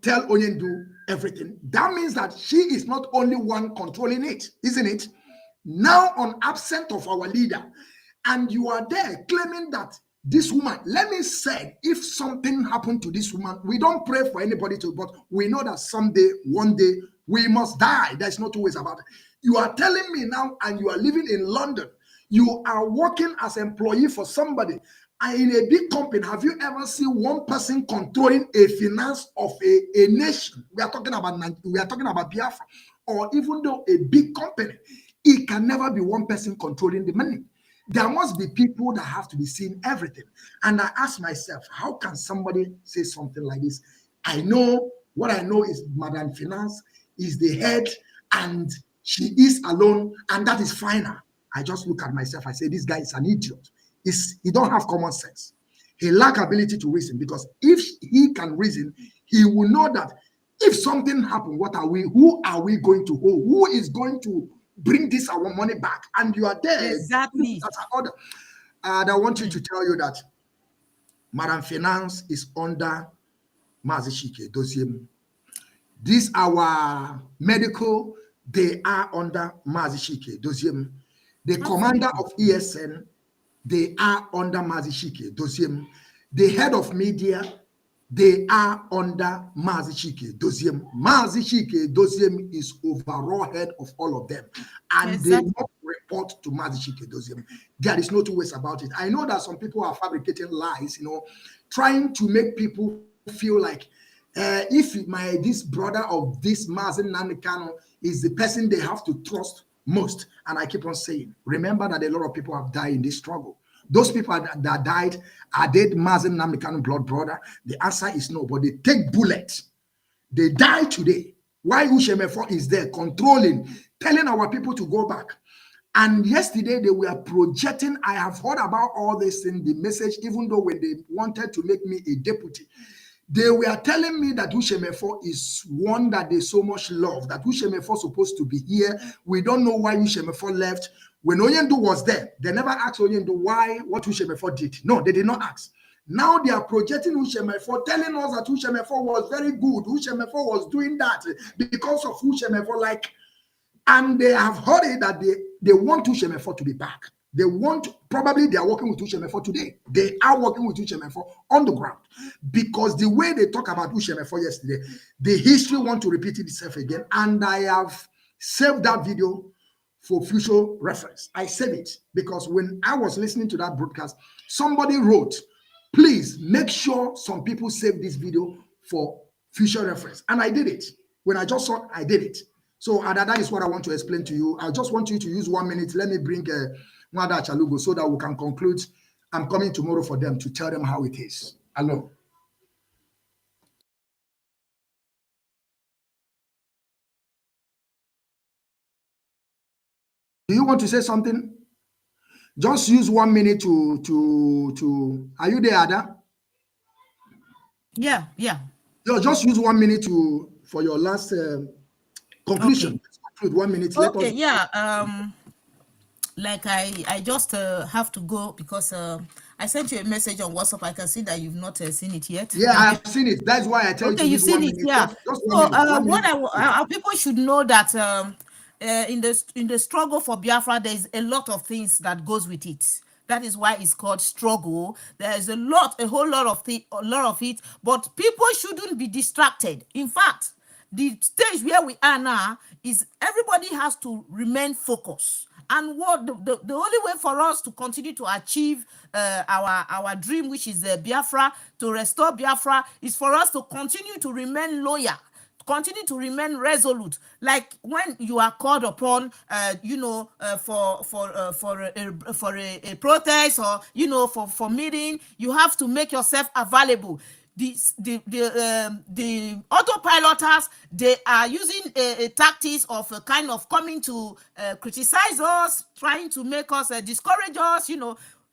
tell Onyendu everything. That means that she is not only one controlling it, isn't it? Now, on absent of our leader, and you are there claiming that this woman, let me say, if something happened to this woman, we don't pray for anybody to, but we know that someday, one day, we must die. There's no two ways about it. You are telling me now, and you are living in London, you are working as an employee for somebody, and in a big company, have you ever seen one person controlling a finance of a nation? We are talking about Biafra, or even though a big company, it can never be one person controlling the money. There must be people that have to be seeing everything. And I ask myself, how can somebody say something like this? I know, what I know is Madam Finance is the head, and she is alone, and that is final. I just look at myself, I say, this guy is an idiot. He don't have common sense. He lack ability to reason, because if he can reason, he will know that if something happens, who are we going to hold? Who is going to bring this our money back? And you are there. Exactly. And I want you to tell you that Madam Finance is under Mazi Chika Edozie. These our medical, they are under Mazi Chika Edozie. The commander of ESN, they are under Mazi Chika Edozie. The head of media, they are under Mazi Chika Edozie. Mazi Chika Edozie is overall head of all of them, and exactly. They not report to Mazi Chika Edozie. There is no two ways about it. I know that some people are fabricating lies, trying to make people feel like if this brother of this Mazi Nnamdi Kanu is the person they have to trust most. And I keep on saying, remember that a lot of people have died in this struggle. Those people that died, are they Mazi Nnamdi Kanu blood brother? The answer is no, but they take bullets. They die today. Why Ushemefo is there controlling, telling our people to go back. And yesterday they were projecting, I have heard about all this in the message, even though when they wanted to make me a deputy, They were telling me that Ushemefo is one that they so much love, that Ushemefo supposed to be here. We don't know why Ushemefo left. When Oyendu was there, they never asked Oyendu what Ushemefo did. No, they did not ask. Now they are projecting Ushemefo, telling us that Ushemefo was very good. Ushemefo was doing that because of Ushemefo, like, and they have heard it that they want Ushemefo to be back. They want, probably they are working with Ushemefo today. They are working with Ushemefo on the ground because the way they talk about Ushemefo yesterday, the history want to repeat itself again. And I have saved that video for future reference. I saved it because when I was listening to that broadcast, somebody wrote, please make sure some people save this video for future reference. And I did it. When I just saw, I did it. So that is what I want to explain to you. I just want you to use 1 minute. Let me bring Nwada Achalugo so that we can conclude. I'm coming tomorrow for them to tell them how it is. Hello. Do you want to say something? Just use 1 minute to. Are you there, Ada? Yeah. Just use 1 minute for your last conclusion. Okay. Conclude 1 minute. Okay. Yeah. Like I just have to go because I sent you a message on WhatsApp. I can see that you've not seen it yet. Yeah, I've seen it. That's why I tell you to use 1 minute. Yeah. Just so 1 minute. what people should know that in the struggle for Biafra, there is a lot of things that goes with it. That is why it's called struggle. There is a whole lot of it, but people shouldn't be distracted. In fact, the stage where we are now is everybody has to remain focused. And what the only way for us to continue to achieve our dream, which is Biafra, to restore Biafra, is for us to continue to remain loyal, continue to remain resolute. Like when you are called upon, for a protest or for meeting, you have to make yourself available. The autopiloters, they are using a tactics of a kind of coming to criticize us, trying to make us discourage us.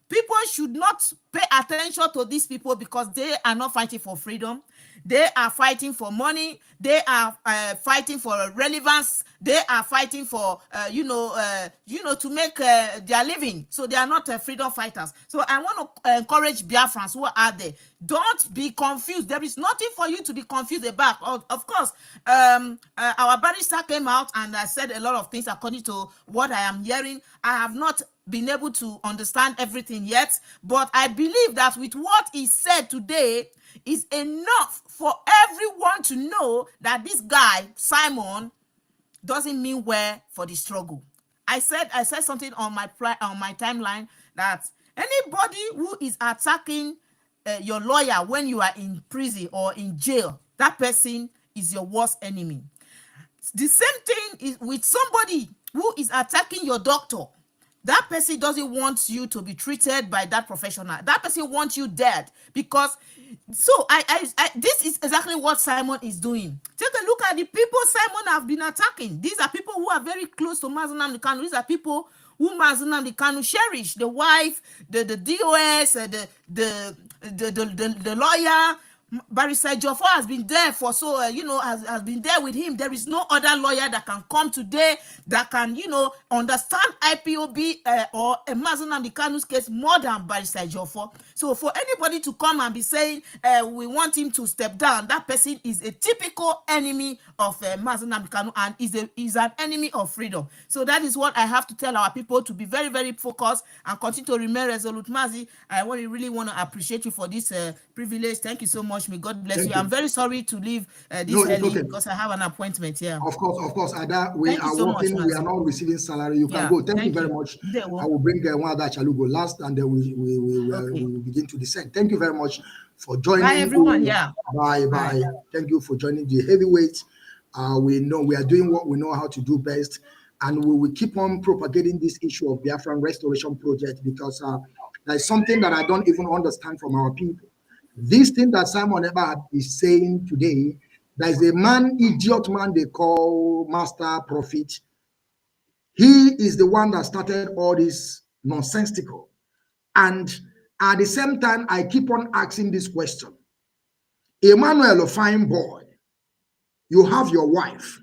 People should not pay attention to these people because they are not fighting for freedom. They are fighting for money. They are fighting for relevance. They are fighting for to make their living. So they are not freedom fighters. So I want to encourage Biafrans who are there. Don't be confused. There is nothing for you to be confused about. Of course, our barrister came out and said a lot of things according to what I am hearing. I have not been able to understand everything yet, but I believe that with what he said today is enough for everyone to know that this guy, Simon, doesn't mean well for the struggle. I said something on my timeline that anybody who is attacking your lawyer when you are in prison or in jail, that person is your worst enemy. The same thing is with somebody who is attacking your doctor. That person doesn't want you to be treated by that professional. That person wants you dead because. So this is exactly what Simon is doing. Take a look at the people Simon have been attacking. These are people who are very close to Mazi Nnamdi Kanu. These are people who Mazi Nnamdi Kanu cherish. The wife, the DOS, the lawyer. Barrister Joffo has been there for has been there with him. There is no other lawyer that can come today that can understand IPOB or Mazi Nnamdi Kanu's case more than Barrister Joffo. So for anybody to come and be saying we want him to step down, that person is a typical enemy of Mazi Nnamdi Kanu and is an enemy of freedom. So that is what I have to tell our people, to be very, very focused and continue to remain resolute. Mazi, I really want to appreciate you for this privilege. Thank you so much. May God bless you. I'm very sorry to leave this early because I have an appointment here. Of course, Ada. We are working. We are not receiving salary. You can go. Thank you very much. I will bring Nwada Achalugo last, and then we will begin to descend. Thank you very much for joining. Bye, everyone. Yeah. Bye. Thank you for joining the heavyweight. We know we are doing what we know how to do best, and we will keep on propagating this issue of Biafran Restoration Project because there is something that I don't even understand from our people. This thing that Simon Ebad is saying today, there is a idiot man they call Master Prophet. He is the one that started all this nonsensical. And at the same time, I keep on asking this question. Emmanuel, a fine boy. You have your wife.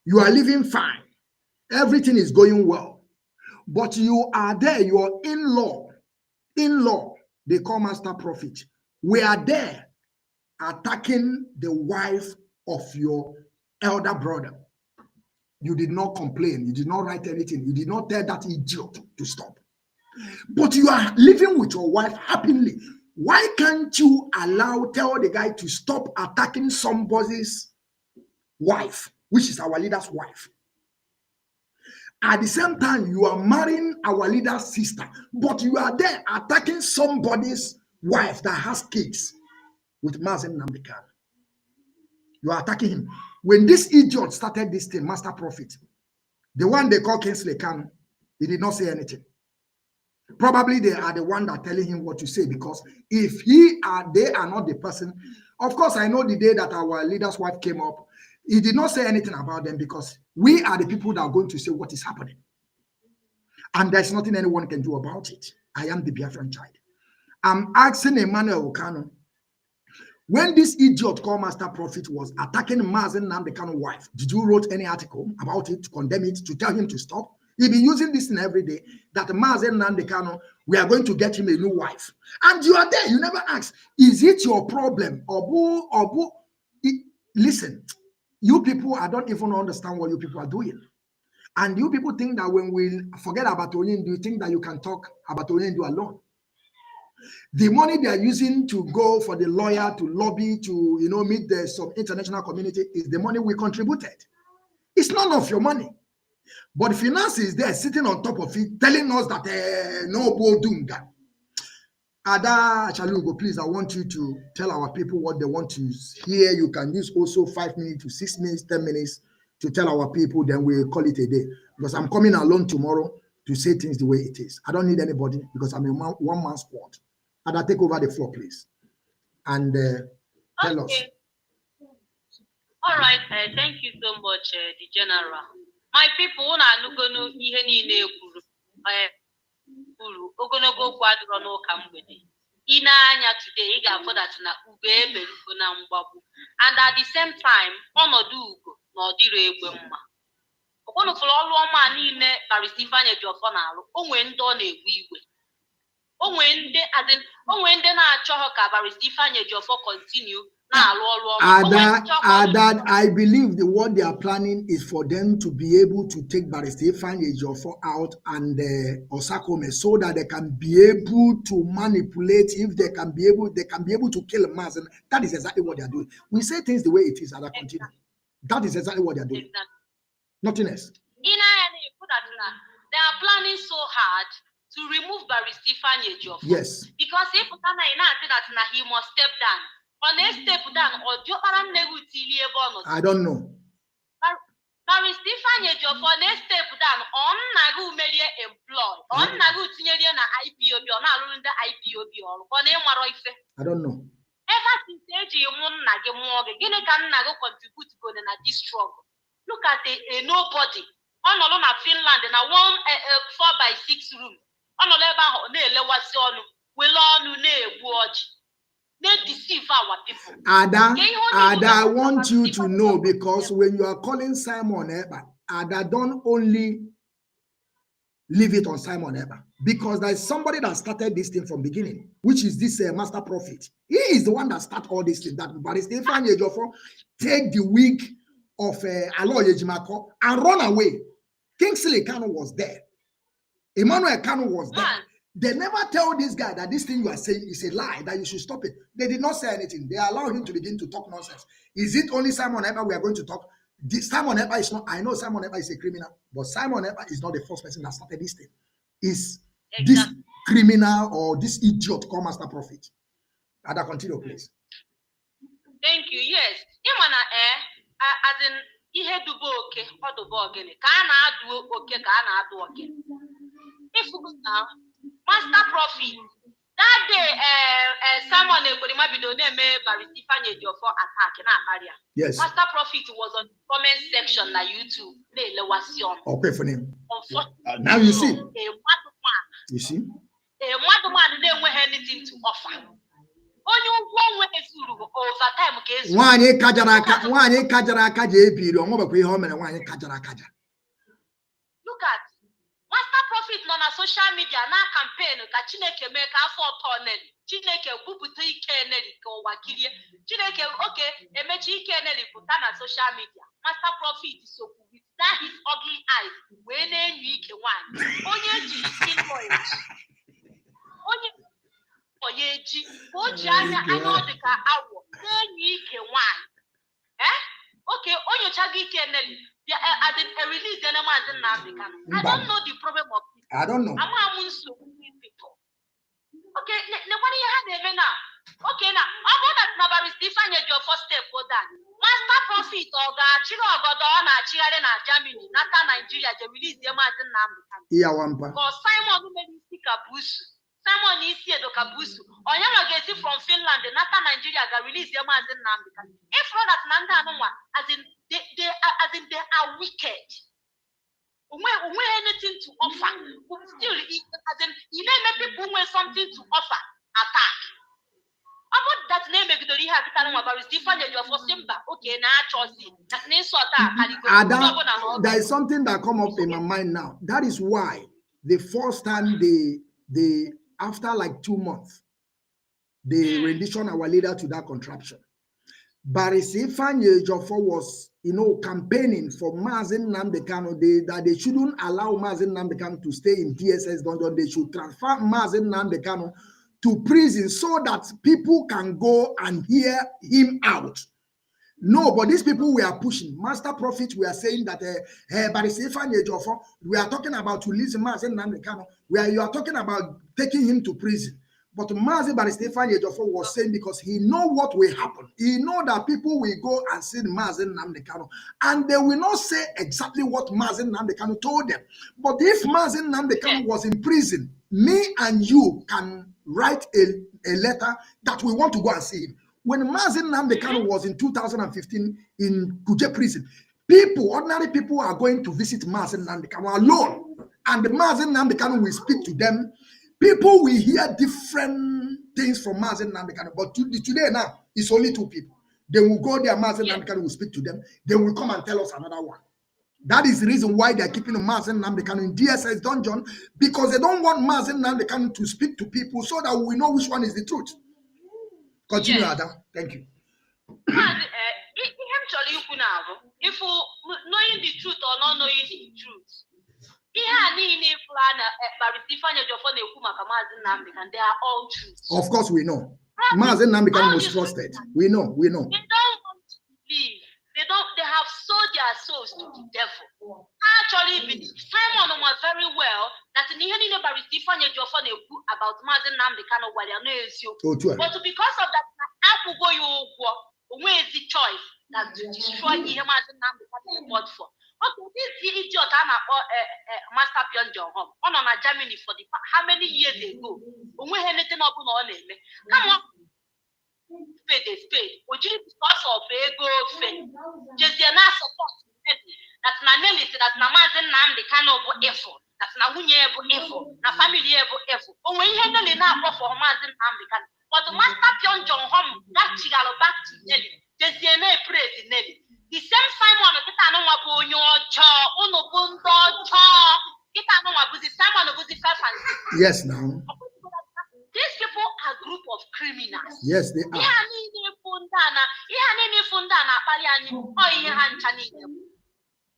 You are living fine. Everything is going well. But you are there, your in-law, they call Master Prophet. We are there attacking the wife of your elder brother. You did not complain. You did not write anything. You did not tell that idiot to stop. But you are living with your wife happily. Why can't you tell the guy to stop attacking somebody's wife, which is our leader's wife? At the same time, you are marrying our leader's sister, but you are there attacking somebody's wife that has kids with Mazi Nnamdi Kanu. You are attacking him. When this idiot started this thing, Master Prophet, the one they call Excellency Kanu, he did not say anything. Probably they are the one that are telling him what to say, because if they are not the person. Of course, I know the day that our leader's wife came up, he did not say anything about them, because we are the people that are going to say what is happening. And there's nothing anyone can do about it. I am the Biafran child. I'm asking Emmanuel Kanu, when this idiot called Master Prophet was attacking Mazi Nnamdi Kanu's wife, did you write any article about it to condemn it, to tell him to stop? He'll be using this thing every day, that Mazi Nnamdi Kanu, we are going to get him a new wife. And you are there, you never ask, is it your problem? Listen, you people, I don't even understand what you people are doing. And you people think that when we forget about Onyendu, you think that you can talk about Onyendu alone. The money they are using to go for the lawyer to lobby to, meet the some international community is the money we contributed. It's none of your money. But finance is there sitting on top of it, telling us that no bodunga. Ada Chalugo, please, I want you to tell our people what they want to hear. You can use also 5 minutes to 6 minutes, 10 minutes to tell our people, then we'll call it a day. Because I'm coming alone tomorrow to say things the way it is. I don't need anybody because I'm a one-man squad. Ada, take over the floor, please. And tell us. All right, thank you so much, the General. My people, Inanya today, you got for that na ube na mbabu, and at the same time, onodugo no dire egwemma. Okono for all man in Baristifanya Jofonalu, onwe ndo na egwu igwe. Onwe nde as in onwe nde na acho ka Baristifanya Jofo continue. That I believe the what they are planning is for them to be able to take Barrister Ejiofor out and Osakome, so that they can be able to manipulate. If they can be able to kill Mazi. That is exactly what they are doing. We say things the way it is, and I continue. That is exactly what they are doing. Exactly. Nothing else. They are planning so hard to remove Barrister Ejiofor. Yes. Because if he must step down. On a step down, or I don't know. Baristifanya Ejiofor on a step down, on Nagu Media employ, on Nagu Tineria na Ipob, on the Ipob, on a. I don't know. Ever since you Nagimorgan, Guinea can Nago contribute to this struggle. Look at a nobody. On alone at Finland in a 4x6 room. On a level, will all watch. They deceive our people. Ada, I want you to know, because when you are calling Simon Eber, Ada, don't only leave it on Simon Eber, because there is somebody that started this thing from beginning, which is this Master Prophet. He is the one that started all this thing. That Barrister Ejiofor take the wig of Aloy Ejimako and run away. Kingsley Kanu was there. Emmanuel Kanu was there. They never tell this guy that this thing you are saying is a lie, that you should stop it. They did not say anything. They allow him to begin to talk nonsense. Is it only Simon Eber we are going to talk? Simon Eber is not, I know Simon Eber is a criminal, but Simon Eber is not the first person that started this thing. Is this criminal or this idiot called Master Prophet? Ada, continue, please. Thank you. Yes. As in, ihe dubo oke, odubo ogene. Kana adu oke, kana adu oke. If now, Master Prophet, that day, someone Barrister Ejiofor attack in our area. Yes. Master Prophet was on the comment section na YouTube. Okay, for him. Now you see. You see. A madman didn't have anything to offer. onye ụgwọ onwe ezuru over time ka ezuru. Nwanyị kajara aka ji ebiri ọnwụbekwa ihe o mere nwanyị kajara akaja. Look at Master Prophet nọ na social media na campaign ka Chineke mee ka afọ ọtọ Nelly. Chineke gwupụta ike Nelly ka ụwa kirie. Chineke emechi ike Nelly pụta na social media. Master Prophet sokwu with that his ugly eyes wee na-enyo ike nwanyị. Onye ji skin oil. Onye ji o ji anya ọ dị ka awọ na-enyo ike nwanyị. Onye chaga ike Nelly. I didn't release the Mazi Nnamdi Kanu. I don't know the problem of people. I don't know. I'm people. Okay, nobody had even now. Okay, now about that Nabari Stephen, your first step for that. Master Prophet or Godona, Chile, Germany, not Nigeria, they release the Mazi Nnamdi Kanu. Yeah, Wampa. Because Simon who made stick a bush. Simon is here to Kabusu. Or you get it from Finland, not Nigeria, they release the Mazi Nnamdi Kanu. If not that Nanda, as in they are wicked. We anything to offer. Still, as in people with something to offer, attack. About that name, maybe the have about is different than your first Simba. Okay, now choosing. There is something that come up in my mind now. That is why the first time they after like 2 months, they rendition our leader to that contraption. Barrister Ifeanyi Ejiofor was, campaigning for Mazi Nnamdi Kanu, that they shouldn't allow Mazi Nnamdi Kanu to stay in DSS dungeon. They should transfer Mazi Nnamdi Kanu to prison so that people can go and hear him out. No, but these people we are pushing. Master Prophet, we are saying that Barrister Ifeanyi Ejiofor, we are talking about releasing Mazi Nnamdi Kanu, you are talking about taking him to prison. But Mazi Barrister Ifeanyi Ejiofor was saying because he know what will happen. He know that people will go and see Mazi Nnamdi Kanu, and they will not say exactly what Mazi Nnamdi Kanu told them. But if Mazi Nnamdi Kanu was in prison, me and you can write a letter that we want to go and see him. When Mazi Nnamdi Kanu was in 2015 in Kuje prison, ordinary people are going to visit Mazi Nnamdi Kanu alone, and Mazi Nnamdi Kanu will speak to them. People will hear different things from Mazi Nnamdi Kanu, but today now, it's only 2 people. They will go there, Mazi Nnamdi Kanu will speak to them. They will come and tell us another one. That is the reason why they're keeping Mazi Nnamdi Kanu in DSS dungeon, because they don't want Mazi Nnamdi Kanu to speak to people so that we know which one is the truth. Continue, Adam. Thank you. If knowing the truth or not knowing the truth, they are all truth. Of course, we know. Mazi Nnamdi Kanu was trusted. We know. They don't want to believe. They have sold their souls to the devil. Actually, Simon knows very well that in the Barrister Ifeanyi Ejiofor about Mazi Nnamdi Kanu, but because of that, Apple go you where is the choice that to destroy Mazi Nnamdi Kanu fought for. Okay, this idiot Master Pion John home on Germany for how many years ago? When we anything up on name. Come on. Spade. Would you because of a good thing? Just the not support that's my name is that Mazi Nnamdi Kanu effort. That's na unye effort, na family effort. When we handle it now for Mazi Nnamdi Kanu. But Master Pion John home that chigalo back to Nelly. Just the name praise Nelly. The same Simon kita no wabu nyocho, uno bundo cho. Kita no wabu the Simon wabu the first. Yes, now. These people are a group of criminals. Yes, they are.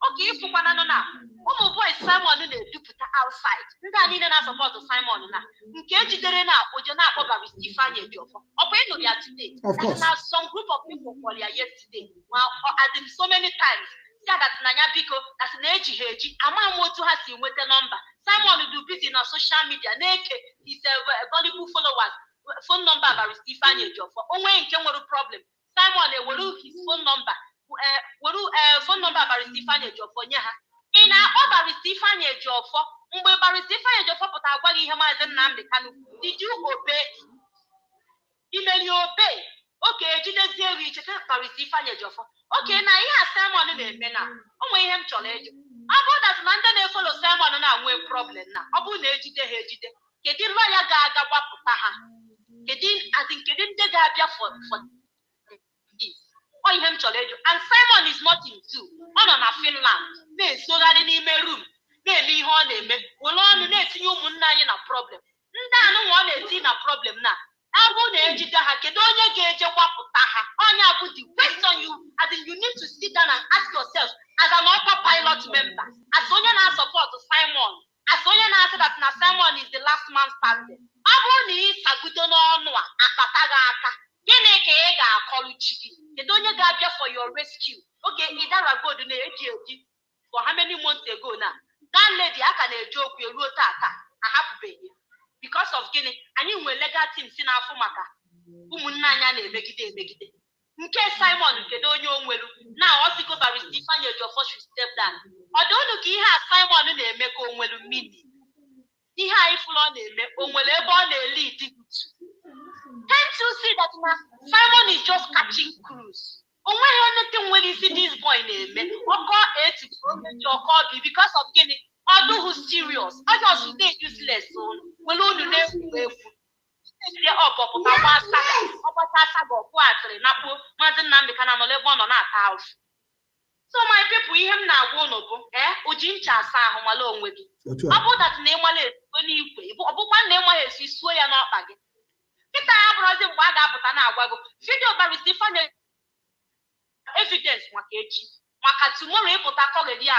Okay, if you want to know, boy Simon do put outside. You don't need enough support to Simon now. Engage there now, or you're not over with Stephen Ejiofor. Of course. Now some group of people call you yesterday. Well, as in so many times. Yeah, that's Nanya Biko, that's an age heji. Ama Motu has him with the number. Simon do busy on social media. Naked, he's a valuable followers. Phone number about Stephen Ejiofor. Only in Kemuru problem. Simon will his phone number. Phone number about Stephen Ejiofor. In our over Stephen Ejiofor, by Stephen Ejiofor, but I want him as a Nnamdi Kanu. Did you obey? Email you obey. Okay, you just hear we check out Stephen Ejiofor. Okay, now here Simon in the mena. Oh, we him challenge. About that London they follow Simon and I problem now. Abu Nejide Hejide. Get the lawyer gaga waputaha. Or him cholejo, and Simon is not in two. On a Finland, they so that in a room, they be honey, well, on the next you mun na problem. Nda no one is in a problem now. I want to educate Hakedonia gauge waputaha. Onya put the question you, as in you need to sit down and ask yourself as an autopilot member. As Sonia now support Simon. As Sonia now said that now Simon is the last man standing. I want to eat a good no apataga. For your rescue. Okay, for how many months ago now? That lady, I can joke with I have to pay you. Because of Guinea, and you will legal teams in our Fumaka. Umunanya make it. In case Simon, now also go by Stephen, your first step down. Although look, he has Simon in the Meko will meet. He has flown in the lead. Can't you see that Simon is just catching cruise? Anything when you see this boy name, because of Guinea, although who's serious, I just stay useless. So, we'll only live so my people, him now won't Ujincha sa home alone with you. About that name, when you pay, but one name is swear not again. Kita abrozi mwaga apụta na agwago video barisi fanye evidence makechi maka tomorrow ịpụta akọgedi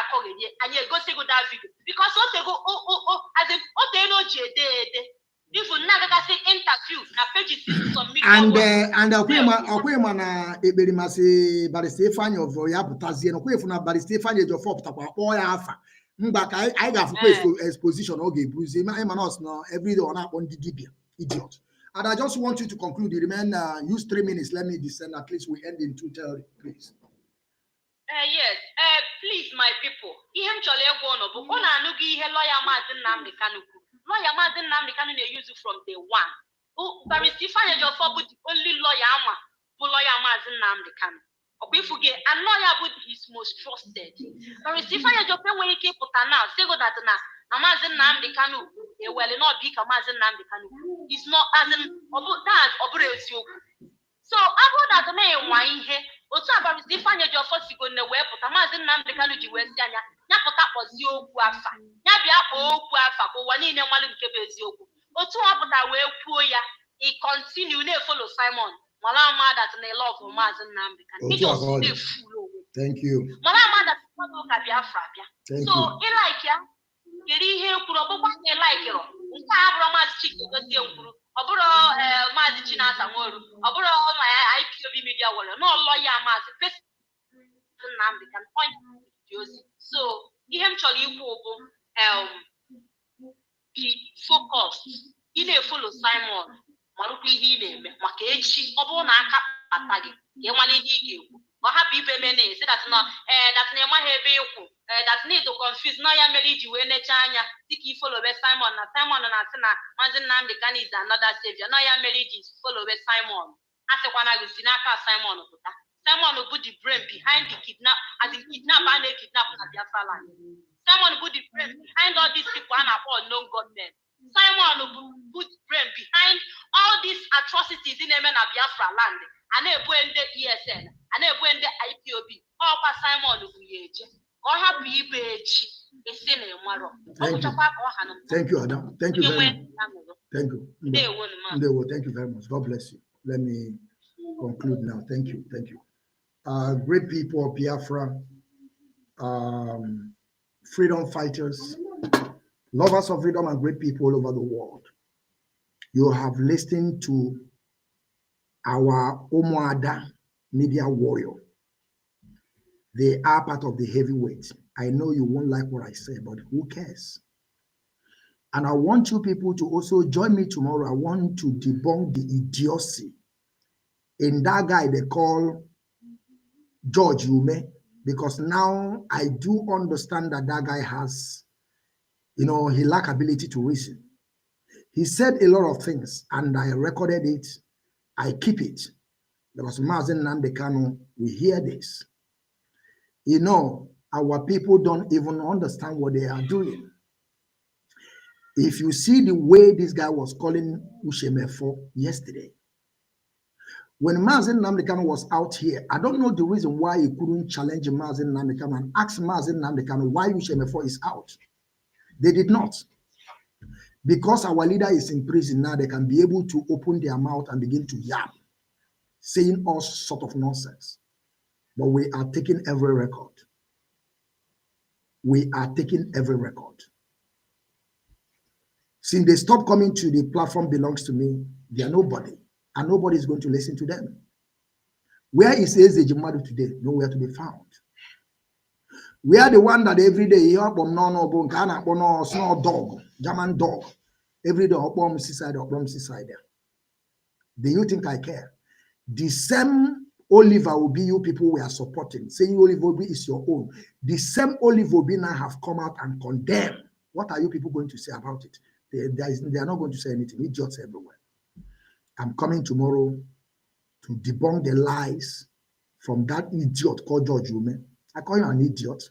anyị egosi go that video because o tego as in o dey no jede even na gagasi interview na pages submit and akwema na ekperi masị barisi fanye of ya pụtazie no kwefu na barisi fanye jo for pụtakwa kpọ ya afa mgba ka anyị ga-afụ exposition oge ebuzi ma na us no every day ọ na-akpọ ndị dibia idiot. And I just want you to conclude. You remain, use 3 minutes. Let me descend. At least we end in 2:30, please. Yes. Please, my people. Ihem chole gono. But ona anugi ihe lawyer Mazi Nnamdi Kanu. Lawyer Mazi Nnamdi Kanu they use it from day one. Barrister Fanya Jofo but the only lawyer ama bu lawyer Mazi Nnamdi Kanu. Obifuge and lawyer but is most trusted. Barrister Fanya Jofo when he keep put now say go that na. Mazi Nnamdi Kanu, well, not big Mazi Nnamdi Kanu. It's not as in that operation. So about that may wine here. Also about the Fanya your first go in the web, but Mazi Nnamdi Kanu Westania, Napota was yo guafa. Nabia guafa, but one in a malim kebezioku. Also about that way poor ya, he continue to follow Simon. Malama that in a love for Mazi Nnamdi Kanu. Thank you. Malama that Biafra. So in like ya. Geri here kurobo kwanye like yo nka abro Mazi Chike gosi nkuru oburo Mazi Chinasa Nworu oburo IPOB media wala no lawyer Mazi person Nnamdi can point Josie so ihem chori ikwu bụ be focused ine follow Simon marukwu ihe na-eme maka echi obo na aka pata gị ka enwale ihe ị ga-ekwu ọ hapụ ibe mene say that no that na ema ha ebe ikwu that need to confuse no ya mere iji wee necha anya dịka ifolo be Simon na asị na Mazi Nnamdi Kanu is another savior no ya mere iji follow be Simon asịkwana gị si n'aka Simon pụta Simon bụ the brain behind the kidnap as in kidnap and kidnap na Biafra land Simon bụ the brain behind all these people and unknown gunmen Simon bụ the brain behind all these atrocities in na Biafra land and na-ebu ndị ESN and na-ebu ndị IPOB ọkwa Simon bụ ya eje Thank you, Adam. Thank you very much. Thank you. Thank you very much. God bless you. Let me conclude now. Thank you. Thank you. Great people of Biafra, freedom fighters, lovers of freedom, and great people all over the world. You have listened to our Omoada media warrior. They are part of the heavyweights. I know you won't like what I say, but who cares? And I want you people to also join me tomorrow. I want to debunk the idiocy in that guy they call George Yume, because now I do understand that that guy has, he lack ability to reason. He said a lot of things, and I recorded it. I keep it. There was Mazi Nnamdi Kanu. We hear this. Our people don't even understand what they are doing. If you see the way this guy was calling Ushemefo yesterday, when Mazi Nnamdi Kanu was out here, I don't know the reason why he couldn't challenge Mazi Nnamdi Kanu and ask Mazi Nnamdi Kanu why Ushemefo is out. They did not. Because our leader is in prison now, they can be able to open their mouth and begin to yap, saying all sort of nonsense. But we are taking every record. We are taking every record. Since they stopped coming to the platform belongs to me, they are nobody. And nobody is going to listen to them. Where is Eze Jimadu today? Nowhere to be found. We are the one that every day you have no small dog, German dog. Every day up seaside. Do you think I care? The same Oliver Obi you people we are supporting, saying Oliver Obi is your own. The same Oliver Obi now have come out and condemned. What are you people going to say about it? They are not going to say anything. Idiots everywhere. I'm coming tomorrow to debunk the lies from that idiot called George Ume. I call you an idiot.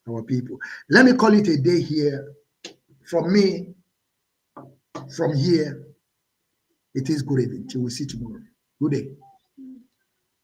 Our people. Let me call it a day here. From me, from here, it is good evening. Till we see tomorrow. Good day.